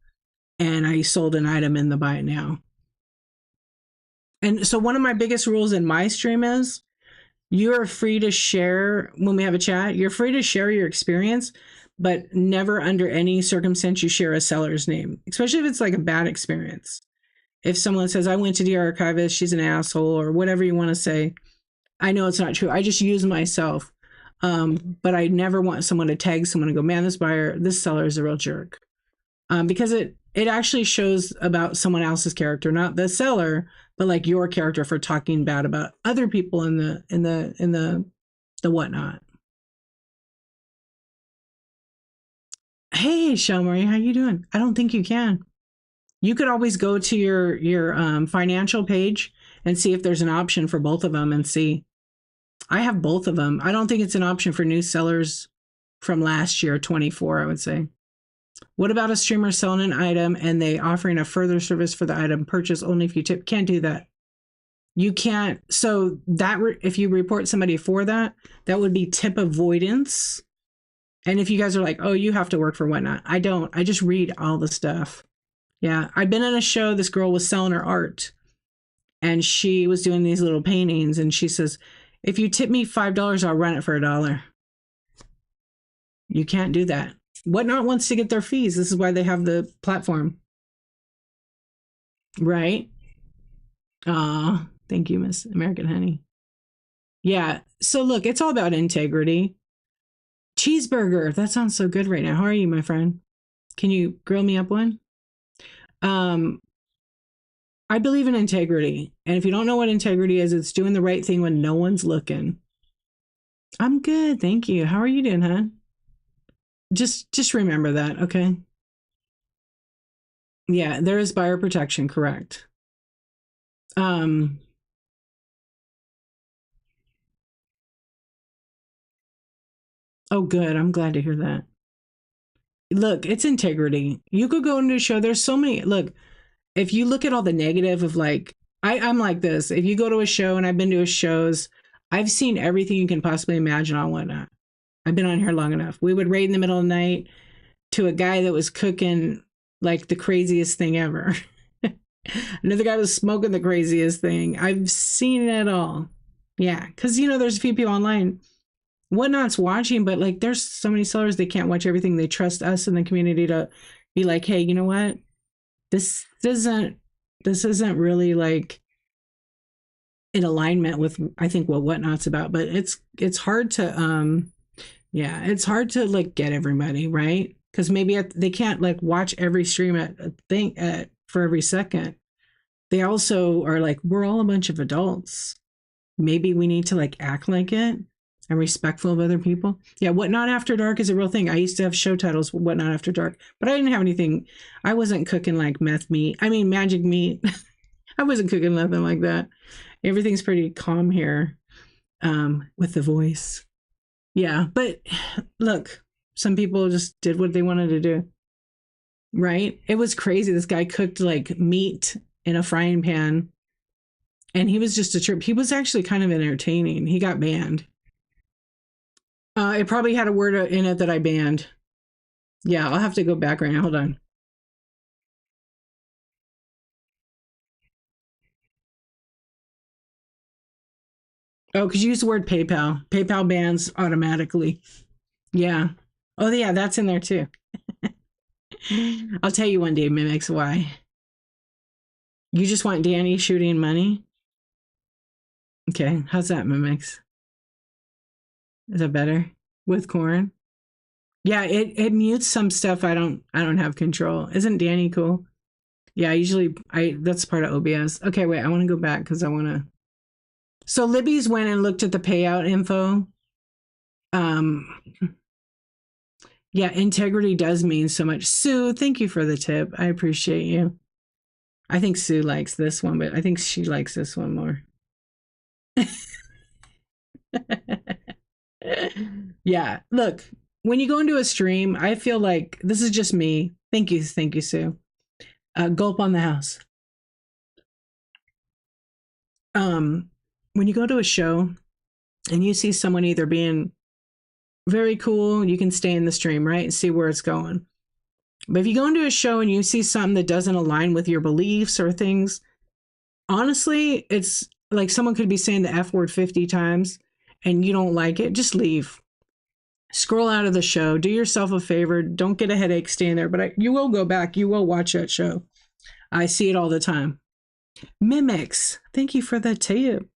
and I sold an item in the buy now. And so one of my biggest rules in my stream is you are free to share when we have a chat. You're free to share your experience, but never under any circumstance you share a seller's name, especially if it's like a bad experience. If someone says, I went to the archivist, she's an asshole, or whatever you want to say, I know it's not true. I just use myself. But I never want someone to tag someone and go, man, this seller is a real jerk. Because it actually shows about someone else's character, not the seller, but like your character for talking bad about other people in the whatnot. Hey, Shelmarie, how you doing? I don't think you can. You could always go to your financial page and see if there's an option for both of them and see. I have both of them. I don't think it's an option for new sellers from last year, 24, I would say. What about a streamer selling an item and they offering a further service for the item purchase only if you tip? Can't do that. You can't. So that if you report somebody for that, that would be tip avoidance. And if you guys are like, oh, you have to work for whatnot, I don't. I just read all the stuff. Yeah, I've been in a show. This girl was selling her art, and she was doing these little paintings, and she says, "If you tip me $5, I'll run it for $1." You can't do that. Whatnot wants to get their fees. This is why they have the platform, right? Thank you, Miss American Honey. Yeah. So look, it's all about integrity. Cheeseburger. That sounds so good right now. How are you, my friend? Can you grill me up one? Um, I believe in integrity. And if you don't know what integrity is, it's doing the right thing when no one's looking. I'm good. Thank you. How are you doing, huh? Just remember that, okay? Yeah, there is buyer protection, correct. Um, oh good. I'm glad to hear that. Look, it's integrity. You could go into a show. There's so many. Look, if you look at all the negative of like, I'm like this. If you go to a show, and I've been to shows, I've seen everything you can possibly imagine on whatnot. I've been on here long enough. We would raid in the middle of the night to a guy that was cooking like the craziest thing ever. Another guy was smoking the craziest thing. I've seen it all. Yeah, because there's a few people online. Whatnot's watching, but like there's so many sellers they can't watch everything. They trust us in the community to be like, hey, you know what? This isn't really like in alignment with I think what Whatnot's about. But it's hard to yeah, it's hard to like get everybody right because maybe they can't like watch every stream at for every second. They also are like, we're all a bunch of adults. Maybe we need to like act like it and respectful of other people. Yeah, Whatnot After Dark is a real thing. I used to have show titles, Whatnot After Dark, but I didn't have anything. I wasn't cooking like meth meat. I mean, magic meat. I wasn't cooking nothing like that. Everything's pretty calm here with the voice. Yeah, but look, some people just did what they wanted to do. Right? It was crazy. This guy cooked like meat in a frying pan and he was just a trip. He was actually kind of entertaining. He got banned. It probably had a word in it that I banned. Yeah, I'll have to go back right now. Hold on. Oh, because you use the word PayPal. PayPal bans automatically. Yeah. Oh, yeah, that's in there too. I'll tell you one day, Mimics, why. You just want Danny shooting money? Okay, how's that, Mimics? Is that better? With corn? Yeah, it mutes some stuff I don't have control. Isn't Danny cool? Yeah, usually I that's part of OBS. Okay, wait, I want to go back because I want to. So Libby's went and looked at the payout info. Um, yeah, integrity does mean so much. Sue, thank you for the tip. I appreciate you. I think Sue likes this one, but I think she likes this one more. Yeah, look, when you go into a stream, I feel like this is just me. Thank you, Sue. Gulp on the house. When you go to a show and you see someone either being very cool, you can stay in the stream, right? And see where it's going. But if you go into a show and you see something that doesn't align with your beliefs or things, honestly, it's like someone could be saying the F word 50 times and you don't like it, just leave. Scroll out of the show. Do yourself a favor. Don't get a headache staying there. But you will go back. You will watch that show. I see it all the time. Mimics. Thank you for the tip.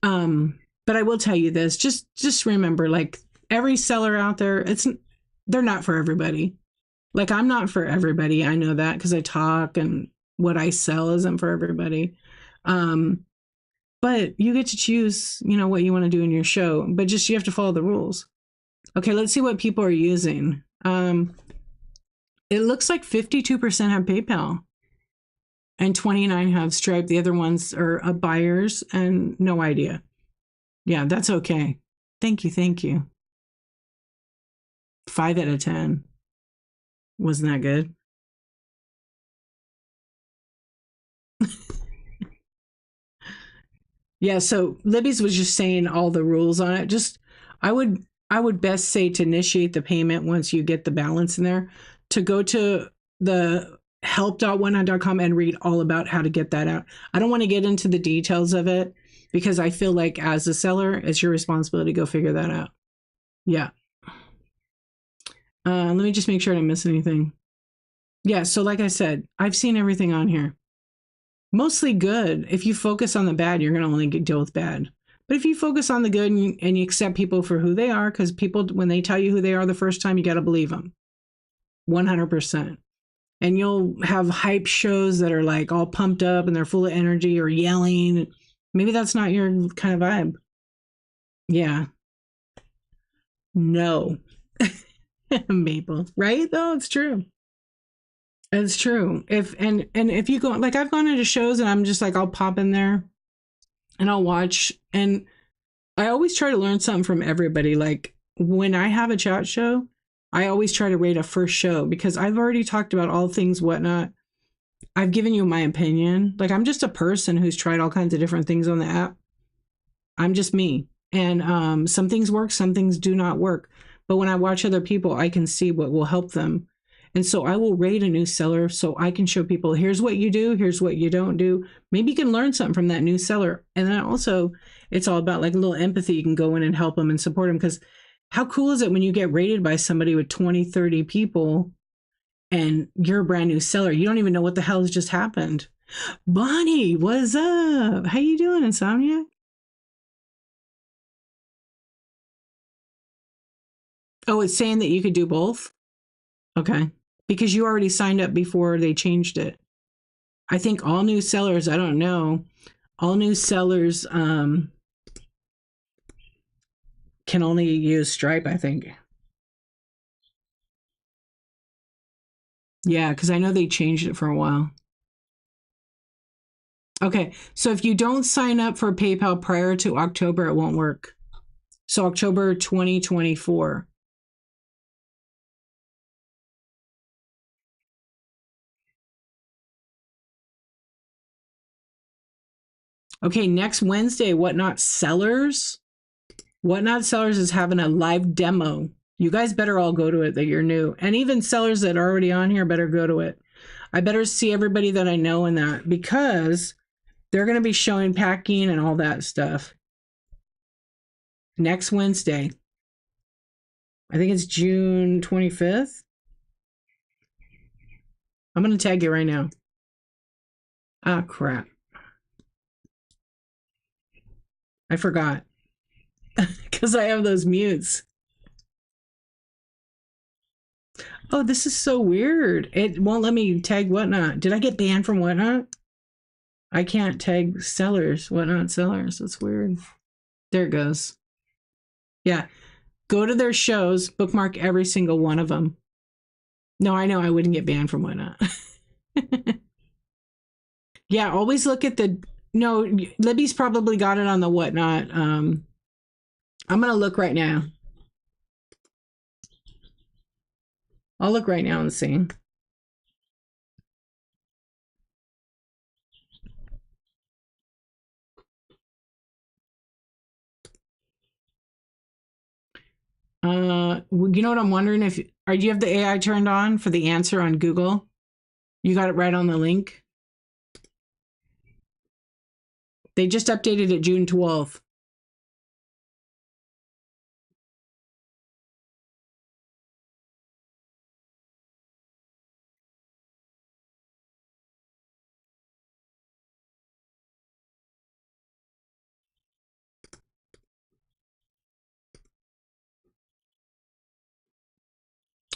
But I will tell you this, just remember, like, every seller out there, they're not for everybody. Like, I'm not for everybody. I know that because I talk, and what I sell isn't for everybody. Um, but you get to choose, what you want to do in your show, but just you have to follow the rules. Okay, let's see what people are using. It looks like 52% have PayPal and 29 have Stripe. The other ones are buyers and no idea. Yeah, that's okay. Thank you, thank you. 5 out of 10. Wasn't that good? Yeah, so Libby's was just saying all the rules on it. Just I would I would best say to initiate the payment once you get the balance in there, to go to the help.whatnot.com and read all about how to get that out. I don't want to get into the details of it because I feel like as a seller, it's your responsibility to go figure that out. Yeah. Let me just make sure I didn't miss anything. Yeah, so like I said, I've seen everything on here. Mostly good. If you focus on the bad, you're going to only deal with bad. But if you focus on the good and you accept people for who they are, because people, when they tell you who they are the first time, you got to believe them 100%. And you'll have hype shows that are like all pumped up and they're full of energy or yelling. Maybe that's not your kind of vibe. Yeah. No. Maple. Right? Though it's true. It's true. And if you go, like, I've gone into shows and I'm just like, I'll pop in there and I'll watch, and I always try to learn something from everybody. Like, when I have a chat show, I always try to rate a first show because I've already talked about all things whatnot. I've given you my opinion. Like, I'm just a person who's tried all kinds of different things on the app. I'm just me. And some things work, some things do not work. But when I watch other people, I can see what will help them. And so I will rate a new seller so I can show people, here's what you do, here's what you don't do. Maybe you can learn something from that new seller. And then also, it's all about like a little empathy. You can go in and help them and support them. Because how cool is it when you get rated by somebody with 20, 30 people and you're a brand new seller? You don't even know what the hell has just happened. Bonnie, what's up? How you doing, Insomniac? Oh, it's saying that you could do both? Okay. Because you already signed up before they changed it. I think all new sellers, I don't know, all new sellers can only use Stripe, I think. Yeah, because I know they changed it for a while. Okay, so if you don't sign up for PayPal prior to October, it won't work. So October 2024. Okay, next Wednesday, Whatnot Sellers is having a live demo. You guys better all go to it that you're new. And even sellers that are already on here better go to it. I better see everybody that I know in that because they're going to be showing packing and all that stuff next Wednesday. I think it's June 25th. I'm going to tag you right now. Ah, crap. I forgot because I have those mutes. Oh, this is so weird. It won't let me tag Whatnot. Did I get banned from Whatnot? I can't tag sellers, Whatnot sellers. That's weird. There it goes. Yeah. Go to their shows, bookmark every single one of them. No, I know I wouldn't get banned from Whatnot. Yeah, always look at the. No, Libby's probably got it on the Whatnot. I'm going to look right now. I'll look right now and see. You know what I'm wondering, if are you have the AI turned on for the answer on Google? You got it right on the link. They just updated it June 12th.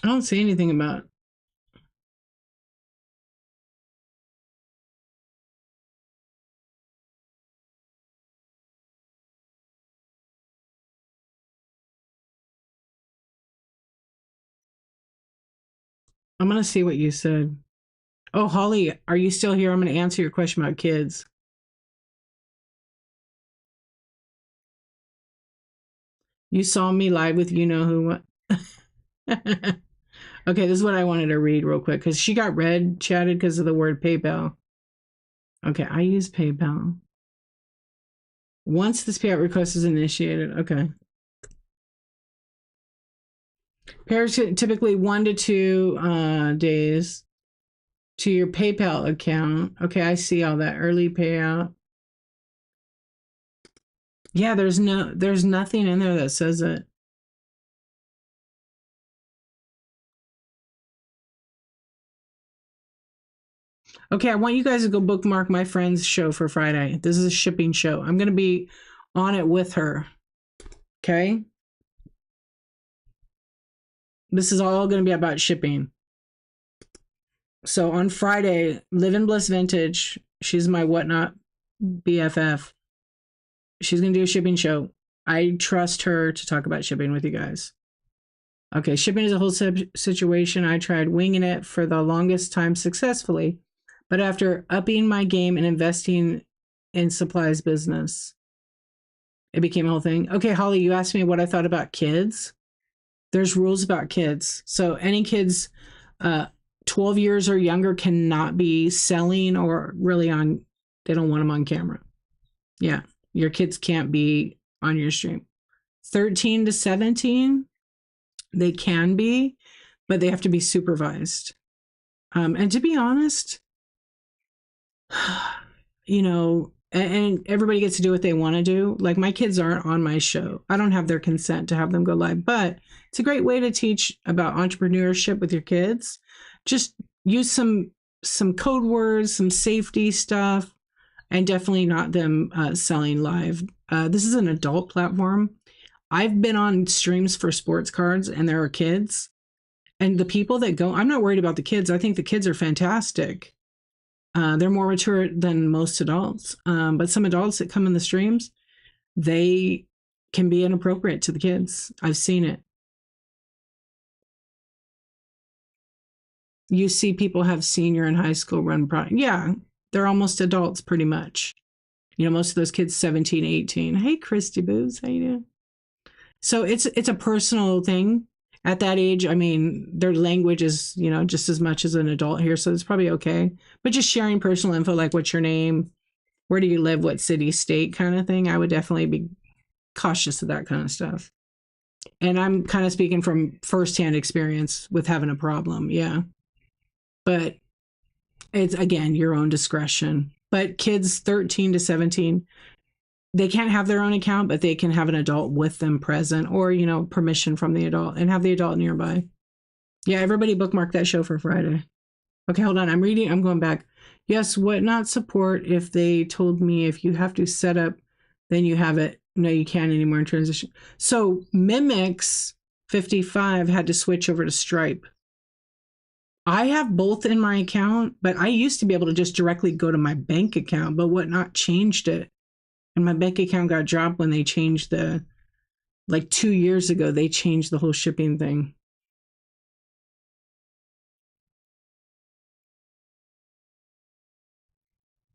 I don't see anything about. I'm going to see what you said. Oh, Holly, are you still here? I'm going to answer your question about kids. You saw me live with you know who. Okay, this is what I wanted to read real quick because she got red chatted because of the word PayPal. Okay, I use PayPal. Once this payout request is initiated, okay. Pairs typically 1 to 2 days to your PayPal account. Okay, I see all that early payout. Yeah, there's nothing in there that says it. Okay, I want you guys to go bookmark my friend's show for Friday. This is a shipping show. I'm going to be on it with her. Okay? This is all going to be about shipping. So on Friday, Live in Bliss Vintage, she's my whatnot BFF. She's going to do a shipping show. I trust her to talk about shipping with you guys. Okay, shipping is a whole situation. I tried winging it for the longest time successfully, but after upping my game and investing in supplies business, it became a whole thing. Okay, Holly, you asked me what I thought about kids. There's rules about kids. So any kids 12 years or younger cannot be selling or really on, they don't want them on camera. Yeah, your kids can't be on your stream. 13 to 17, they can be, but they have to be supervised. And to be honest, you know, and everybody gets to do what they want to do. Like my kids aren't on my show. I don't have their consent to have them go live, but it's a great way to teach about entrepreneurship with your kids. Just use some code words, some safety stuff, and definitely not them selling live. This is an adult platform. I've been on streams for sports cards and there are kids. And the people that go, I'm not worried about the kids. I think the kids are fantastic. They're more mature than most adults. But some adults that come in the streams, they can be inappropriate to the kids. I've seen it. You see people have senior and high school run product. Yeah, they're almost adults pretty much. You know, most of those kids 17, 18. Hey, Christy Booze, how you doing? So it's a personal thing. At that age, I mean, their language is, you know, just as much as an adult here, so it's probably okay. But just sharing personal info like what's your name, where do you live, what city, state kind of thing, I would definitely be cautious of that kind of stuff. And I'm kind of speaking from firsthand experience with having a problem, yeah. But it's, again, your own discretion. But kids 13 to 17, they can't have their own account, but they can have an adult with them present or, you know, permission from the adult and have the adult nearby. Yeah, everybody bookmark that show for Friday. Okay, hold on. I'm going back. Yes, whatnot support if they told me if you have to set up, then you have it. No, you can't anymore in transition. So Mimics 55 had to switch over to Stripe. I have both in my account, but I used to be able to just directly go to my bank account, but whatnot changed it. And my bank account got dropped when they changed like 2 years ago, they changed the whole shipping thing.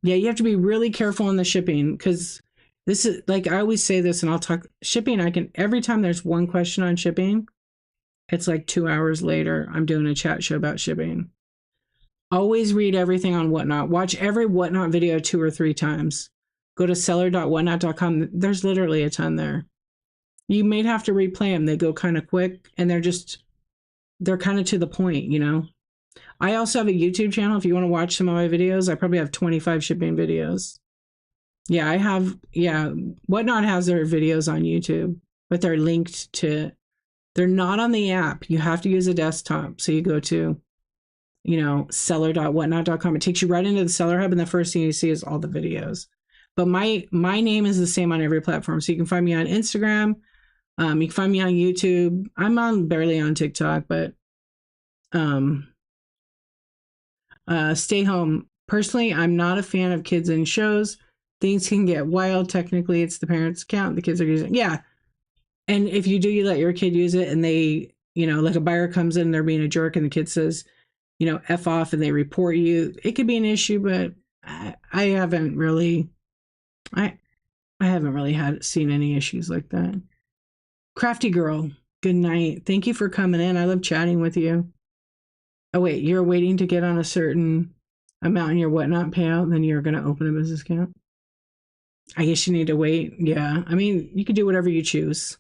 Yeah, you have to be really careful on the shipping because this is, like, I always say this and I'll talk shipping. Every time there's one question on shipping, it's like 2 hours later, I'm doing a chat show about shipping. Always read everything on Whatnot. Watch every Whatnot video 2 or 3 times. Go to seller.whatnot.com. There's literally a ton there. You may have to replay them. They go kind of quick and they're kind of to the point, you know. I also have a YouTube channel. If you want to watch some of my videos, I probably have 25 shipping videos. Yeah, Whatnot has their videos on YouTube, but they're linked to, they're not on the app. You have to use a desktop. So you go to, you know, seller.whatnot.com. It takes you right into the Seller Hub, and the first thing you see is all the videos. But my name is the same on every platform. So you can find me on Instagram. You can find me on YouTube. I'm barely on TikTok, but Um, Stay home. Personally, I'm not a fan of kids in shows. Things can get wild. Technically, it's the parents' account. The kids are using. Yeah, and if you do, you let your kid use it, and they, like a buyer comes in, they're being a jerk, and the kid says, f off, and they report you. It could be an issue, but I haven't really, I I haven't really had seen any issues like that. Crafty girl, good night. Thank you for coming in. I love chatting with you. Oh wait, you're waiting to get on a certain amount in your whatnot payout, then you're going to open a business account. I guess you need to wait. Yeah, I mean, you can do whatever you choose.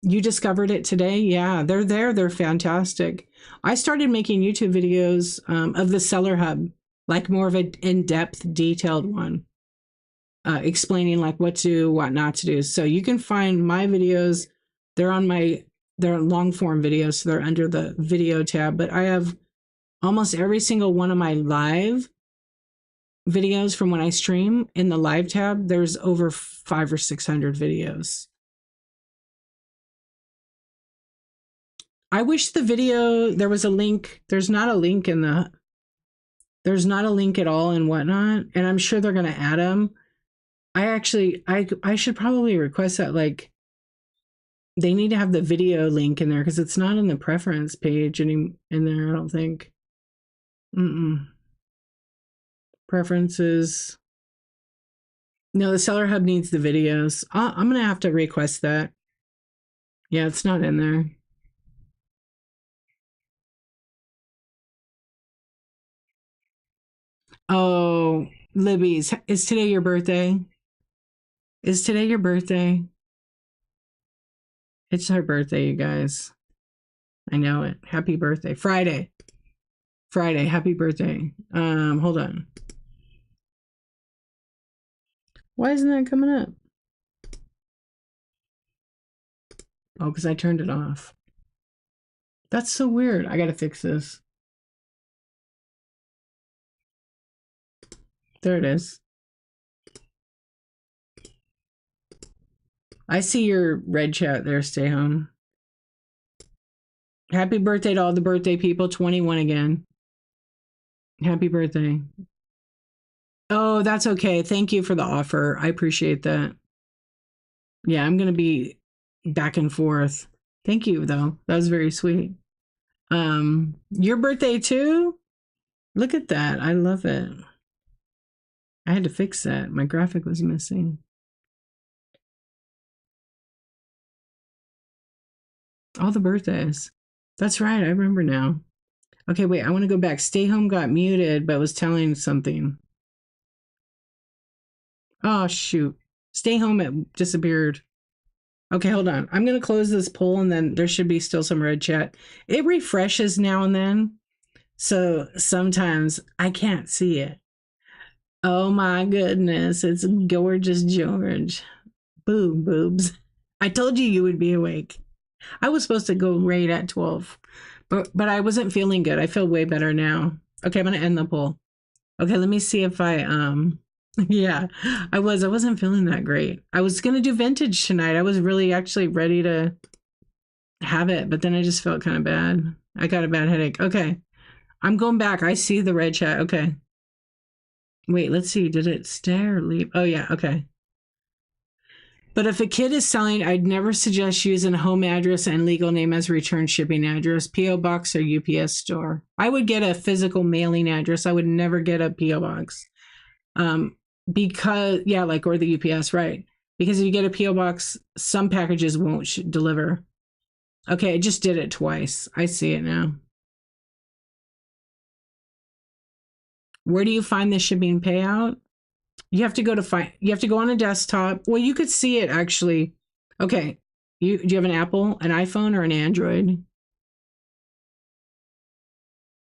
You discovered it today? Yeah, they're there. They're fantastic. I started making YouTube videos of the Seller Hub, like more of an in-depth, detailed one, explaining like what to do, what not to do. So you can find my videos. They're on my they're long form videos, so they're under the video tab. But I have almost every single one of my live videos from when I stream in the live tab. There's over 500 or 600 videos. I wish the video there was a link. There's not a link in the. There's not a link at all in whatnot, and I'm sure they're gonna add them. I should probably request that. Like, they need to have the video link in there because it's not in the preference page in there. I don't think. Preferences. No, the Seller Hub needs the videos. I'm gonna have to request that. Yeah, it's not in there. Oh, Libby's. Is today your birthday? Is today your birthday? It's her birthday, you guys. I know it. Happy birthday. Friday. Friday. Happy birthday. Hold on. Why isn't that coming up? Oh, because I turned it off. That's so weird. I gotta fix this. There it is. I see your red chat there, stay home. Happy birthday to all the birthday people. 21 again. Happy birthday. Oh, that's okay. Thank you for the offer. I appreciate that. Yeah, I'm going to be back and forth. Thank you, though. That was very sweet. Your birthday too? Look at that. I love it. I had to fix that. My graphic was missing. All the birthdays. That's right. I remember now. Okay, wait. I want to go back. Stay home got muted, but was telling something. Oh, shoot. Stay home, it disappeared. Okay, hold on. I'm going to close this poll and then there should be still some red chat. It refreshes now and then. So sometimes I can't see it. Oh my goodness. It's gorgeous George. Boom, boobs. I told you would be awake. I was supposed to go right at 12, but I wasn't feeling good. I feel way better now. Okay, I'm going to end the poll. Okay, let me see if I yeah, I wasn't feeling that great. I was going to do vintage tonight. I was really actually ready to have it, but then I just felt kind of bad. I got a bad headache. Okay. I'm going back. I see the red chat. Okay. Wait, let's see. Did it stay or leave? Oh yeah, okay. But if a kid is selling, I'd never suggest using home address and legal name as return shipping address, PO box or UPS store. I would get a physical mailing address. I would never get a PO box. Because yeah, like, or the UPS, right? Because if you get a PO box, some packages won't deliver. Okay, I just did it twice. I see it now. Where do you find the shipping payout? You have to go to you have to go on a desktop. Well, you could see it actually. Okay. Do you have an Apple, an iPhone, or an Android?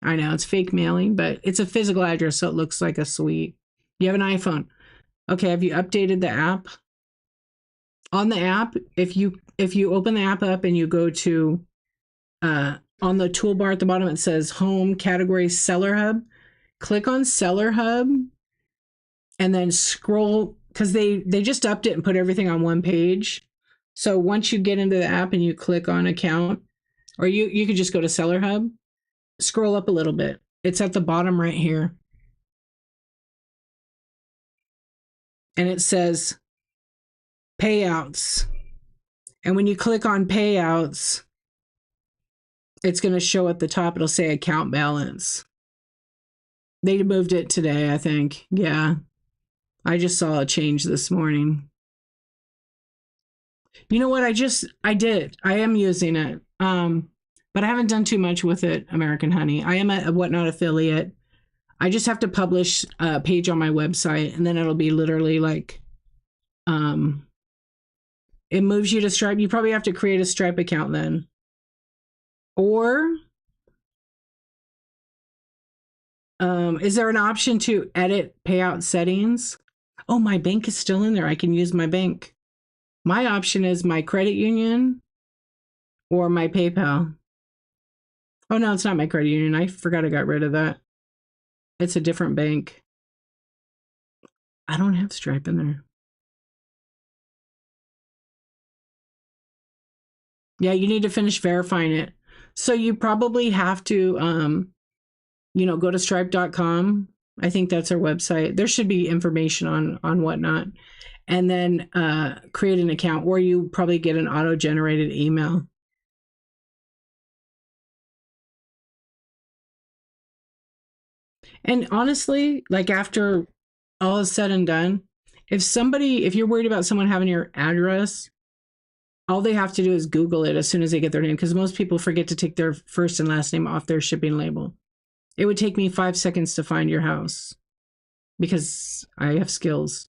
I know it's fake mailing, but it's a physical address, so it looks like a suite. You have an iPhone. Okay, have you updated the app? On the app, if you open the app up and you go to on the toolbar at the bottom, it says Home Category Seller Hub. Click on Seller Hub and then scroll, because they just upped it and put everything on one page. So once you get into the app and you click on account, or you could just go to Seller Hub, scroll up a little bit. It's at the bottom right here. And it says payouts. And when you click on payouts, it's going to show at the top, it'll say account balance. They moved it today, I think. Yeah. I just saw a change this morning. You know what? I did. I am using it. But I haven't done too much with it, American Honey. I am a Whatnot affiliate. I just have to publish a page on my website, and then it'll be literally like, it moves you to Stripe. You probably have to create a Stripe account then. Or is there an option to edit payout settings? Oh, my bank is still in there. I can use my bank. My option is my credit union or my PayPal. Oh, no, it's not my credit union. I forgot I got rid of that. It's a different bank. I don't have Stripe in there. Yeah, you need to finish verifying it. So you probably have to, go to stripe.com. I think that's our website. There should be information on Whatnot. And then create an account, or you probably get an auto-generated email. And honestly, like after all is said and done, if you're worried about someone having your address, all they have to do is Google it as soon as they get their name, because most people forget to take their first and last name off their shipping label. It would take me 5 seconds to find your house because I have skills.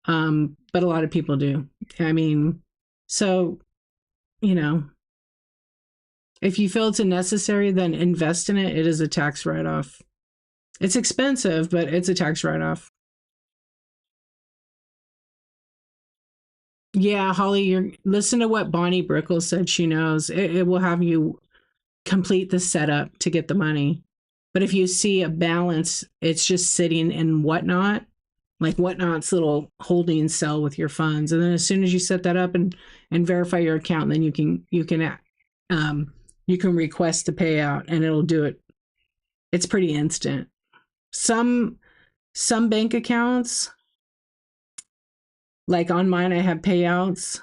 But a lot of people do. I mean, so, if you feel it's necessary, then invest in it. It is a tax write-off. It's expensive, but it's a tax write-off. Yeah, Holly, listen to what Bonnie Brickle said. She knows it will have you complete the setup to get the money. But if you see a balance, it's just sitting in Whatnot, like Whatnot's little holding cell with your funds. And then as soon as you set that up and verify your account, then you can request a payout and it'll do it. It's pretty instant. Some bank accounts, like on mine, I have payouts.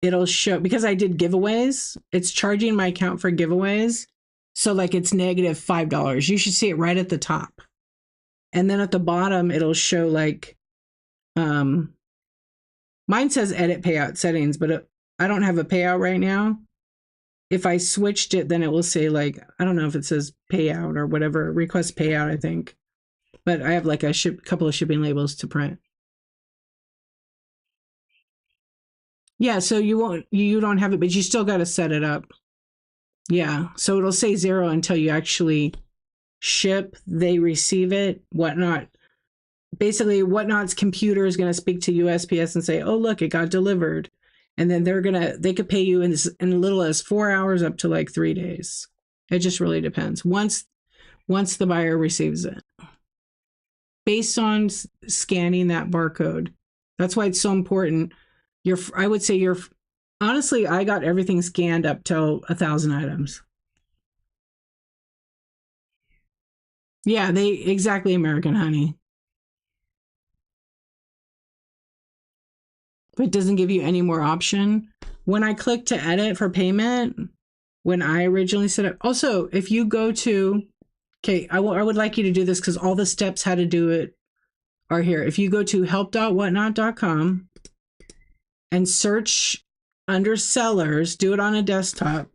It'll show, because I did giveaways, it's charging my account for giveaways. So like it's negative $5. You should see it right at the top. And then at the bottom, it'll show like, mine says edit payout settings, but I don't have a payout right now. If I switched it, then it will say like, I don't know if it says payout or whatever, request payout, I think. But I have like a couple of shipping labels to print. Yeah, so you don't have it, but you still got to set it up. Yeah, so it'll say 0 until you actually ship, they receive it, Whatnot. Basically, Whatnot's computer is going to speak to USPS and say, oh, look, it got delivered. And then they could pay you in as little as 4 hours up to like 3 days. It just really depends. Once the buyer receives it. Based on scanning that barcode. That's why it's so important. I would say honestly, I got everything scanned up to 1,000 items. Yeah, exactly, American Honey. But it doesn't give you any more option. When I click to edit for payment, when I originally set up, also, if you go to, okay, I would like you to do this because all the steps how to do it are here. If you go to help.whatnot.com and search under sellers, do it on a desktop.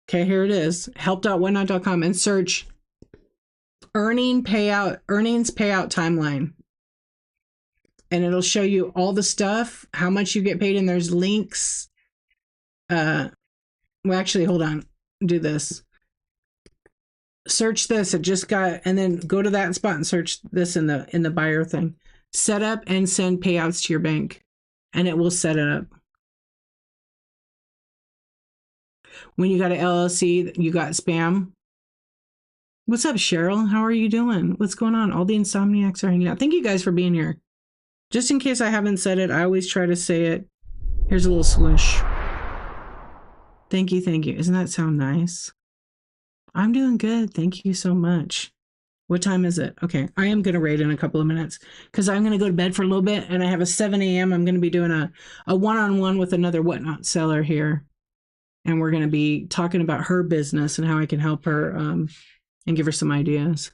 Okay, here it is, help.whatnot.com, and search earnings payout timeline. And it'll show you all the stuff, how much you get paid, and there's links. Well, actually, hold on. Do this. Search this. It just got, and then go to that spot and search this in the buyer thing. Set up and send payouts to your bank, and it will set it up. When you got an LLC, you got spam. What's up, Cheryl? How are you doing? What's going on? All the Insomniacs are hanging out. Thank you guys for being here. Just in case I haven't said it, I always try to say it. Here's a little swoosh. Thank you, thank you. Doesn't that sound nice? I'm doing good. Thank you so much. What time is it? Okay, I am going to rate in a couple of minutes because I'm going to go to bed for a little bit, and I have a 7 a.m. I'm going to be doing a one-on-one with another Whatnot seller here, and we're going to be talking about her business and how I can help her and give her some ideas.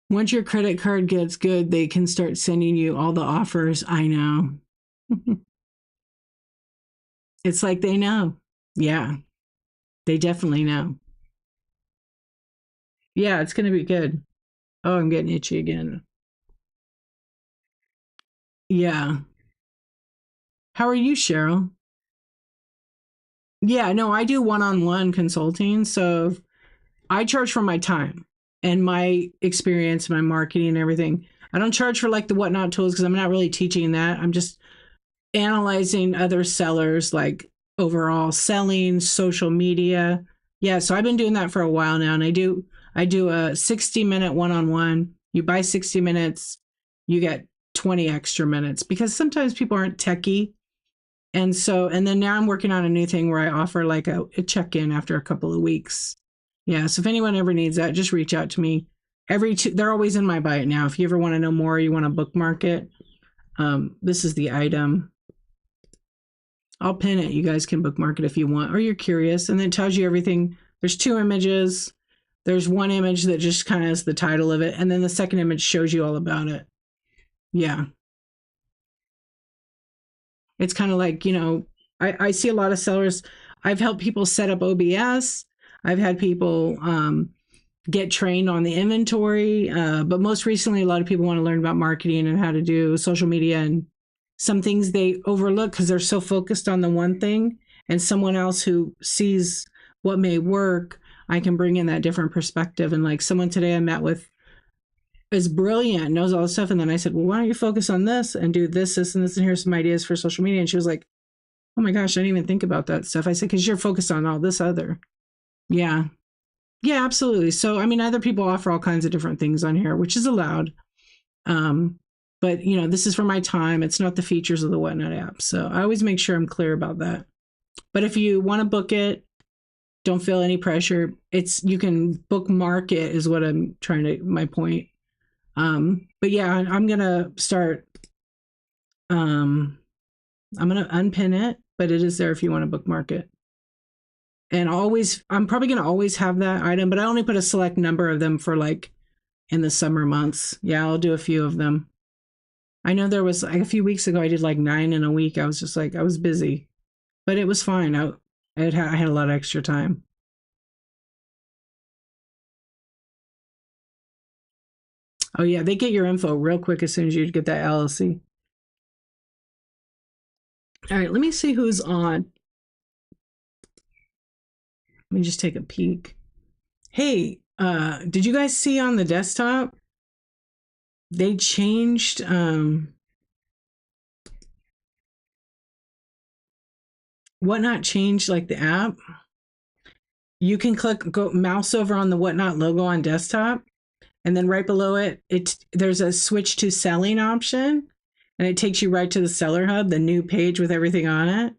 Once your credit card gets good, they can start sending you all the offers. I know. It's like they know. Yeah, they definitely know. Yeah, it's going to be good. Oh, I'm getting itchy again. Yeah. How are you, Cheryl? Yeah, no, I do one-on-one consulting. So I charge for my time and my experience, my marketing and everything. I don't charge for like the Whatnot tools because I'm not really teaching that. I'm just analyzing other sellers, like overall selling, social media. Yeah, so I've been doing that for a while now, and I do a 60-minute one-on-one. You buy 60 minutes, you get 20 extra minutes because sometimes people aren't techie. And then now I'm working on a new thing where I offer like a check-in after a couple of weeks. Yeah, so if anyone ever needs that, just reach out to me. They're always in my bio now. If you ever want to know more, you want to bookmark it. This is the item. I'll pin it. You guys can bookmark it if you want, or you're curious. And then it tells you everything. There's 2 images. There's one image that just kind of is the title of it. And then the second image shows you all about it. Yeah. It's kind of like, I see a lot of sellers. I've helped people set up OBS. I've had people get trained on the inventory. But most recently, a lot of people want to learn about marketing and how to do social media and some things they overlook because they're so focused on the one thing, and someone else who sees what may work, I can bring in that different perspective. And like someone today I met with is brilliant, knows all this stuff. And then I said, well, why don't you focus on this and do this, this, and this, and here's some ideas for social media. And she was like, oh my gosh, I didn't even think about that stuff. I said, because you're focused on all this other. Yeah. Yeah, absolutely. So, I mean, other people offer all kinds of different things on here, which is allowed. But, this is for my time. It's not the features of the Whatnot app. So I always make sure I'm clear about that. But if you want to book it, don't feel any pressure. You can bookmark it is what I'm trying to, my point. But yeah, I'm going to start, I'm going to unpin it, but it is there if you want to bookmark it. And I'm probably going to always have that item, but I only put a select number of them for like in the summer months. Yeah, I'll do a few of them. I know there was like a few weeks ago, I did like 9 in a week. I was just like, I was busy, but it was fine. I had a lot of extra time. Oh yeah, they get your info real quick as soon as you get that LLC. All right, let me see who's on. Let me just take a peek. Hey, did you guys see on the desktop? They changed Whatnot changed like the app. You can go mouse over on the Whatnot logo on desktop, and then right below it, there's a switch to selling option, and it takes you right to the Seller Hub, the new page with everything on it.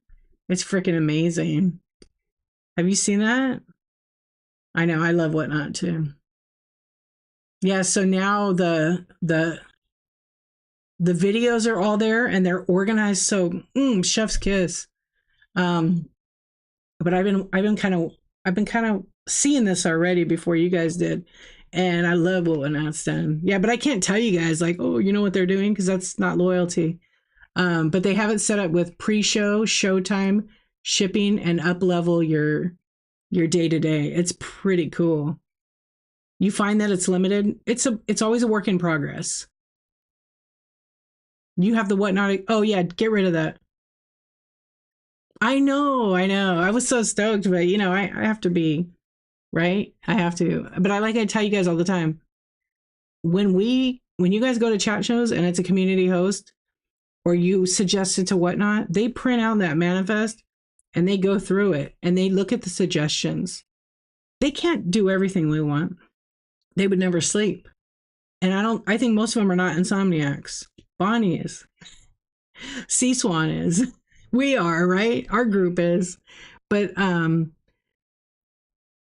It's freaking amazing. Have you seen that? I know, I love Whatnot too. Yeah, so now the videos are all there and they're organized, so chef's kiss. But I've been kind of seeing this already before you guys did, and I love what Whatnot's done. Yeah, but I can't tell you guys like, oh, you know what they're doing, because that's not loyalty. But they have it set up with pre-show, showtime, shipping, and up level your day-to-day. It's pretty cool. You find that it's limited. It's always a work in progress. You have the Whatnot. Oh yeah, get rid of that. I know. I was so stoked, but I have to be right. I have to. But I tell you guys all the time. When you guys go to chat shows and it's a community host, or you suggest it to Whatnot, they print out that manifest and they go through it and they look at the suggestions. They can't do everything we want. They would never sleep. And I think most of them are not insomniacs. Bonnie is. C-Swan is. We are, right? Our group is. But I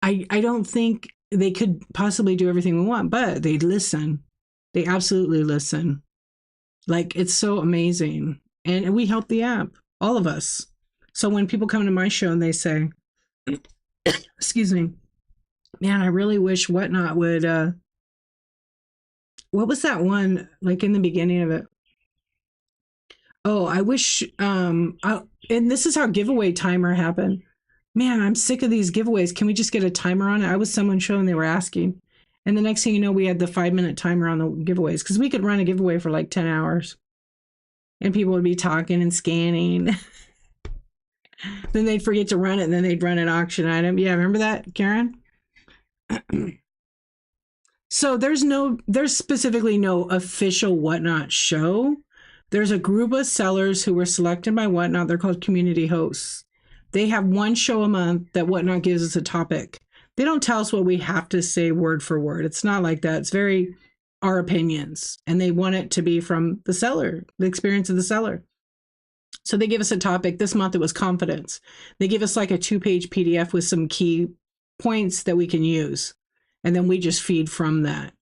don't think they could possibly do everything we want, but they listen. They absolutely listen. Like, it's so amazing. And we help the app, all of us. So when people come to my show and they say, excuse me, man, I really wish Whatnot would, what was that one, like in the beginning of it? Oh, I wish, and this is how giveaway timer happened. Man, I'm sick of these giveaways. Can we just get a timer on it? I was someone show and they were asking. And the next thing you know, we had the 5-minute timer on the giveaways because we could run a giveaway for like 10 hours and people would be talking and scanning. Then they'd forget to run it and then they'd run an auction item. Yeah, remember that, Karen? So there's specifically no official Whatnot show. There's a group of sellers who were selected by Whatnot. They're called community hosts. They have one show a month that Whatnot gives us a topic. They don't tell us what we have to say word for word. It's not like that. It's very our opinions. And they want it to be from the seller, the experience of the seller. So they give us a topic. This month it was confidence. They give us like a 2-page PDF with some key points that we can use. And then we just feed from that.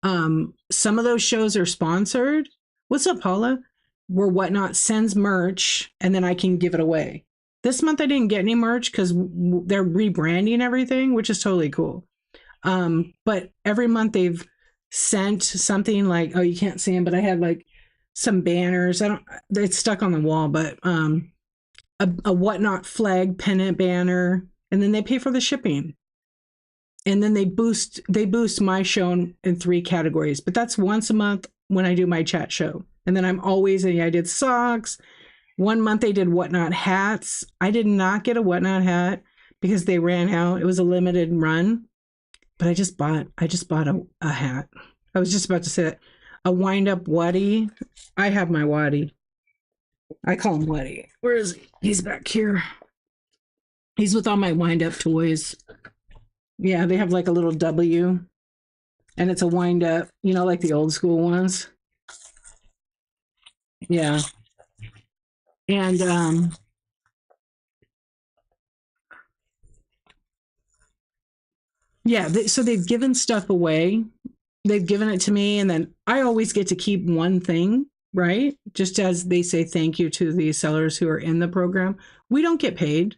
Some of those shows are sponsored. What's up, Paula? Where Whatnot sends merch and then I can give it away. This month I didn't get any merch because they're rebranding everything, which is totally cool. But every month they've sent something like, oh, you can't see them, but I had like some banners. It's stuck on the wall, but a Whatnot flag pennant banner, and then they pay for the shipping. And then they boost my show in 3 categories, but that's once a month when I do my chat show. And then I did socks. One month they did Whatnot hats. I did not get a Whatnot hat because they ran out. It was a limited run, but I just bought a hat. I was just about to say that. A wind up Waddy. I have my Waddy. I call him Waddy. Where is he? He's back here. He's with all my wind up toys. Yeah, they have like a little W and it's a wind up, like the old school ones. Yeah. And yeah, so they've given stuff away. They've given it to me, and then I always get to keep one thing, right? Just as they say thank you to the sellers who are in the program. We don't get paid.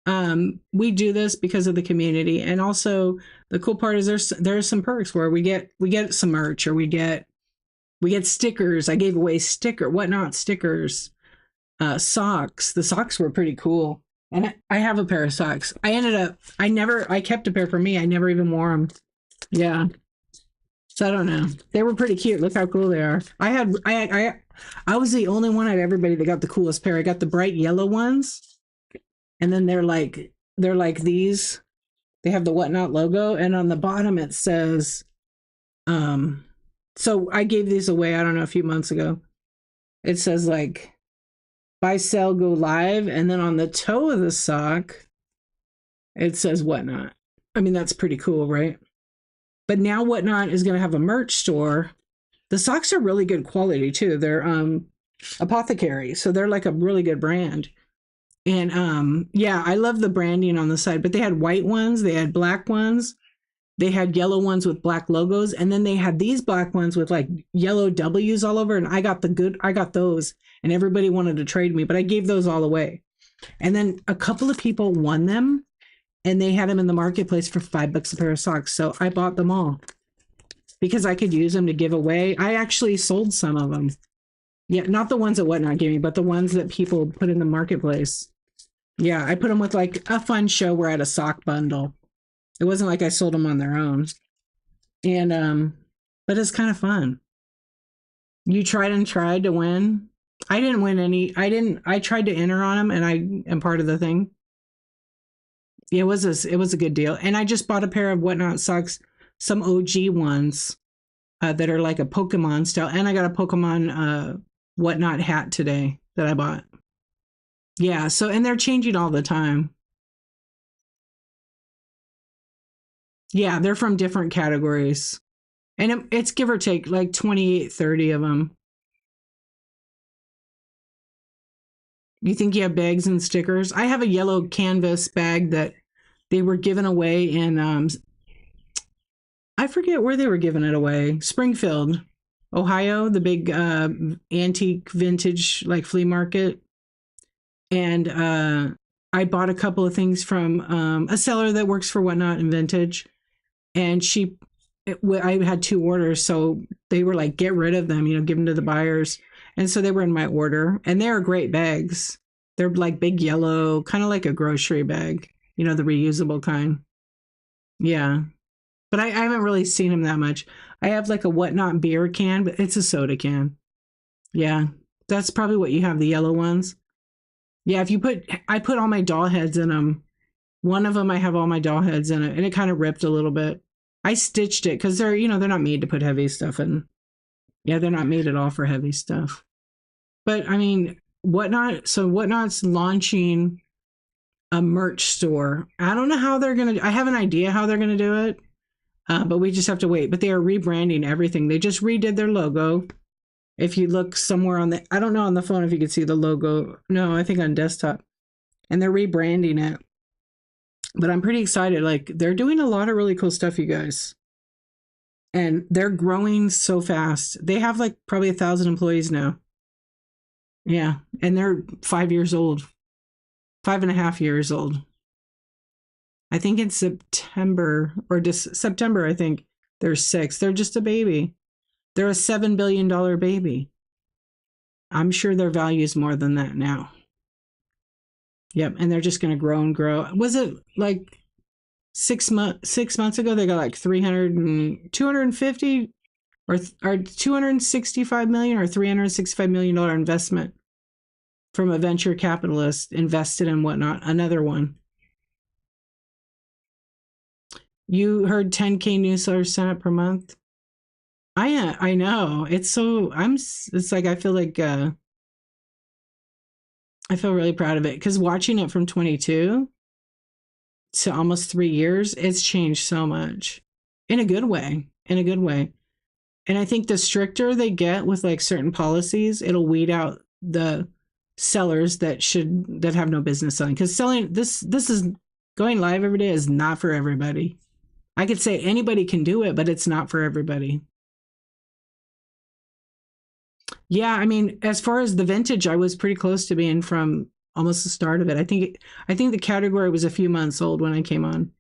We do this because of the community, and also the cool part is there's some perks where we get some merch, or we get stickers. I gave away Whatnot stickers. Socks. The socks were pretty cool. And I have a pair of socks. I kept a pair for me. I never even wore them. Yeah. So I don't know. They were pretty cute. Look how cool they are. I was the only one out of everybody that got the coolest pair. I got the bright yellow ones. And then they're like these. They have the Whatnot logo. And on the bottom it says, so I gave these away, I don't know, a few months ago. It says like, buy, sell, go live. And then on the toe of the sock, it says Whatnot. I mean, that's pretty cool, right? But now Whatnot is going to have a merch store. The socks are really good quality too. They're Apothecary. So they're like a really good brand. And yeah, I love the branding on the side, but they had white ones. They had black ones. They had yellow ones with black logos. And then they had these black ones with like yellow W's all over. And I got those. And everybody wanted to trade me, but I gave those all away. And then a couple of people won them and they had them in the marketplace for $5 a pair of socks. So I bought them all because I could use them to give away. I actually sold some of them. Yeah, not the ones that Whatnot gave me, but the ones that people put in the marketplace. Yeah, I put them with like a fun show where I had a sock bundle. It wasn't like I sold them on their own. And but it's kind of fun. You tried to win. I didn't win any. I tried to enter on them and I am part of the thing. It was a good deal. And I just bought a pair of Whatnot socks, some OG ones that are like a Pokemon style. And I got a Pokemon Whatnot hat today that I bought. Yeah, so, and they're changing all the time. Yeah, they're from different categories. And it's give or take like 28, 30 of them. You think you have bags and stickers? I have a yellow canvas bag that they were given away in I forget where they were giving it away. Springfield, Ohio, the big antique vintage like flea market. And I bought a couple of things from a seller that works for Whatnot and Vintage, and I had two orders, so they were like, get rid of them, give them to the buyers, and so they were in my order, and they are great bags. They're like big yellow, kind of like a grocery bag, the reusable kind. Yeah, but I haven't really seen them that much. I have like a Whatnot beer can, but it's a soda can. Yeah, that's probably what you have, the yellow ones. Yeah, I put all my doll heads in them. One of them, I have all my doll heads in it, and it kind of ripped a little bit. I stitched it because they're not made to put heavy stuff in. Yeah, they're not made at all for heavy stuff. But I mean, Whatnot's launching a merch store. I don't know how I have an idea how they're gonna do it, but we just have to wait. But they are rebranding everything. They just redid their logo. If you look somewhere I don't know on the phone if you can see the logo. No, I think on desktop. And they're rebranding it. But I'm pretty excited. Like, they're doing a lot of really cool stuff, you guys. And they're growing so fast. They have like probably 1,000 employees now. Yeah. And they're 5 years old, 5.5 years old. I think in September or just September, I think they're 6. They're just a baby. They're a $7 billion baby. I'm sure their value is more than that now. Yep. And they're just going to grow and grow. Was it like 6 months ago, they got like 250 or 265 million or $365 million investment from a venture capitalist invested in Whatnot. Another one. You heard 10K newsletters sent up per month. I know. It's like I feel like I feel really proud of it because watching it from 22 to almost 3 years, it's changed so much in a good way. In a good way. And I think the stricter they get with like certain policies, it'll weed out the sellers that have no business selling. Because selling this is going live every day is not for everybody. I could say anybody can do it, but it's not for everybody. Yeah, I mean, as far as the vintage, I was pretty close to being from almost the start of it. I think the category was a few months old when I came on.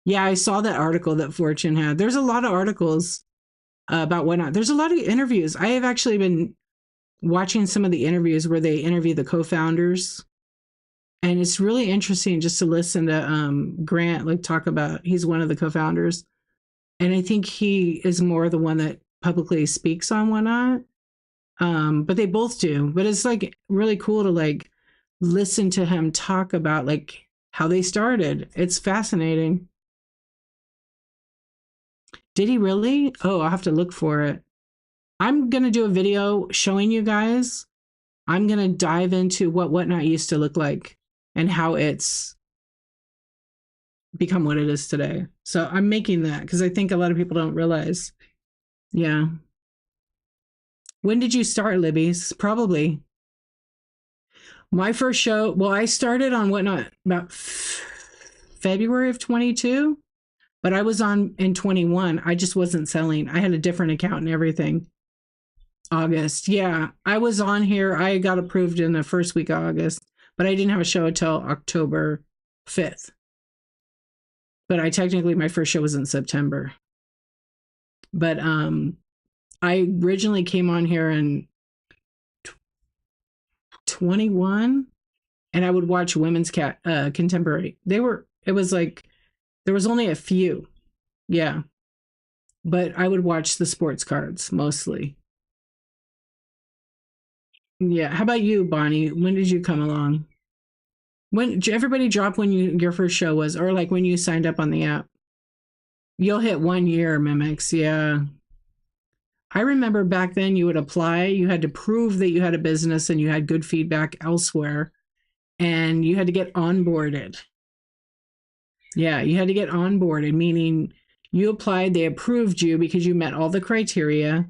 Yeah, I saw that article that Fortune had. There's a lot of articles about Whatnot. There's a lot of interviews. I have actually been watching some of the interviews where they interview the co-founders, and it's really interesting just to listen to Grant like talk about. He's one of the co-founders, and I think he is more the one that publicly speaks on Whatnot. But they both do. But it's like really cool to like listen to him talk about like how they started. It's fascinating. Did he really? Oh, I'll have to look for it. I'm going to do a video showing you guys. I'm going to dive into what Whatnot used to look like and how it's become what it is today. So I'm making that because I think a lot of people don't realize. Yeah. When did you start, Libby's? Probably. My first show, well, I started on Whatnot about February of 22, but I was on in 21. I just wasn't selling. I had a different account and everything. August. Yeah, I was on here. I got approved in the first week of August, but I didn't have a show until October 5th. But my first show was in September. But I originally came on here in 21, and I would watch women's contemporary. It was like there was only a few. Yeah. But I would watch the sports cards mostly. Yeah. How about you, Bonnie? When did you come along? When did everybody drop when your first show was, or like when you signed up on the app? You'll hit 1 year, Mimics. Yeah. I remember back then you would apply, you had to prove that you had a business and you had good feedback elsewhere, and you had to get onboarded. Yeah, you had to get onboarded, meaning you applied, they approved you because you met all the criteria.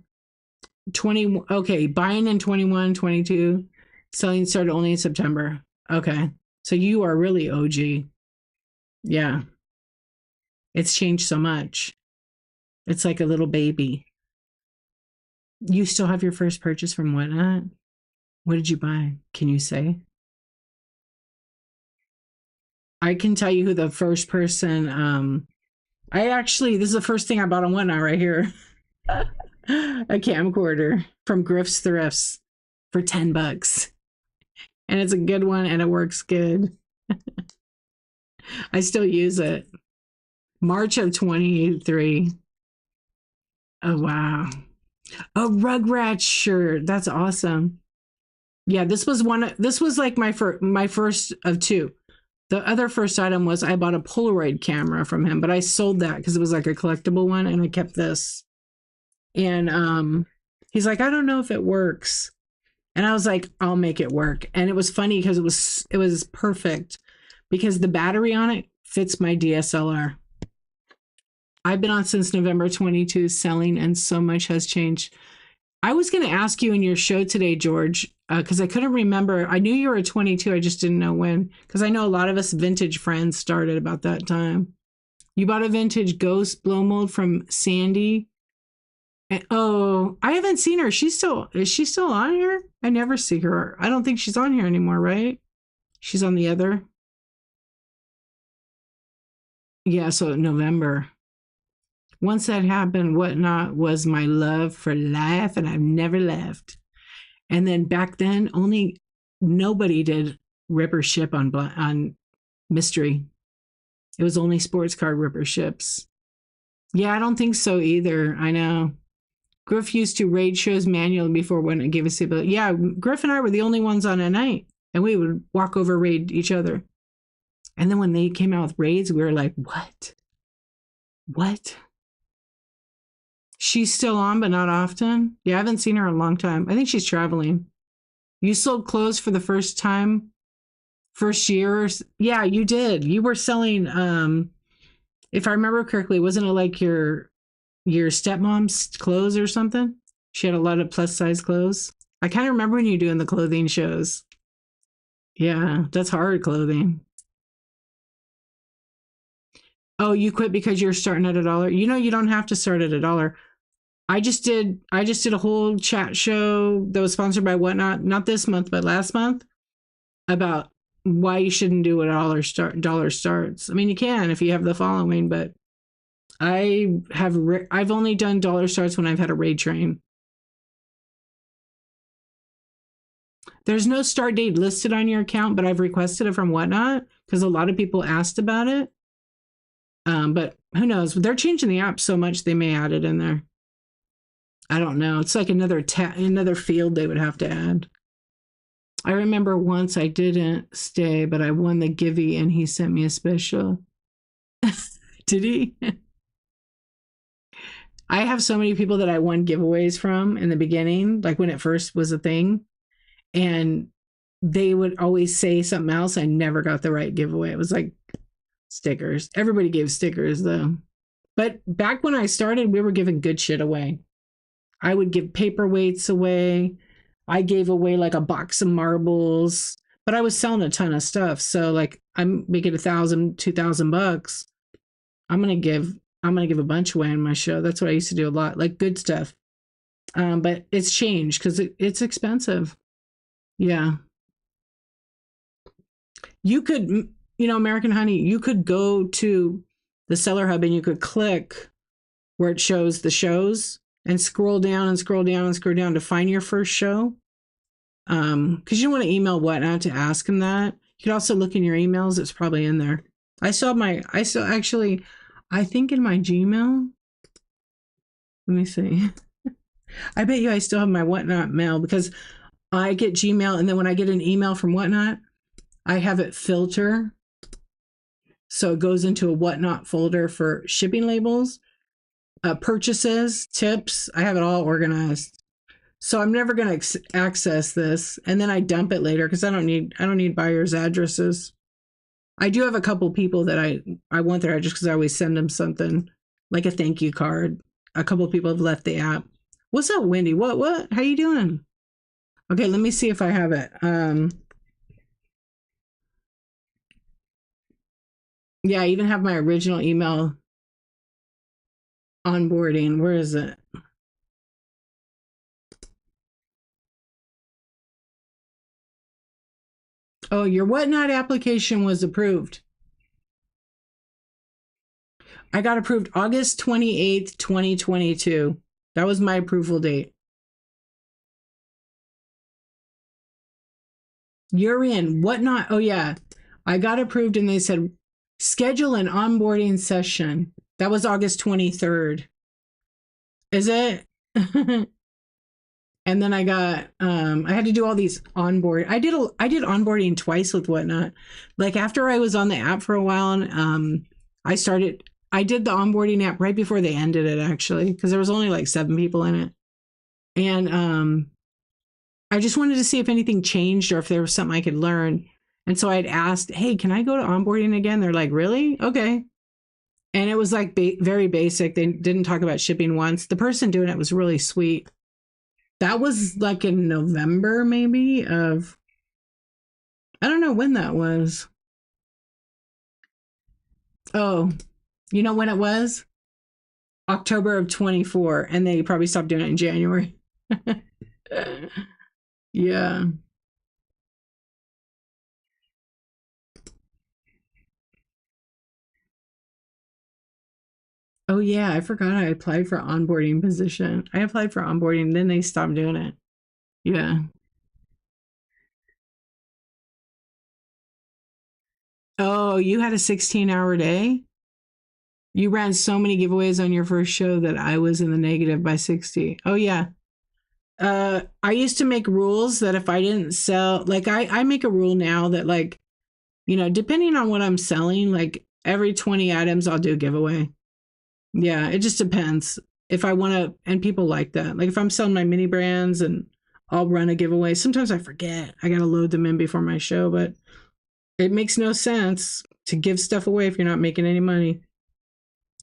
20. Okay, buying in 21, 22. Selling started only in September. Okay. So you are really OG. Yeah. It's changed so much. It's like a little baby. You still have your first purchase from Whatnot? What did you buy? Can you say? I can tell you who the first person. I actually, this is the first thing I bought on Whatnot right here. A camcorder from Griff's Thrifts for $10, and it's a good one, and it works good. I still use it. March of 23. Oh wow, a Rugrats shirt. That's awesome. Yeah, this was one. This was like my first of two. The other first item was I bought a Polaroid camera from him, but I sold that because it was like a collectible one, and I kept this. And he's like, I don't know if it works, and I was like, I'll make it work. And it was funny because it was perfect because the battery on it fits my DSLR. I've been on since November 22 selling, and so much has changed. I was going to ask you in your show today, George, because I couldn't remember. I knew you were 22. I just didn't know when, because I know a lot of us vintage friends started about that time. You bought a vintage ghost blow mold from Sandy. And, oh, I haven't seen her. Is she still on here? I never see her. I don't think she's on here anymore, right? She's on the other. Yeah, so November. Once that happened, Whatnot was my love for life, and I've never left. And then back then, only nobody did ripper ship on mystery. It was only sports card ripper ships. Yeah, I don't think so either. I know. Griff used to raid shows manually before when it gave us the ability. Yeah, Griff and I were the only ones on a night, and we would walk over raid each other. And then when they came out with raids, we were like, what? What? She's still on, but not often. Yeah, I haven't seen her in a long time. I think she's traveling. You sold clothes for the first time, first year. Yeah, you did. You were selling. If I remember correctly, wasn't it like your stepmom's clothes or something? She had a lot of plus size clothes. I kind of remember when you were doing the clothing shows. Yeah, that's hard clothing. Oh, you quit because you're starting at $1. You know you don't have to start at $1. I just did a whole chat show that was sponsored by Whatnot, not this month, but last month, about why you shouldn't do a dollar starts. I mean, you can if you have the following, but I've only done dollar starts when I've had a raid train. There's no start date listed on your account, but I've requested it from Whatnot because a lot of people asked about it. But who knows? They're changing the app so much they may add it in there. I don't know. It's like another field they would have to add. I remember once I didn't stay, but I won the Givey and he sent me a special. Did he? I have so many people that I won giveaways from in the beginning, like when it first was a thing. And they would always say something else. I never got the right giveaway. It was like stickers. Everybody gave stickers though. But back when I started, we were giving good shit away. I would give paperweights away. I gave away like a box of marbles, but I was selling a ton of stuff. So like I'm making $1,000, $2,000. I'm gonna give a bunch away on my show. That's what I used to do a lot, like good stuff. But it's changed because it's expensive. Yeah, you could, American Honey. You could go to the Seller Hub and you could click where it shows the shows and scroll down and scroll down and scroll down to find your first show. Because you don't want to email Whatnot to ask them that. You could also look in your emails. It's probably in there. I think in my Gmail. Let me see. I bet you I still have my Whatnot mail because I get Gmail, and then when I get an email from Whatnot, I have it filter. So it goes into a Whatnot folder for shipping labels, purchases, tips. I have it all organized. So I'm never going to access this, and then I dump it later because I don't need buyers' addresses. I do have a couple people that I want their address because I always send them something like a thank you card. A couple people have left the app. What's up, Wendy? What? How you doing? Okay, let me see if I have it. Yeah, I even have my original email onboarding. Where is it? Oh, your Whatnot application was approved. I got approved August 28th, 2022. That was my approval date. You're in. Whatnot? Oh, yeah. I got approved and they said schedule an onboarding session. That was August 23rd. Is it? And then I had to do all these onboard. I did onboarding twice with Whatnot. Like after I was on the app for a while, and I did the onboarding app right before they ended it actually, because there was only like 7 people in it. And I just wanted to see if anything changed or if there was something I could learn. And so I'd asked, hey, can I go to onboarding again? They're like, really? Okay. And it was like very basic. They didn't talk about shipping once. The person doing it was really sweet. That was like in November, maybe, of, I don't know when that was. Oh, you know when it was? October of 24. And they probably stopped doing it in January. Yeah. Oh, yeah. I forgot I applied for onboarding position. I applied for onboarding, then they stopped doing it. Yeah. Oh, you had a 16-hour day? You ran so many giveaways on your first show that I was in the negative by 60. Oh, yeah. I used to make rules that if I didn't sell, like I make a rule now that like, depending on what I'm selling, like every 20 items I'll do a giveaway. Yeah, it just depends if I want to, and people like that. Like if I'm selling my mini brands and I'll run a giveaway. Sometimes I forget. I got to load them in before my show, but it makes no sense to give stuff away if you're not making any money.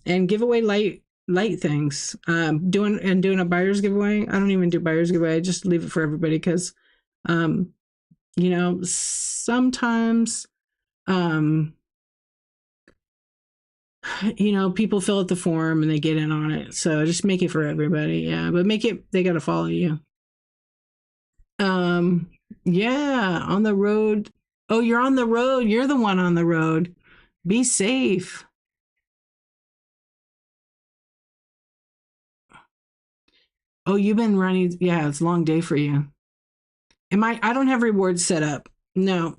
And give away light things. Doing a buyer's giveaway. I don't even do buyer's giveaway. I just leave it for everybody because, um, sometimes, um, people fill out the form and they get in on it. So just make it for everybody. Yeah, but make it. They got to follow you. Um, yeah, on the road. Oh, you're on the road. You're the one on the road. Be safe. Oh, you've been running. Yeah, it's a long day for you. I don't have rewards set up. No,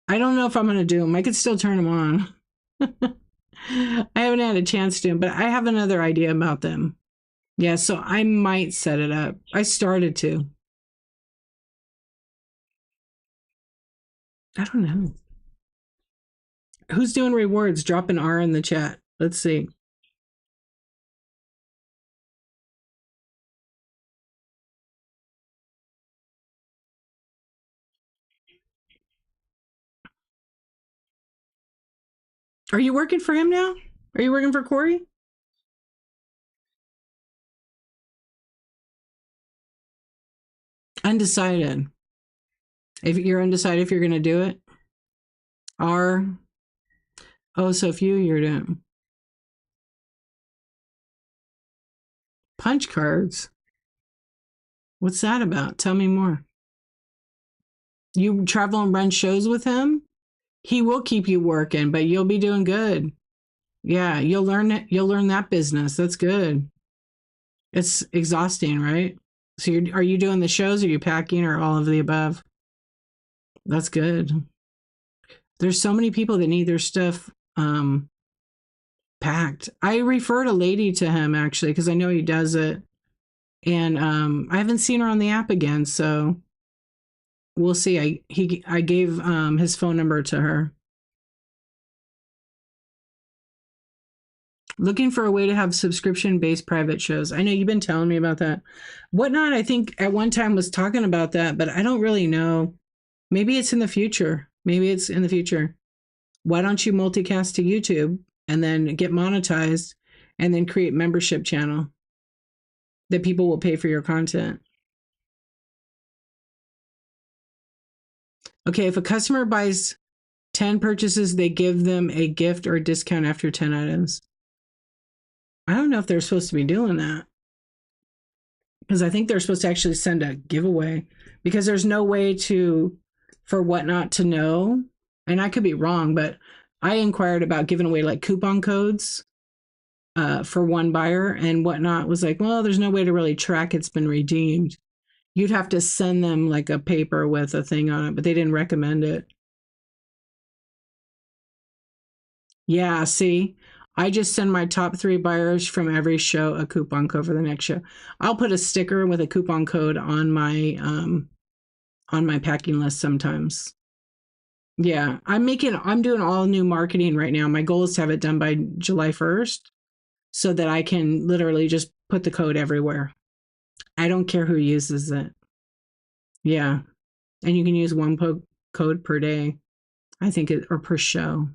I don't know if I'm going to do them. I could still turn them on. I haven't had a chance to, but I have another idea about them. Yeah, so I might set it up. I started to. I don't know. Who's doing rewards? Drop an R in the chat. Let's see. Are you working for him now? Are you working for Corey? Undecided. If you're undecided if you're going to do it, R. Oh, so if you're doing punch cards. What's that about? Tell me more. You travel and run shows with him? He will keep you working, but you'll be doing good. Yeah, you'll learn it. You'll learn that business. That's good. It's exhausting, right? So are you doing the shows? Are you packing or all of the above? That's good. There's so many people that need their stuff packed. I referred a lady to him actually because I know he does it, and I haven't seen her on the app again. So we'll see. I gave his phone number to her. Looking for a way to have subscription based private shows. I know you've been telling me about that. Whatnot, I think at one time was talking about that, but I don't really know. Maybe it's in the future. Maybe it's in the future. Why don't you multicast to YouTube and then get monetized and then create membership channel? that people will pay for your content. Okay, if a customer buys 10 purchases, they give them a gift or discount after 10 items. I don't know if they're supposed to be doing that, because I think they're supposed to actually send a giveaway, because there's no way for Whatnot to know. And I could be wrong, but I inquired about giving away like coupon codes for one buyer, and Whatnot was like, well, there's no way to really track it's been redeemed. You'd have to send them like a paper with a thing on it, but they didn't recommend it. Yeah, see, I just send my top 3 buyers from every show a coupon code for the next show. I'll put a sticker with a coupon code on my packing list sometimes. Yeah, I'm doing all new marketing right now. My goal is to have it done by July 1st so that I can literally just put the code everywhere. I don't care who uses it. Yeah. And you can use one code per day, I think, or per show.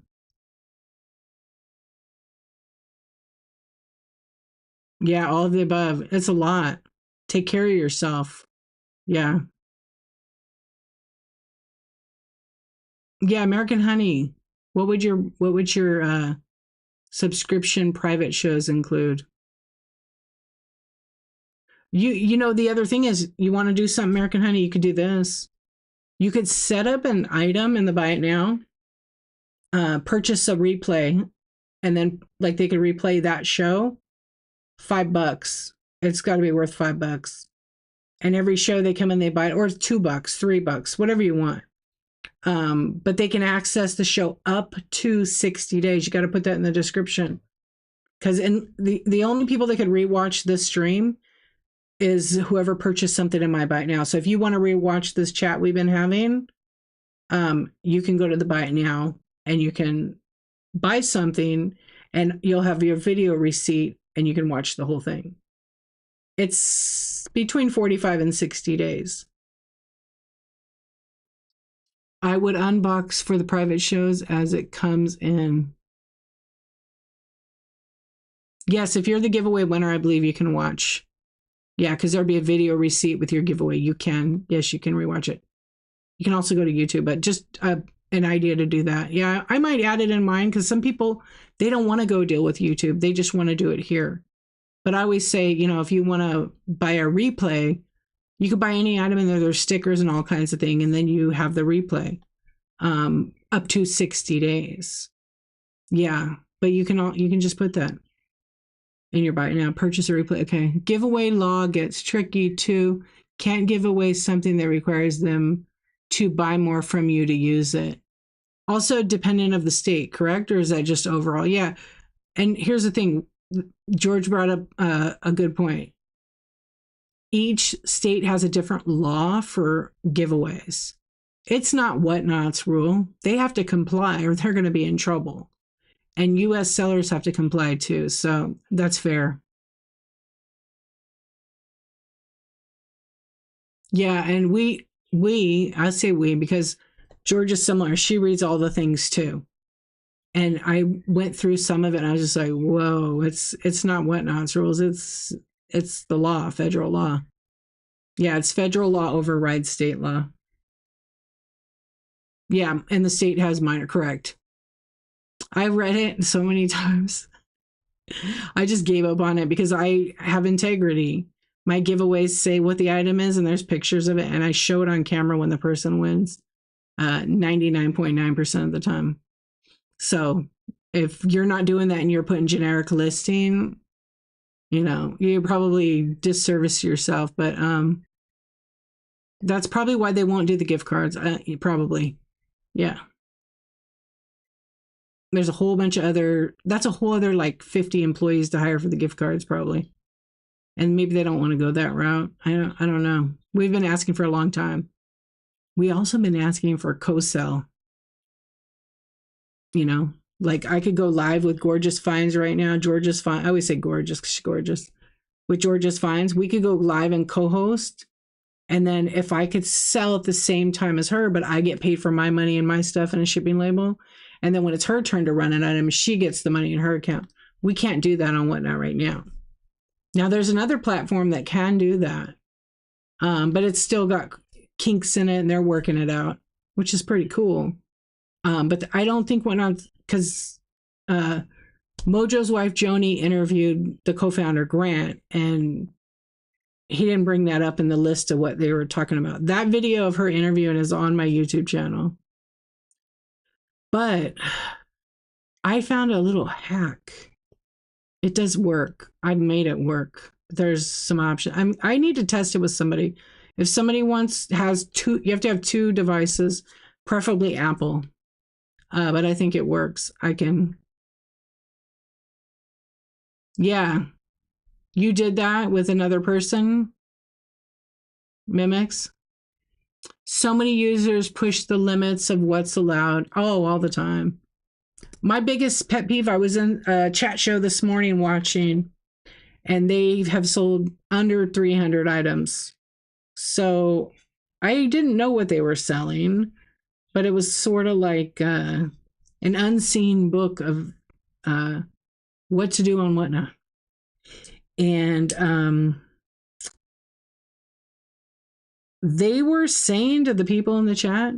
Yeah, all of the above. It's a lot. Take care of yourself. Yeah. Yeah, American Honey. What would your subscription private shows include? You know, the other thing is, you want to do some American Honey, you could do this. You could set up an item in the buy it now, purchase a replay, and then like they could replay that show. $5. It's got to be worth $5. And every show they come in, they buy it, or $2, $3, whatever you want. But they can access the show up to 60 days. You got to put that in the description, because the only people that could rewatch this stream is whoever purchased something in my buy it now. So if you want to rewatch this chat we've been having, you can go to the buy it now and you can buy something, and you'll have your video receipt and you can watch the whole thing. It's between 45 and 60 days. I would unbox for the private shows as it comes in. Yes, if you're the giveaway winner, I believe you can watch. Yeah, because there'll be a video receipt with your giveaway. You can rewatch it. You can also go to YouTube, but just an idea to do that. Yeah, I might add it in mine, because some people, they don't want to go deal with YouTube. They just want to do it here. But I always say, if you want to buy a replay, you could buy any item in there. There's stickers and all kinds of things, and then you have the replay up to 60 days. Yeah, but you can just put that in your buy now. Purchase a replay. Okay. Giveaway law gets tricky too. Can't give away something that requires them to buy more from you to use it. Also dependent of the state, correct? Or is that just overall? Yeah. And here's the thing. George brought up a good point. Each state has a different law for giveaways. It's not Whatnot's rule. They have to comply or they're going to be in trouble. And U.S. sellers have to comply too. So that's fair. Yeah. And I say we, because George is similar. She reads all the things too. And I went through some of it and I was just like, whoa, it's not Whatnot's rules. It's the law, federal law. Yeah, it's federal law overrides state law. Yeah, and the state has minor, correct. I read it so many times. I just gave up on it because I have integrity. My giveaways say what the item is, and there's pictures of it, and I show it on camera when the person wins 99.9% of the time. So if you're not doing that and you're putting generic listing, you probably disservice yourself. But that's probably why they won't do the gift cards. Probably. Yeah. There's a whole bunch of that's a whole other like 50 employees to hire for the gift cards probably. And maybe they don't want to go that route. I don't know. We've been asking for a long time. We also been asking for co-sell. Like I could go live with Gorgeous Finds right now. George's Finds. I always say gorgeous because she's gorgeous. With George's Finds, we could go live and co-host. And then if I could sell at the same time as her, but I get paid for my money and my stuff and a shipping label. And then when it's her turn to run an item, she gets the money in her account. We can't do that on Whatnot right now. Now there's another platform that can do that, but it's still got kinks in it, and they're working it out, which is pretty cool. But I don't think when I'm because Mojo's wife Joni interviewed the co-founder Grant, and he didn't bring that up in the list of what they were talking about. That video of her interviewing is on my YouTube channel. But I found a little hack. It does work. I've made it work. There's some option. I need to test it with somebody. If somebody has two, you have to have two devices, preferably Apple. But I think it works. I can. Yeah, you did that with another person. Mimics. So many users push the limits of what's allowed. Oh, all the time. My biggest pet peeve, I was in a chat show this morning watching, and they have sold under 300 items. So I didn't know what they were selling, but it was sort of like an unseen book of what to do and whatnot. And they were saying to the people in the chat,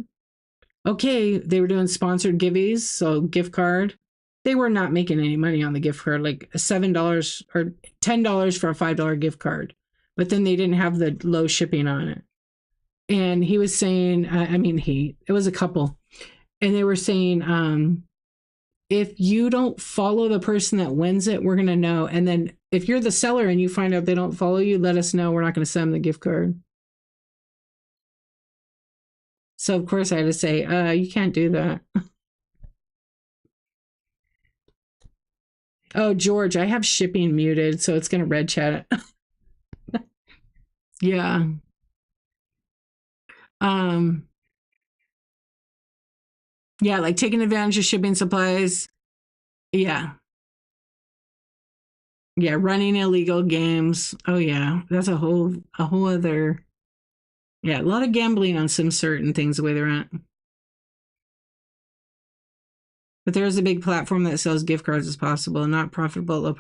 okay, they were doing sponsored giveaways, so gift card. They were not making any money on the gift card, like $7 or $10 for a $5 gift card. But then they didn't have the low shipping on it. And he was saying, it was a couple, and they were saying, if you don't follow the person that wins it, we're going to know. And then if you're the seller and you find out they don't follow you, let us know. We're not going to send them the gift card. So, of course, I had to say, you can't do that. Oh, George, I have shipping muted, so it's going to red chat it. Yeah. Yeah, like taking advantage of shipping supplies. Yeah. Yeah, running illegal games. Oh yeah, that's a whole other. Yeah, a lot of gambling on some certain things the way they're at. But there's a big platform that sells gift cards as possible, not profitable.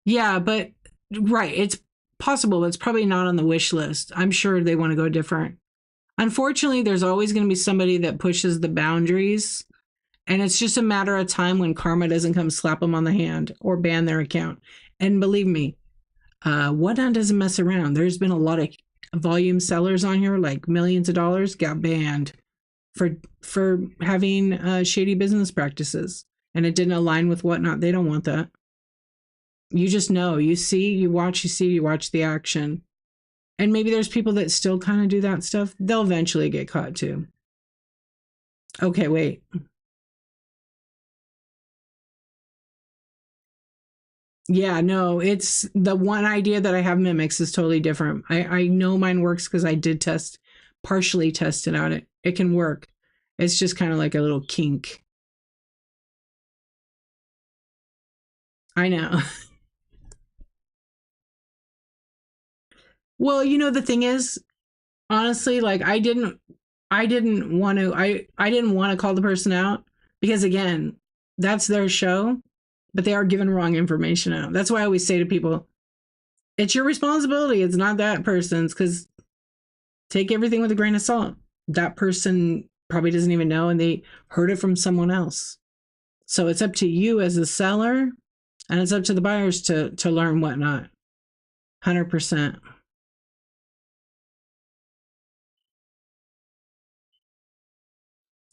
Yeah, but right, it's possible, but it's probably not on the wish list. I'm sure they want to go different. Unfortunately, there's always going to be somebody that pushes the boundaries, and it's just a matter of time when karma doesn't come slap them on the hand or ban their account. And believe me, Whatnot doesn't mess around. There's been a lot of volume sellers on here, like millions of dollars, got banned for having shady business practices, and it didn't align with Whatnot. They don't want that. You just know. You see, you watch, you see, you watch the action. And maybe there's people that still kind of do that stuff. They'll eventually get caught too. Okay, wait. Yeah, no, it's the one idea that I have mimics is totally different. I know mine works because I did partially test it out. It can work. It's just kind of like a little kink. I know. Well, the thing is, honestly, like I didn't want to call the person out because again, that's their show, but they are giving wrong information out. That's why I always say to people, it's your responsibility. It's not that person's, because take everything with a grain of salt. That person probably doesn't even know, and they heard it from someone else. So it's up to you as a seller, and it's up to the buyers to learn Whatnot. 100%.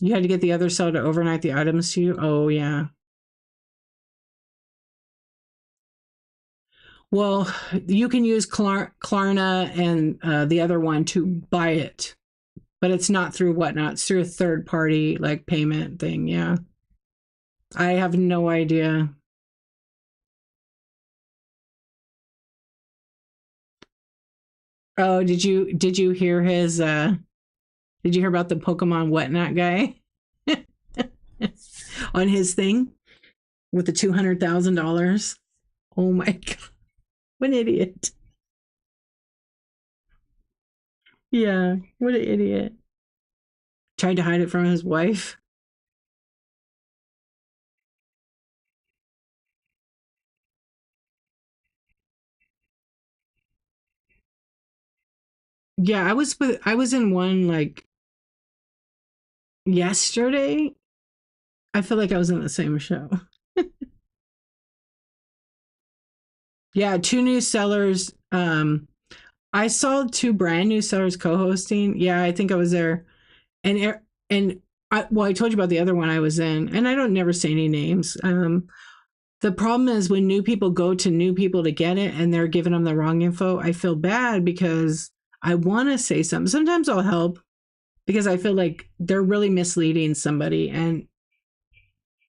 You had to get the other seller to overnight the items to you? Oh, yeah. Well, you can use Klarna and the other one to buy it, but it's not through Whatnot. It's through a third party like payment thing. Yeah, I have no idea. Oh, did you hear his? Did you hear about the Pokemon Whatnot guy on his thing with the $200,000? Oh my god, what an idiot! Yeah, what an idiot! Tried to hide it from his wife. Yeah, I was in one like yesterday. I feel like I was in the same show. Yeah, two new sellers. I saw two brand new sellers co-hosting. Yeah, I think I was there. And I told you about the other one I was in, and I don't never say any names. The problem is when new people go to new people to get it and they're giving them the wrong info, I feel bad because I want to say something. Sometimes I'll help because I feel like they're really misleading somebody. And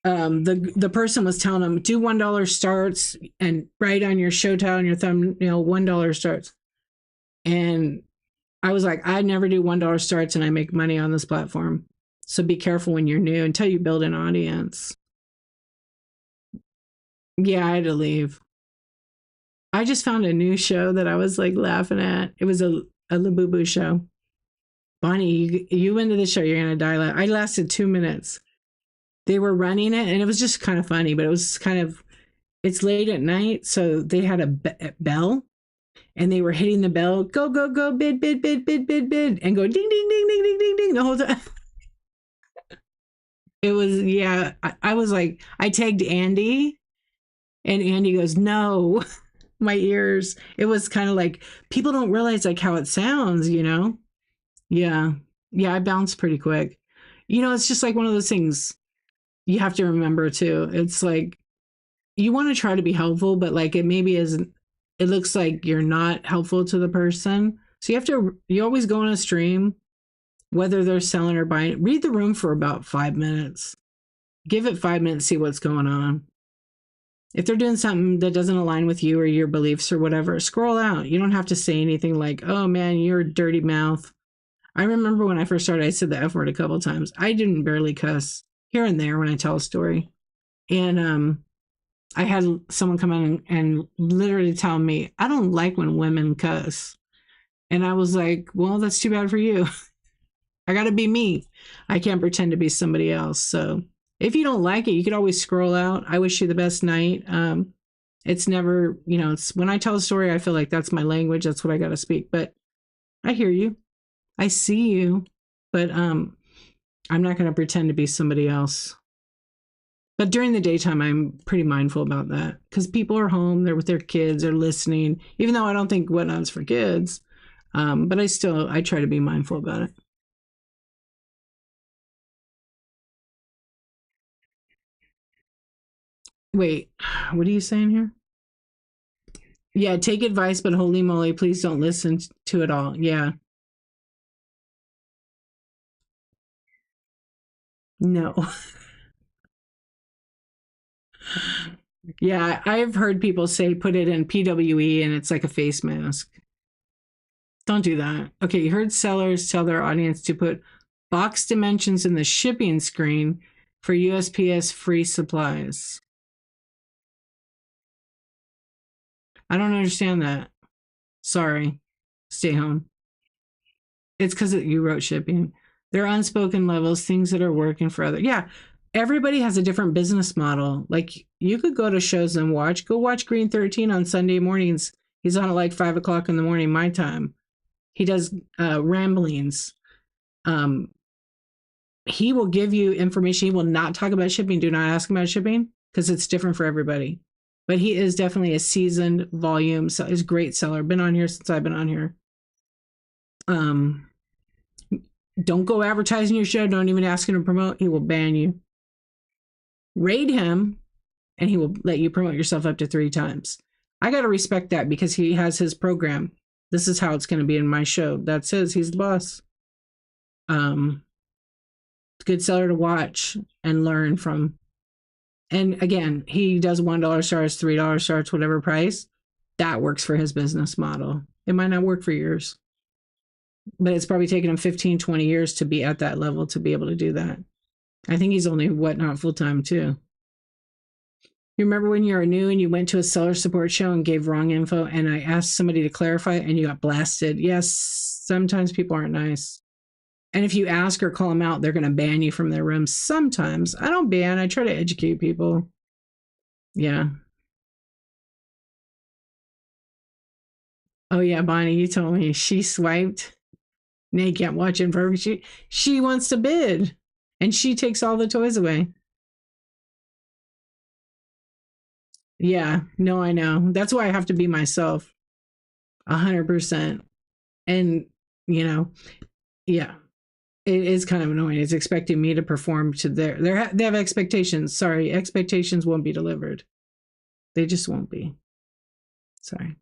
the person was telling them, do $1 starts and write on your show title and your thumbnail, $1 starts. And I was like, I never do $1 starts and I make money on this platform. So be careful when you're new until you build an audience. Yeah, I had to leave. I just found a new show that I was like laughing at. It was a Labubu show. Bonnie, you went to the show, you're going to die. I lasted 2 minutes. They were running it and it was just kind of funny, but it was kind of, it's late at night. So they had a bell and they were hitting the bell, go, go, go, bid, bid, bid, bid, bid, bid, and go ding, ding, ding, ding, ding, ding, ding the whole time. It was, yeah, I was like, I tagged Andy and Andy goes, no, my ears. It was kind of like people don't realize like how it sounds, you know? Yeah. Yeah, I bounced pretty quick. You know, it's just like one of those things you have to remember too. It's like you want to try to be helpful, but like it maybe isn't, it looks like you're not helpful to the person. So you always go on a stream, whether they're selling or buying, read the room for about 5 minutes. Give it 5 minutes, see what's going on. If they're doing something that doesn't align with you or your beliefs or whatever, scroll out. You don't have to say anything like, oh man, you're a dirty mouth. I remember when I first started, I said the F word a couple of times. I didn't barely cuss here and there when I tell a story. And I had someone come in and literally tell me, I don't like when women cuss. And I was like, well, that's too bad for you. I got to be me. I can't pretend to be somebody else. So if you don't like it, you could always scroll out. I wish you the best night. It's never, you know, it's when I tell a story, I feel like that's my language. That's what I got to speak. But I hear you. I see you. But I'm not going to pretend to be somebody else. But during the daytime, I'm pretty mindful about that because people are home, they're with their kids, they're listening, even though I don't think whatnot's for kids. But I try to be mindful about it. Wait, what are you saying here? Yeah, take advice, but holy moly, please don't listen to it all. Yeah, no. Yeah, I've heard people say put it in PWE and it's like a face mask. Don't do that. Okay, you heard sellers tell their audience to put box dimensions in the shipping screen for USPS free supplies. I don't understand that. Sorry. Stay home. It's because you wrote shipping. There are unspoken levels, things that are working for other. Yeah, everybody has a different business model. Like you could go to shows and watch. Go watch Green 13 on Sunday mornings. He's on at like 5 o'clock in the morning, my time. He does ramblings. Um, he will give you information. He will not talk about shipping. Do not ask him about shipping because it's different for everybody. But he is definitely a seasoned volume. So he's a great seller. Been on here since I've been on here. Um, don't go advertising your show. Don't even ask him to promote. He will ban you. Raid him, and he will let you promote yourself up to 3 times. I got to respect that because he has his program. This is how it's going to be in my show. That's his. He's the boss. Um, good seller to watch and learn from. And again, he does $1 stars, $3 stars, whatever price. That works for his business model. It might not work for yours, but it's probably taken him 15, 20 years to be at that level to be able to do that. I think he's only not full time too. You remember when you were new and you went to a seller support show and gave wrong info and I asked somebody to clarify and you got blasted? Yes, sometimes people aren't nice. And if you ask or call them out, they're going to ban you from their room. Sometimes. I don't ban, I try to educate people. Yeah. Oh, yeah, Bonnie, you told me she swiped. Now you can't watch it for her. She wants to bid, and she takes all the toys away. Yeah, no, I know. That's why I have to be myself, 100%. And you know, yeah, it is kind of annoying. It's expecting me to perform to they have expectations. Sorry, expectations won't be delivered. They just won't be. Sorry.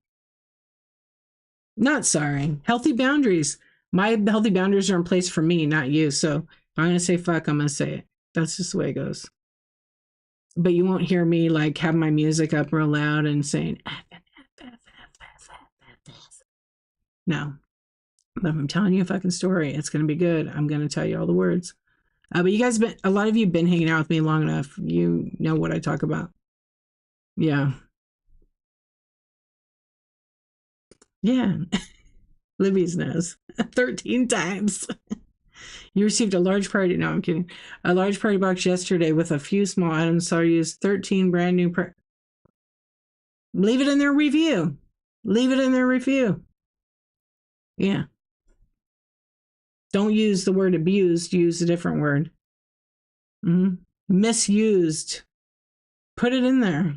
Not sorry. Healthy boundaries. My healthy boundaries are in place for me, not you. So if I'm going to say fuck, I'm going to say it. That's just the way it goes. But you won't hear me like have my music up real loud and saying, no. But if I'm telling you a fucking story, it's going to be good. I'm going to tell you all the words. But you guys, a lot of you have been hanging out with me long enough. You know what I talk about. Yeah. Yeah. Libby's knows 13 times. You received a large party. No, I'm kidding. A large party box yesterday with a few small items. So I used 13 brand new. Leave it in their review. Leave it in their review. Yeah. Don't use the word abused. Use a different word. Mm-hmm. Misused. Put it in there.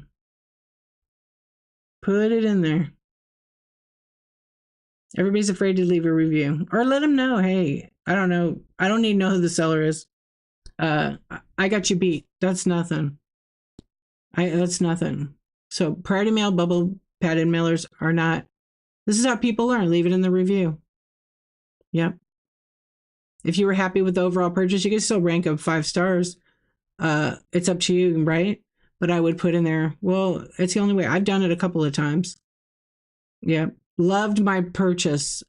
Put it in there. Everybody's afraid to leave a review. Or let them know, hey, I don't know. I don't need to know who the seller is. I got you beat. That's nothing. That's nothing. So priority mail, bubble padded mailers are not. This is how people learn. Leave it in the review. Yep. If you were happy with the overall purchase, you can still rank them 5 stars. It's up to you, right? But I would put in there, well, it's the only way. I've done it a couple of times. Yep. Loved my purchase.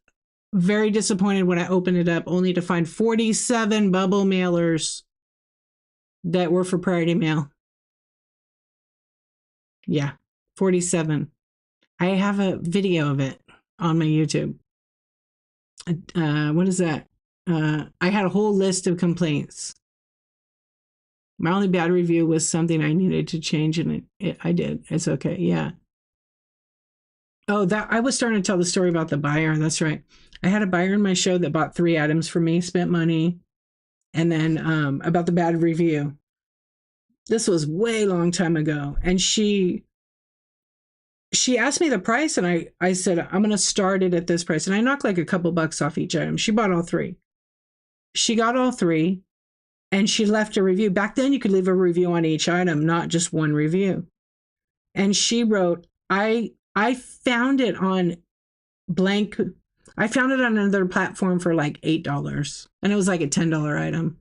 Very disappointed when I opened it up, only to find 47 bubble mailers that were for priority mail. Yeah, 47. I have a video of it on my YouTube. What is that? I had a whole list of complaints. My only bad review was something I needed to change, and I did. It's okay. Yeah. Oh, that I was starting to tell the story about the buyer. That's right. I had a buyer in my show that bought 3 items for me, spent money, and then about the bad review. This was way long time ago, and she asked me the price, and I said I'm gonna start it at this price, and I knocked like a couple bucks off each item. She bought all 3. She got all 3, and she left a review. Back then, you could leave a review on each item, not just one review. And she wrote, I found it on blank. I found it on another platform for like $8, and it was like a $10 item.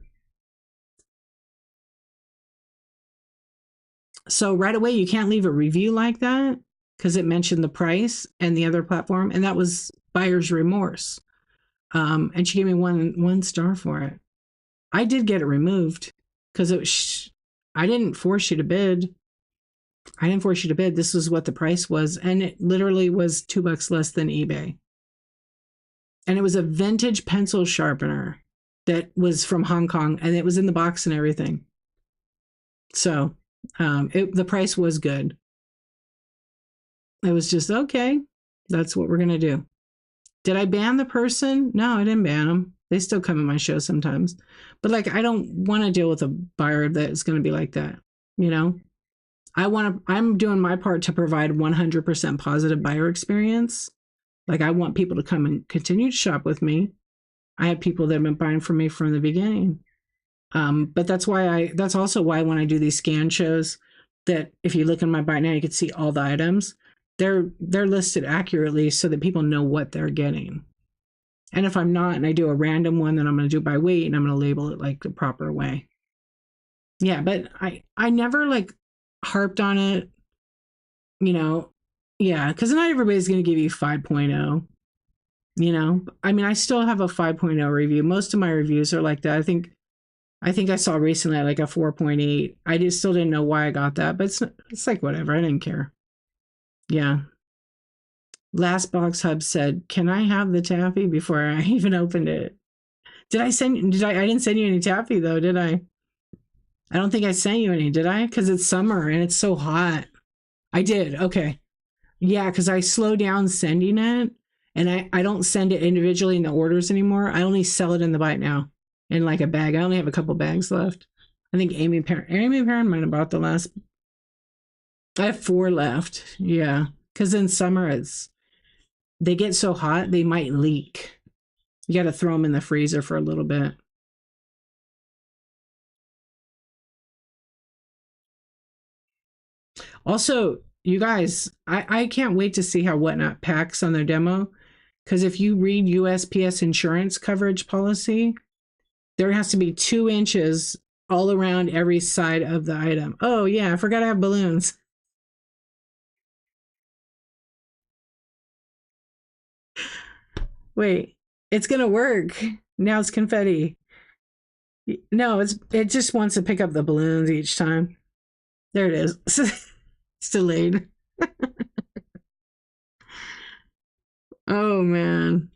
So right away, you can't leave a review like that because it mentioned the price and the other platform, and that was buyer's remorse. And she gave me one star for it. I did get it removed because I didn't force you to bid. I didn't force you to bid. This is what the price was, and it literally was $2 less than eBay. And it was a vintage pencil sharpener that was from Hong Kong, and it was in the box and everything. So the price was good. It was just, okay, that's what we're going to do. Did I ban the person? No, I didn't ban them. They still come in my show sometimes. But like, I don't want to deal with a buyer that's going to be like that. You know, I'm doing my part to provide 100% positive buyer experience. Like, I want people to come and continue to shop with me. I have people that have been buying from me from the beginning. But that's also why when I do these scan shows, that if you look in my buy now, you can see all the items. They're listed accurately so that people know what they're getting. And if I'm not, and I do a random one, then I'm going to do it by weight, and I'm going to label it like the proper way. Yeah, but I never like harped on it, you know. Yeah, because not everybody's going to give you 5.0. You know, I mean, I still have a 5.0 review. Most of my reviews are like that. I think I saw recently like a 4.8. I just still didn't know why I got that, but it's like whatever. I didn't care. Yeah. Last Box Hub said, "Can I have the taffy?" before I even opened it. I didn't send you any taffy though, did I? I don't think I sent you any, did I? Because it's summer and it's so hot. I did. Okay. Yeah, because I slowed down sending it, And I don't send it individually in the orders anymore. I only sell it in the bite now in like a bag. I only have a couple bags left. I think Amy Parent might have bought the last. I have 4 left. Yeah. Because in summer, they get so hot, they might leak. You got to throw them in the freezer for a little bit. Also, you guys, I can't wait to see how Whatnot packs on their demo. Because if you read USPS insurance coverage policy, there has to be 2 inches all around every side of the item. Oh, yeah, I forgot to have balloons. Wait, it's going to work. Now it's confetti. No, it just wants to pick up the balloons each time. There it is. It's delayed. Oh, man.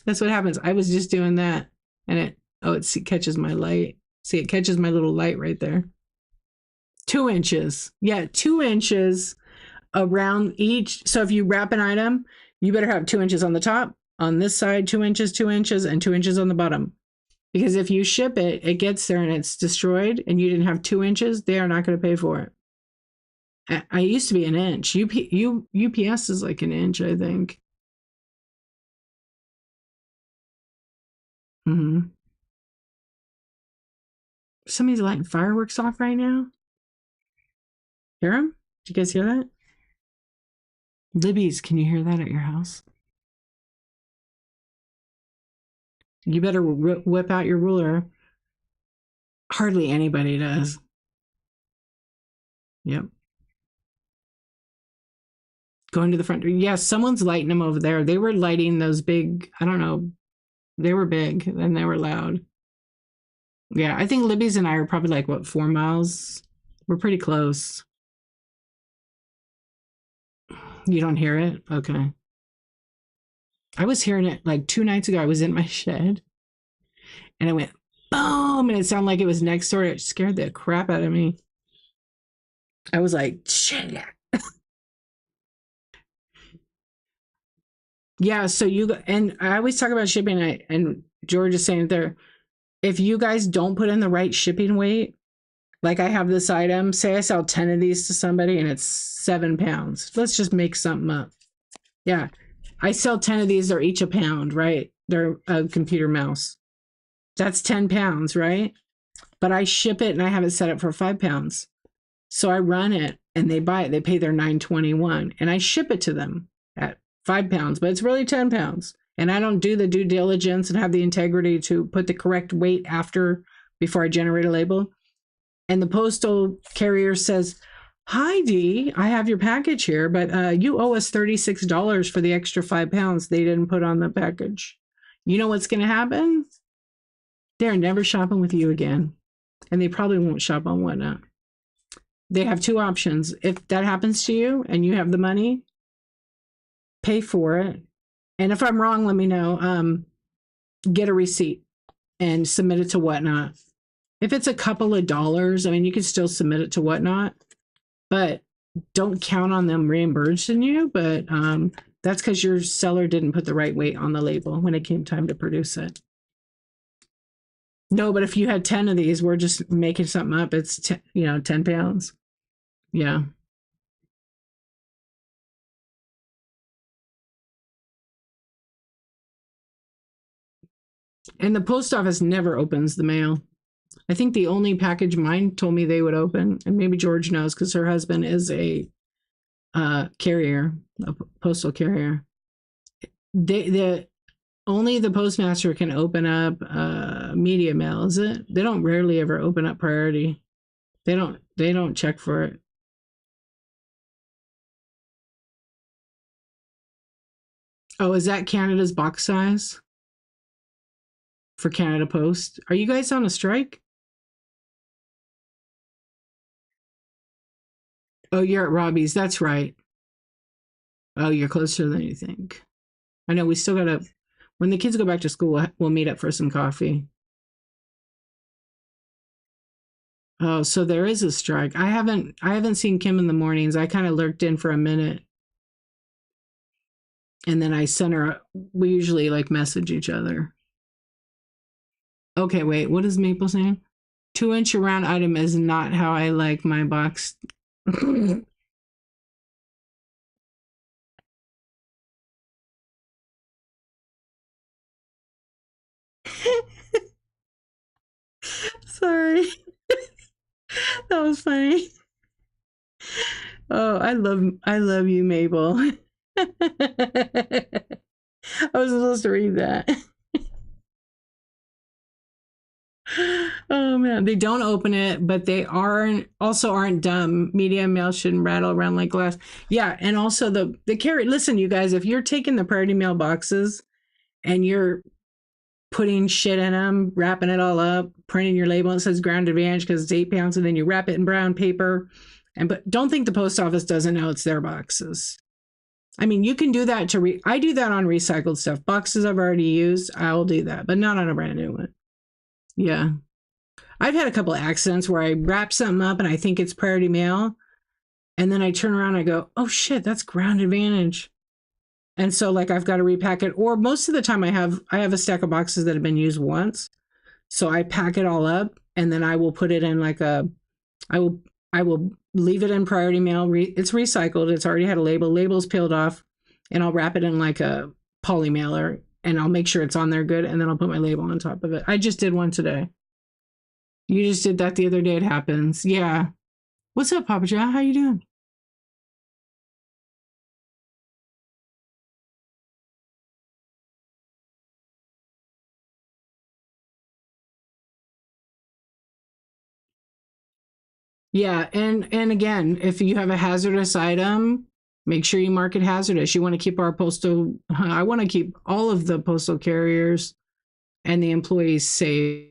That's what happens. I was just doing that, and it catches my light. See, it catches my little light right there. 2 inches. Yeah, 2 inches around each. So if you wrap an item, you better have 2 inches on the top, on this side, 2 inches, 2 inches, and 2 inches on the bottom. Because if you ship it, it gets there and it's destroyed, and you didn't have 2 inches, they are not going to pay for it. I used to be an inch. UPS is like an inch, I think. Mm-hmm. Somebody's lighting fireworks off right now. Hear them? Did you guys hear that? Libby's, can you hear that at your house? You better whip out your ruler. Hardly anybody does. Yep. Going to the front door. Yes, someone's lighting them over there. They were lighting those big, I don't know, they were big and they were loud. Yeah, I think Libby's and I are probably like, what, 4 miles? We're pretty close. You don't hear it? Okay. I was hearing it like 2 nights ago. I was in my shed and it went boom, and it sounded like it was next door. It scared the crap out of me. I was like, shit. Yeah, so and I always talk about shipping, and George is saying there, if you guys don't put in the right shipping weight, like I have this item, say I sell 10 of these to somebody and it's 7 pounds. Let's just make something up. Yeah. I sell 10 of these, they're each a pound, right? They're a computer mouse. That's 10 pounds, right? But I ship it and I have it set up for 5 pounds. So I run it and they buy it. They pay their $9.21 and I ship it to them at 5 pounds, but it's really 10 pounds. And I don't do the due diligence and have the integrity to put the correct weight before I generate a label. And the postal carrier says, "Hi, Dee, I have your package here, but you owe us $36 for the extra 5 pounds they didn't put on the package." You know what's going to happen? They're never shopping with you again. And they probably won't shop on Whatnot. They have 2 options. If that happens to you and you have the money, pay for it. And if I'm wrong, let me know. Get a receipt and submit it to Whatnot. If it's a couple of dollars, I mean, you can still submit it to Whatnot, but don't count on them reimbursing you. But that's because your seller didn't put the right weight on the label when it came time to produce it. No, but if you had 10 of these, we're just making something up. It's 10 pounds. Yeah. And the post office never opens the mail. I think the only package mine told me they would open, and maybe George knows because her husband is a carrier, a postal carrier. Only the postmaster can open up media mail, is it? They don't rarely ever open up priority. They don't check for it. Oh, is that Canada's box size for Canada Post? Are you guys on a strike? Oh, you're at Robbie's. That's right. Oh, you're closer than you think. I know we still gotta. When the kids go back to school, we'll meet up for some coffee. Oh, so there is a strike. I haven't seen Kim in the mornings. I kind of lurked in for a minute. And then I send her, we usually like message each other. Okay, wait, what is Maple saying? 2 inch around item is not how I like my box. Sorry, that was funny. Oh, I love you, Mabel. I was supposed to read that. Oh man, they don't open it, but they aren't dumb. Media mail shouldn't rattle around like glass. Yeah, and also the carry. Listen, you guys, if you're taking the priority mail boxes and you're putting shit in them, wrapping it all up, printing your label, and it says Ground Advantage because it's 8 pounds, and then you wrap it in brown paper. But don't think the post office doesn't know it's their boxes. I mean, you can do that I do that on recycled stuff. Boxes I've already used, I'll do that, but not on a brand new one. Yeah. I've had a couple of accidents where I wrap something up and I think it's priority mail. And then I turn around and I go, oh shit, that's Ground Advantage. And so like I've got to repack it. Or most of the time I have a stack of boxes that have been used once. So I pack it all up and then I will put it in I will leave it in priority mail. It's recycled. It's already had a label. Label's peeled off. And I'll wrap it in like a poly mailer and I'll make sure it's on there good. And then I'll put my label on top of it. I just did one today. You just did that the other day. It happens. Yeah. What's up, Papa John? How you doing? Yeah, and again, if you have a hazardous item, make sure you mark it hazardous. You want to keep our postal. I want to keep all of the postal carriers and the employees safe.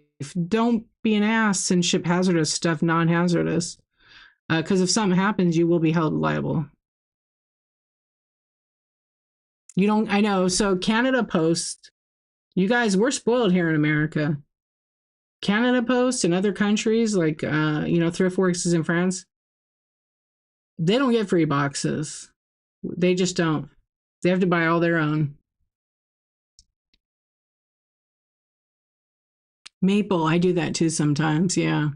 Don't be an ass and ship hazardous stuff non-hazardous. Because if something happens, you will be held liable. You don't. I know. So Canada Post, you guys, we're spoiled here in America. Canada Post and other countries like Thrift Works is in France, they don't get free boxes. They just don't. They have to buy all their own. Maple, I do that too sometimes. Yeah.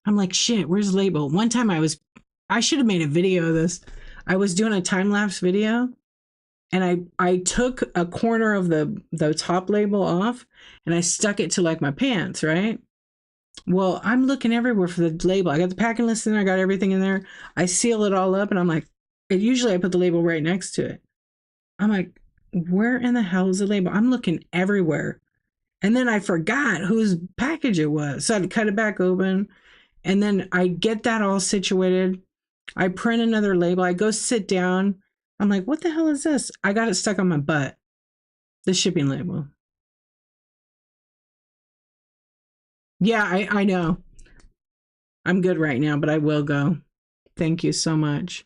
I'm like, shit, where's the label? One time I should have made a video of this. I was doing a time lapse video and I took a corner of the top label off and I stuck it to like my pants, right? Well, I'm looking everywhere for the label. I got the packing list in there, I got everything in there. I seal it all up and I'm like, usually I put the label right next to it. I'm like, where in the hell is the label? I'm looking everywhere. And then I forgot whose package it was. So I had to cut it back open. And then I get that all situated. I print another label. I go sit down. I'm like, what the hell is this? I got it stuck on my butt. The shipping label. Yeah, I know. I'm good right now, but I will go. Thank you so much.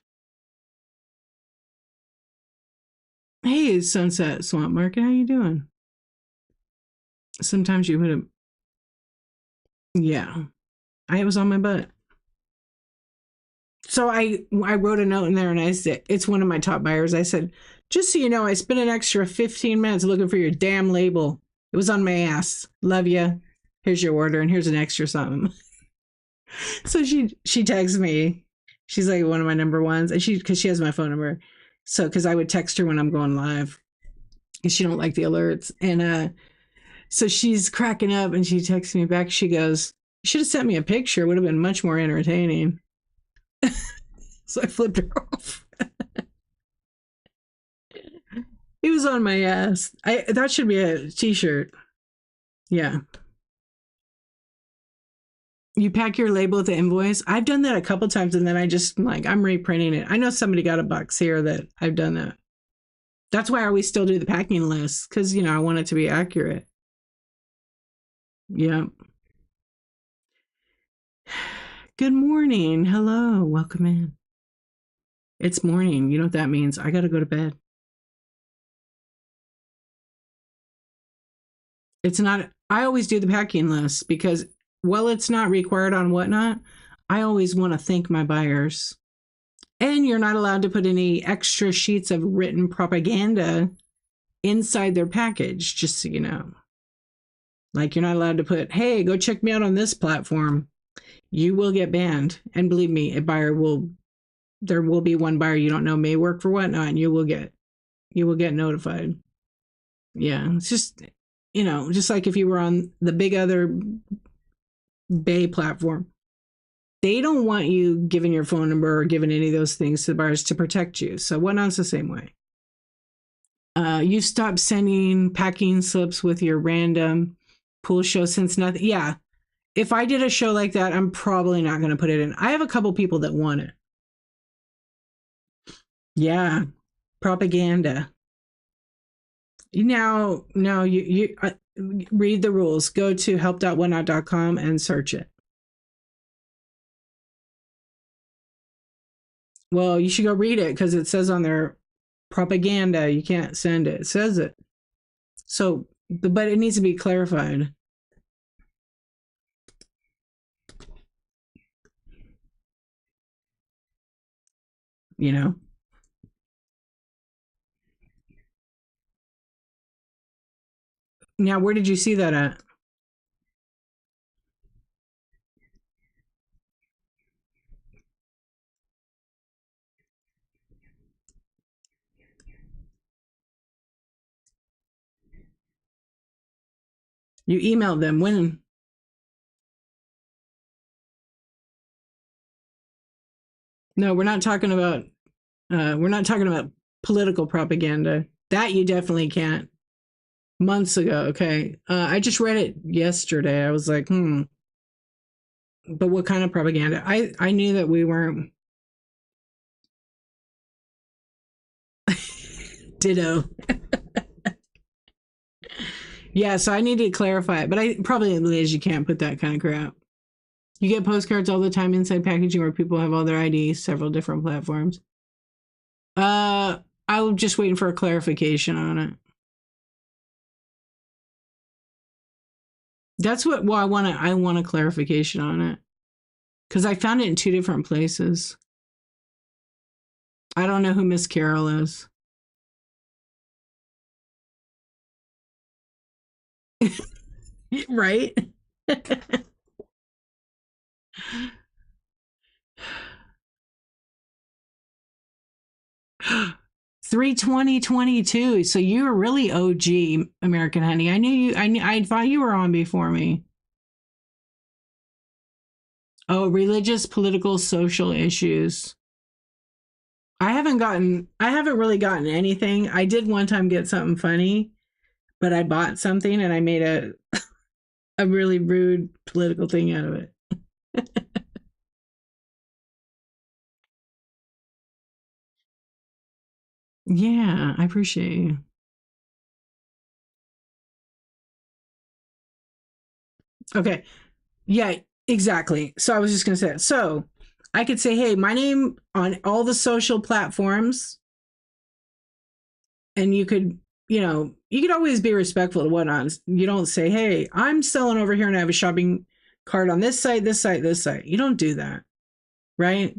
Hey, Sunset Swamp Market, how you doing? Sometimes you would have, yeah. I was on my butt. So I wrote a note in there and I said, it's one of my top buyers. I said, just so you know, I spent an extra 15 minutes looking for your damn label. It was on my ass. Love you. Here's your order and here's an extra something. So she texts me. She's like one of my number ones, and because she has my phone number. So because I would text her when I'm going live, because she don't like the alerts, and so she's cracking up, and she texts me back. She goes, "You should have sent me a picture. It would have been much more entertaining." So I flipped her off. He was on my ass. That should be a t-shirt. Yeah. You pack your label with the invoice. I've done that a couple times and then I just like I'm reprinting it. I know somebody got a box here that I've done that. That's why I always still do the packing list because I want it to be accurate. Yeah. Good morning. Hello. Welcome in. It's morning. You know what that means? I got to go to bed. It's not. I always do the packing list because while it's not required on Whatnot, I always want to thank my buyers. And you're not allowed to put any extra sheets of written propaganda inside their package, just so you know. Like, you're not allowed to put, hey, go check me out on this platform. You will get banned. And believe me, there will be one buyer you don't know may work for whatnot, and you will get notified. Yeah, it's just, just like if you were on the big other Bay platform, they don't want you giving your phone number or giving any of those things to the buyers to protect you. So whatnot's the same way. You stop sending packing slips with your random pool show since nothing. Yeah, if I did a show like that, I'm probably not going to put it in. I have a couple people that want it. Yeah, propaganda. Now, no, you read the rules. Go to help.whatnot.com and search it. Well, you should go read it because it says on there propaganda. You can't send it. It says it. So, but it needs to be clarified. You know? Now, where did you see that at? You emailed them when? No, we're not talking about political propaganda. That you definitely can't. Months ago, okay. I just read it yesterday. I was like, but what kind of propaganda? I knew that we weren't. Ditto. Yeah, so I need to clarify it, but I probably Liz, you can't put that kind of crap. You get postcards all the time inside packaging where people have all their IDs, several different platforms. I'm just waiting for a clarification on it. That's what. Well, I want a clarification on it because I found it in two different places. I don't know who Miss Carol is. Right? 3/20/22. So you were really OG American Honey. I knew you. I thought you were on before me. Oh, religious, political, social issues. I haven't really gotten anything. I did one time get something funny, but I bought something and I made a really rude political thing out of it. Yeah, I appreciate you. Okay. Yeah, exactly. So I was just going to say it. So I could say, hey, my name on all the social platforms, and you could always be respectful to whatnot. You don't say, hey, I'm selling over here and I have a shopping cart on this site, this site, this site. You don't do that, right?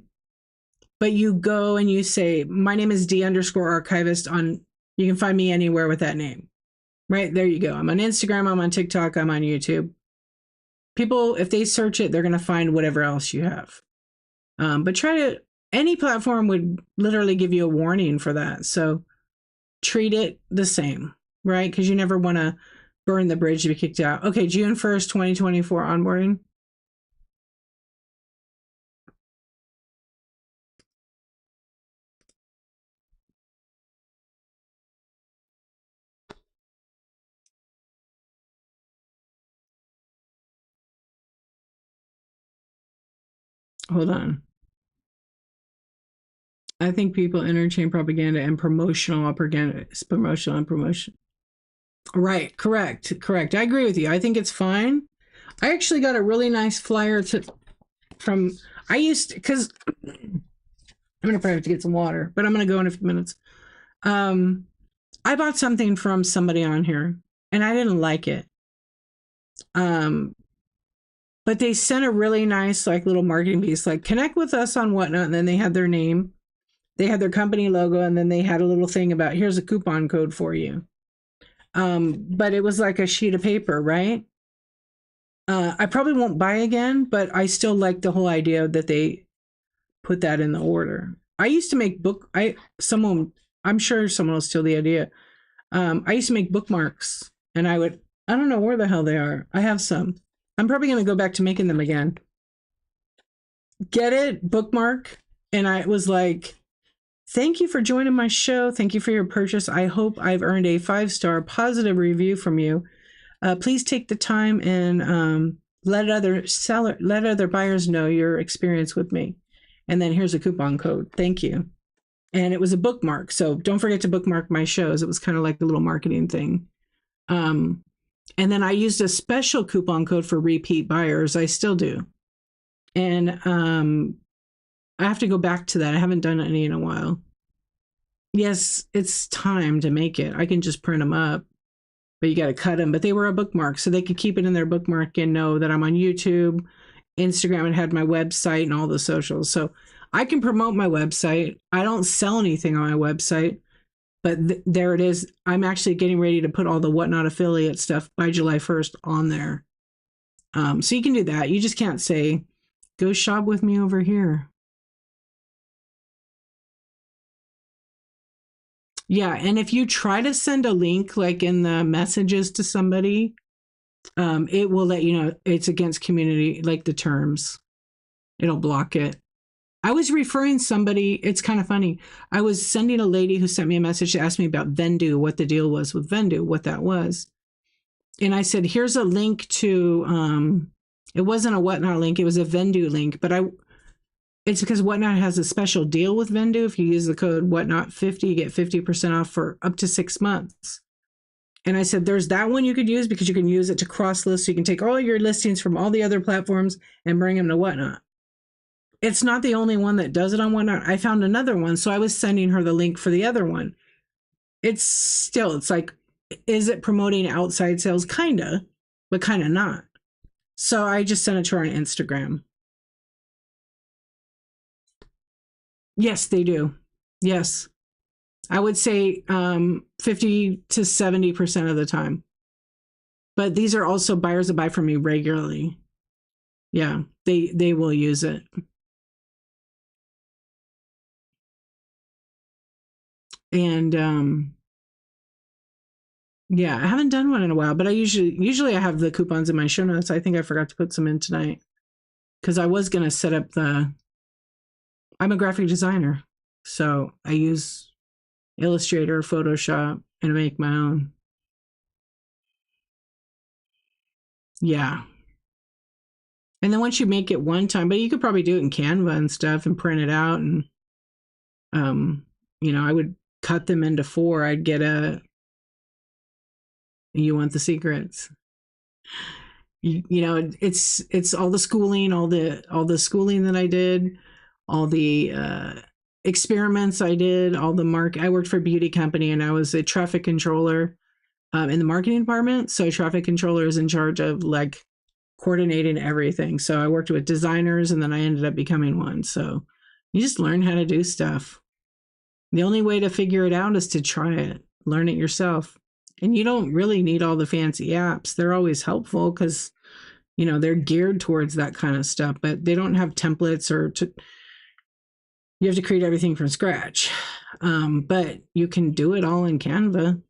But you go and you say, my name is D_archivist you can find me anywhere with that name, right? There you go. I'm on Instagram, I'm on TikTok, I'm on YouTube. People, if they search it, they're going to find whatever else you have. But any platform would literally give you a warning for that. So treat it the same, right? Because you never want to burn the bridge to be kicked out. Okay, June 1st, 2024 onboarding. Hold on. I think people interchange propaganda and promotional propaganda. Promotional and promotion. Right, correct. I agree with you. I think it's fine. I actually got a really nice flyer from I used because I'm gonna probably have to get some water, but I'm gonna go in a few minutes. I bought something from somebody on here and I didn't like it. Um, but they sent a really nice like little marketing piece, like connect with us on whatnot, and then they had their name They had their company logo, and then they had a little thing about here's a coupon code for you. But it was like a sheet of paper, right? I probably won't buy again, but I still like the whole idea that they put that in the order. I used to make I'm sure someone will steal the idea. I used to make bookmarks, and I don't know where the hell they are. I have some. I'm probably going to go back to making them again. Get it? Bookmark. And I was like, thank you for joining my show. Thank you for your purchase. I hope I've earned a 5-star positive review from you. Please take the time and let other buyers know your experience with me. And then here's a coupon code. Thank you. And it was a bookmark. So don't forget to bookmark my shows. It was kind of like a little marketing thing. And then I used a special coupon code for repeat buyers. I still do. And I have to go back to that. I haven't done any in a while. Yes, it's time to make it. I can just print them up, but you got to cut them. But they were a bookmark, so they could keep it in their bookmark and know that I'm on YouTube, Instagram, and had my website and all the socials. So I can promote my website. I don't sell anything on my website, but there it is. I'm actually getting ready to put all the Whatnot affiliate stuff by July 1st on there. So you can do that. You just can't say, go shop with me over here. Yeah, and if you try to send a link like in the messages to somebody, it will let you know it's against community, like the terms. It'll block it. I was referring somebody, it's kind of funny. I was sending a lady who sent me a message to ask me about Vendu, what the deal was with Vendu, what that was. And I said, here's a link to, it wasn't a Whatnot link, it was a Vendu link, but it's because Whatnot has a special deal with Vendu. If you use the code Whatnot50, you get 50% off for up to 6 months. And I said, there's that one you could use because you can use it to cross list. So you can take all your listings from all the other platforms and bring them to Whatnot. It's not the only one that does it on Whatnot. I found another one. So I was sending her the link for the other one. It's like, is it promoting outside sales? Kinda, but kind of not. So I just sent it to her on Instagram. Yes, they do. Yes. I would say 50 to 70% of the time. But these are also buyers that buy from me regularly. Yeah, they will use it. And yeah, I haven't done one in a while, but I usually I have the coupons in my show notes. I think I forgot to put some in tonight because I was going to set up I'm a graphic designer, so I use Illustrator, Photoshop, and make my own. Yeah. And then once you make it one time, but you could probably do it in Canva and stuff and print it out. And, I would cut them into 4. I'd get you want the secrets. It's all the schooling, all the schooling that I did, all the experiments I did, all the I worked for a beauty company and I was a traffic controller in the marketing department. So traffic controller is in charge of like coordinating everything. So I worked with designers and then I ended up becoming one. So you just learn how to do stuff. The only way to figure it out is to try it, learn it yourself. And you don't really need all the fancy apps. They're always helpful because, they're geared towards that kind of stuff, but they don't have templates you have to create everything from scratch. But you can do it all in Canva.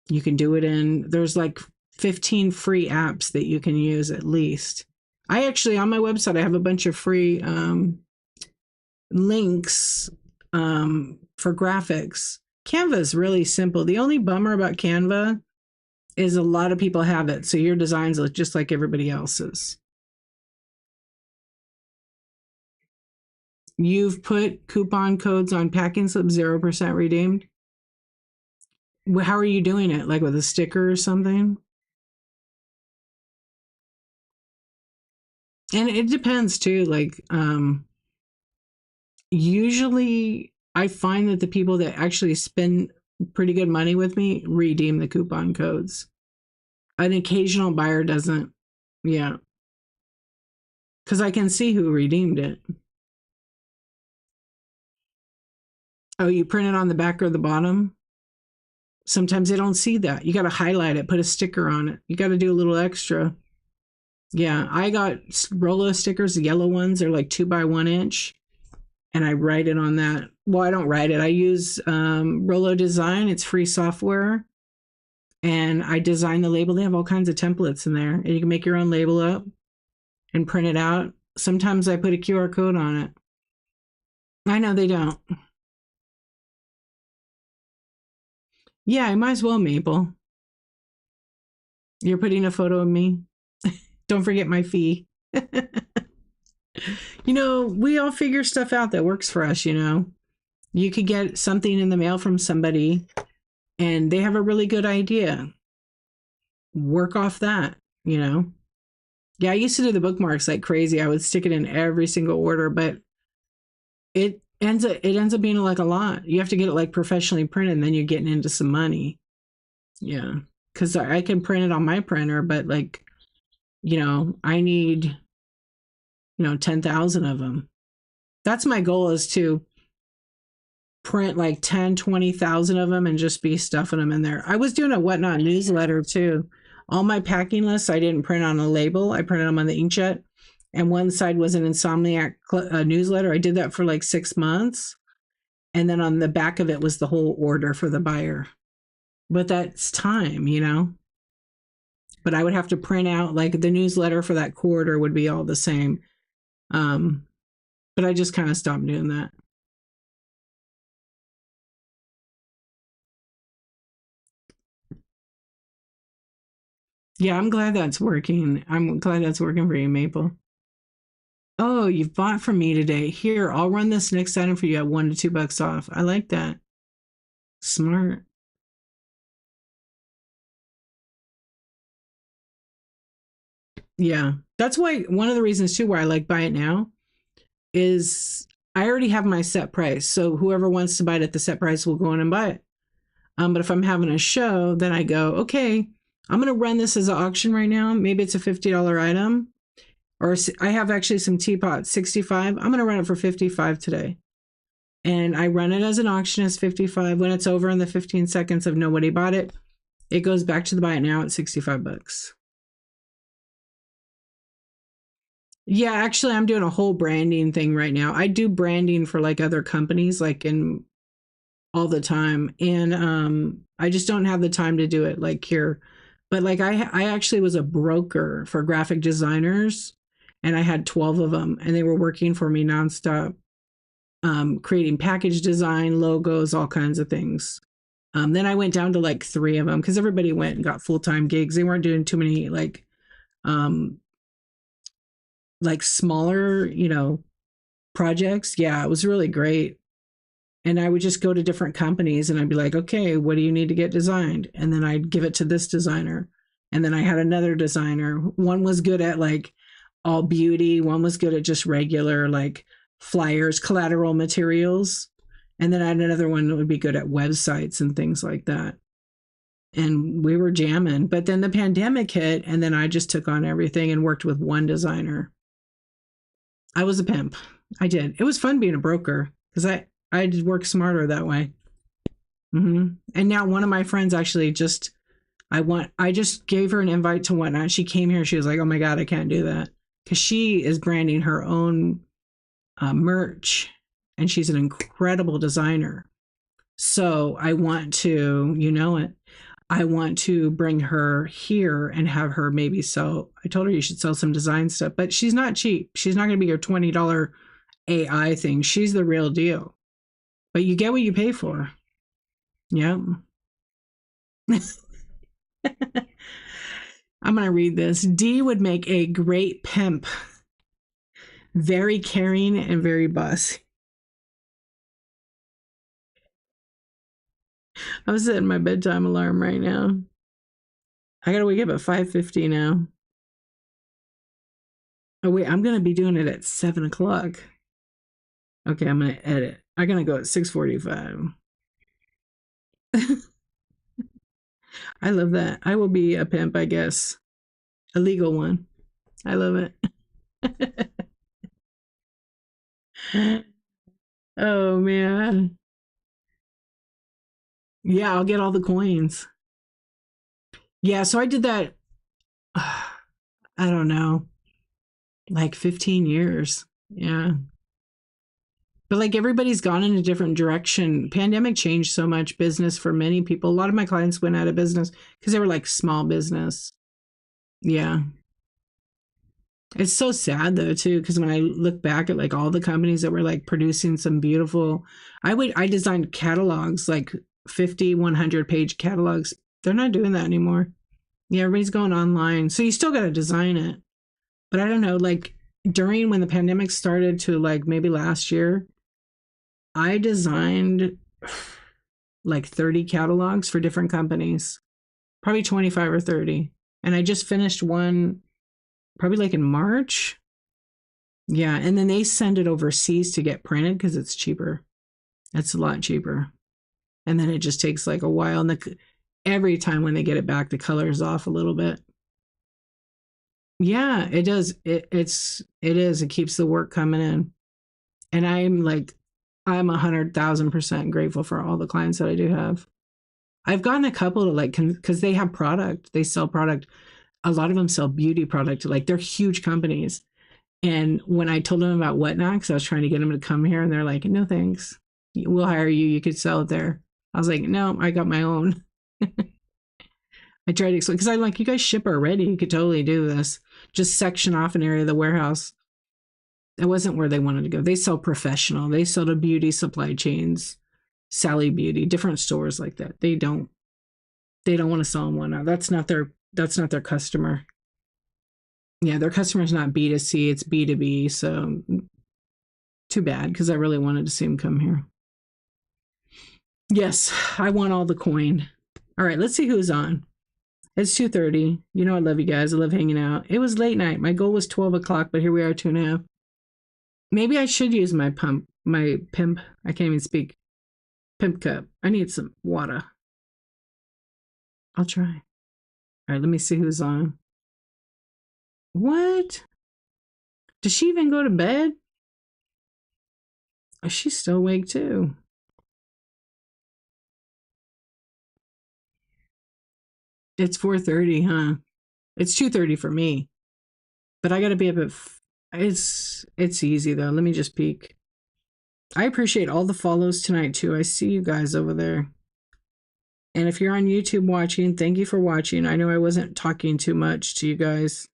You can do it there's like 15 free apps that you can use at least. I actually, on my website, I have a bunch of free links for graphics. Canva is really simple. The only bummer about Canva is a lot of people have it, so your designs look just like everybody else's. You've put coupon codes on packing slips 0% redeemed. How are you doing it? Like with a sticker or something? And it depends too. Like, usually I find that the people that actually spend pretty good money with me redeem the coupon codes. An occasional buyer doesn't. Yeah. Because I can see who redeemed it. Oh, you print it on the back or the bottom? Sometimes they don't see that. You got to highlight it, put a sticker on it. You got to do a little extra. Yeah, I got Rolo stickers, the yellow ones. They're like 2 by 1 inch, and I write it on that. Well, I don't write it. I use Rolo Design. It's free software, and I design the label. They have all kinds of templates in there, and you can make your own label up and print it out. Sometimes I put a QR code on it. I know they don't. Yeah, I might as well, Maple. You're putting a photo of me. Don't forget my fee. We all figure stuff out that works for us. You could get something in the mail from somebody and they have a really good idea. Work off that. Yeah, I used to do the bookmarks like crazy. I would stick it in every single order, but it ends up being like a lot. You have to get it like professionally printed, and then you're getting into some money. Yeah. Because I can print it on my printer, but I need 10,000 of them. That's my goal, is to print like 10, 20,000 of them and just be stuffing them in there. I was doing a Whatnot newsletter too. All my packing lists, I didn't print on a label. I printed them on the inkjet. And one side was an Insomniac newsletter. I did that for like 6 months. And then on the back of it was the whole order for the buyer. But that's time. But I would have to print out like the newsletter for that quarter would be all the same. But I just kind of stopped doing that. Yeah, I'm glad that's working. I'm glad that's working for you, Maple. Oh, you've bought from me today. Here, I'll run this next item for you at $1 to $2 off. I like that. Smart. Yeah. That's why one of the reasons too why I like buy it now is I already have my set price. So whoever wants to buy it at the set price will go in and buy it. But if I'm having a show, then I go, okay, I'm going to run this as an auction right now. Maybe it's a $50 item. Or I have actually some teapots, 65. I'm going to run it for 55 today. And I run it as an auction as 55. When it's over in the 15 seconds of nobody bought it, it goes back to the buy it now at 65 bucks. Yeah, actually, I'm doing a whole branding thing right now. I do branding for like other companies, like in all the time, and I just don't have the time to do it like here. But like I actually was a broker for graphic designers, and I had 12 of them, and they were working for me nonstop, creating package design, logos, all kinds of things. Then I went down to like 3 of them because everybody went and got full-time gigs. They weren't doing too many um, like smaller, projects. Yeah, it was really great. And I would just go to different companies and I'd be like, okay, what do you need to get designed? And then I'd give it to this designer. And then I had another designer. One was good at like all beauty, one was good at just regular like flyers, collateral materials. And then I had another one that would be good at websites and things like that. And we were jamming. But then the pandemic hit, and then I just took on everything and worked with one designer. I was a pimp. I did. It was fun being a broker because I did work smarter that way. And now one of my friends actually I just gave her an invite to Whatnot. She came here. She was like, "Oh my god, I can't do that," because she is branding her own merch, and she's an incredible designer. So I want to, I want to bring her here and have her maybe sell. I told her you should sell some design stuff, but she's not cheap. She's not going to be your $20 AI thing. She's the real deal. But you get what you pay for. Yeah. I'm going to read this. D would make a great pimp. Very caring and very bossy. I'm setting my bedtime alarm right now. I got to wake up at 5:50 now. Oh, wait, I'm going to be doing it at 7 o'clock. Okay, I'm going to edit. I'm going to go at 6:45. I love that. I will be a pimp, I guess. A legal one. I love it. Oh, man. Yeah, I'll get all the coins. Yeah, so I did that, I don't know, like 15 years. Yeah. But like everybody's gone in a different direction. Pandemic changed so much business for many people. A lot of my clients went out of business because they were like small business. Yeah. It's so sad though too, because when I look back at like all the companies that were like producing some beautiful, I designed catalogs like 50, 100 page catalogs. They're not doing that anymore. Yeah, everybody's going online. So you still got to design it. But I don't know, like during when the pandemic started to like maybe last year, I designed like 30 catalogs for different companies, probably 25 or 30. And I just finished one probably like in March. Yeah. And then they send it overseas to get printed because it's cheaper. It's a lot cheaper. And then it just takes like a while. And every time when they get it back, the color is off a little bit. Yeah, it does. It is. It keeps the work coming in. And I'm 100,000% grateful for all the clients that I do have. I've gotten a couple to like, because they have product, they sell product. A lot of them sell beauty product, like they're huge companies. And when I told them about Whatnot, because I was trying to get them to come here, and they're like, no thanks. We'll hire you. You could sell it there. I was like, no, I got my own. I tried to explain, because I'm like, you guys ship already. You could totally do this. Just section off an area of the warehouse. It wasn't where they wanted to go. They sell professional. They sell to beauty supply chains, Sally Beauty, different stores like that. They don't want to sell them one. That's not their customer. Yeah, their customer is not B2C, it's B2B. So too bad, because I really wanted to see them come here. Yes, I want all the coin. All right, let's see who's on. It's 2:30. You know I love you guys. I love hanging out. It was late night. My goal was 12 o'clock, but here we are, 2.5. Maybe I should use my pimp. I can't even speak. Pimp cup. I need some water. I'll try. All right, let me see who's on. What? Does she even go to bed? Oh, she's still awake too. It's 4:30, huh? It's 2:30 for me. But I gotta be up at. It's easy though. Let me just peek. I appreciate all the follows tonight too. I see you guys over there. And if you're on YouTube watching, thank you for watching. I know I wasn't talking too much to you guys,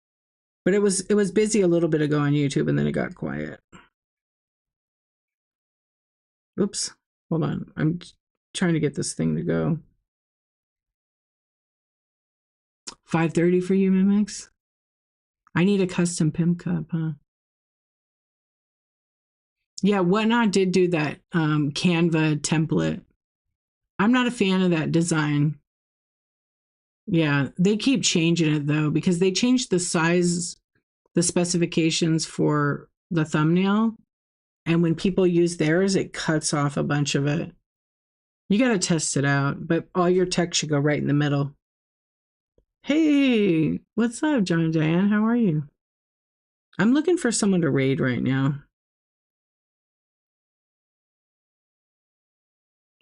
but it was busy a little bit ago on YouTube, and then it got quiet. Oops. Hold on. I'm trying to get this thing to go. 5:30 for you, Mimics? I need a custom pimp cup, huh? Yeah, Whatnot did do that Canva template. I'm not a fan of that design. Yeah, they keep changing it though, because they changed the size, the specifications for the thumbnail. And when people use theirs, it cuts off a bunch of it. You got to test it out, but all your text should go right in the middle. Hey, what's up, John and Diane? How are you? I'm looking for someone to raid right now.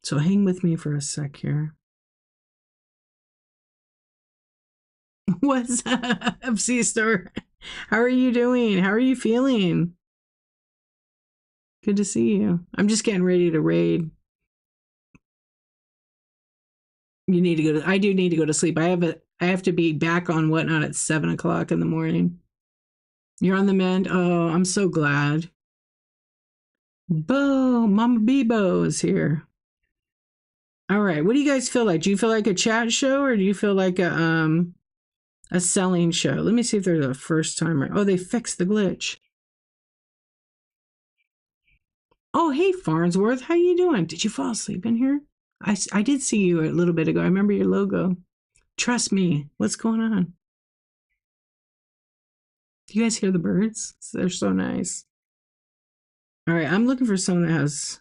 So hang with me for a sec here. What's up, C-Store? How are you doing? How are you feeling? Good to see you. I'm just getting ready to raid. You need to go to. I do need to go to sleep. I have to be back on Whatnot at 7 o'clock in the morning. You're on the mend. Oh, I'm so glad. Bo, Mama Bebo is here. All right. What do you guys feel like? Do you feel like a chat show, or do you feel like a selling show? Let me see if there's a first timer. Oh, they fixed the glitch. Oh, hey Farnsworth, how you doing? Did you fall asleep in here? I did see you a little bit ago. I remember your logo. Trust me. What's going on? Do you guys hear the birds? They're so nice. All right, I'm looking for someone that has.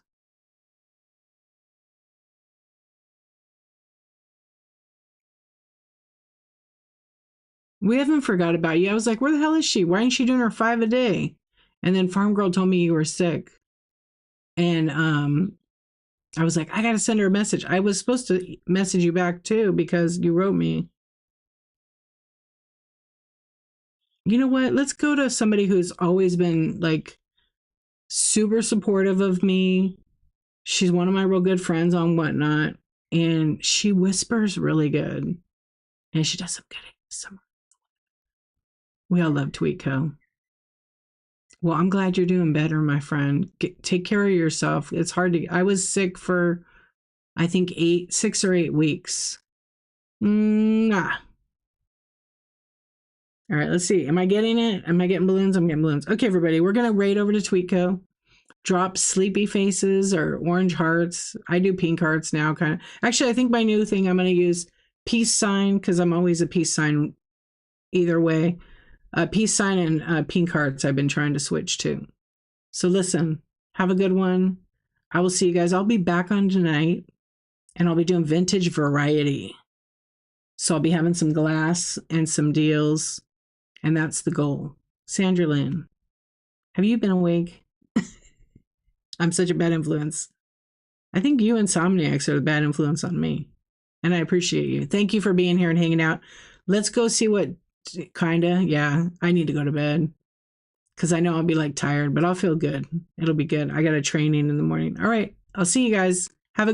We haven't forgot about you. I was like, where the hell is she? Why ain't she doing her 5 a day? And then Farm Girl told me you were sick. And I was like, I got to send her a message. I was supposed to message you back too because you wrote me. You know what? Let's go to somebody who's always been like super supportive of me. She's one of my real good friends on Whatnot, and she whispers really good, and she does some good ASMR. We all love Tweetco. Well, I'm glad you're doing better, my friend. Take care of yourself. It's hard to. I was sick for, I think, 6 or 8 weeks. Mwah. All right, let's see. Am I getting it? Am I getting balloons? I'm getting balloons. Okay, everybody, we're going to raid over to Tweetco. Drop sleepy faces or orange hearts. I do pink hearts now, kind of. Actually, I think my new thing, I'm going to use peace sign because I'm always a peace sign either way. Peace sign and pink hearts I've been trying to switch to. So listen, have a good one. I will see you guys. I'll be back on tonight and I'll be doing vintage variety. So I'll be having some glass and some deals. And that's the goal. Sandra Lynn, have you been awake? I'm such a bad influence. I think you Insomniacs are the bad influence on me. And I appreciate you. Thank you for being here and hanging out. Let's go see what yeah, I need to go to bed. Because I know I'll be like tired, but I'll feel good. It'll be good. I got a training in the morning. All right. I'll see you guys. Have a good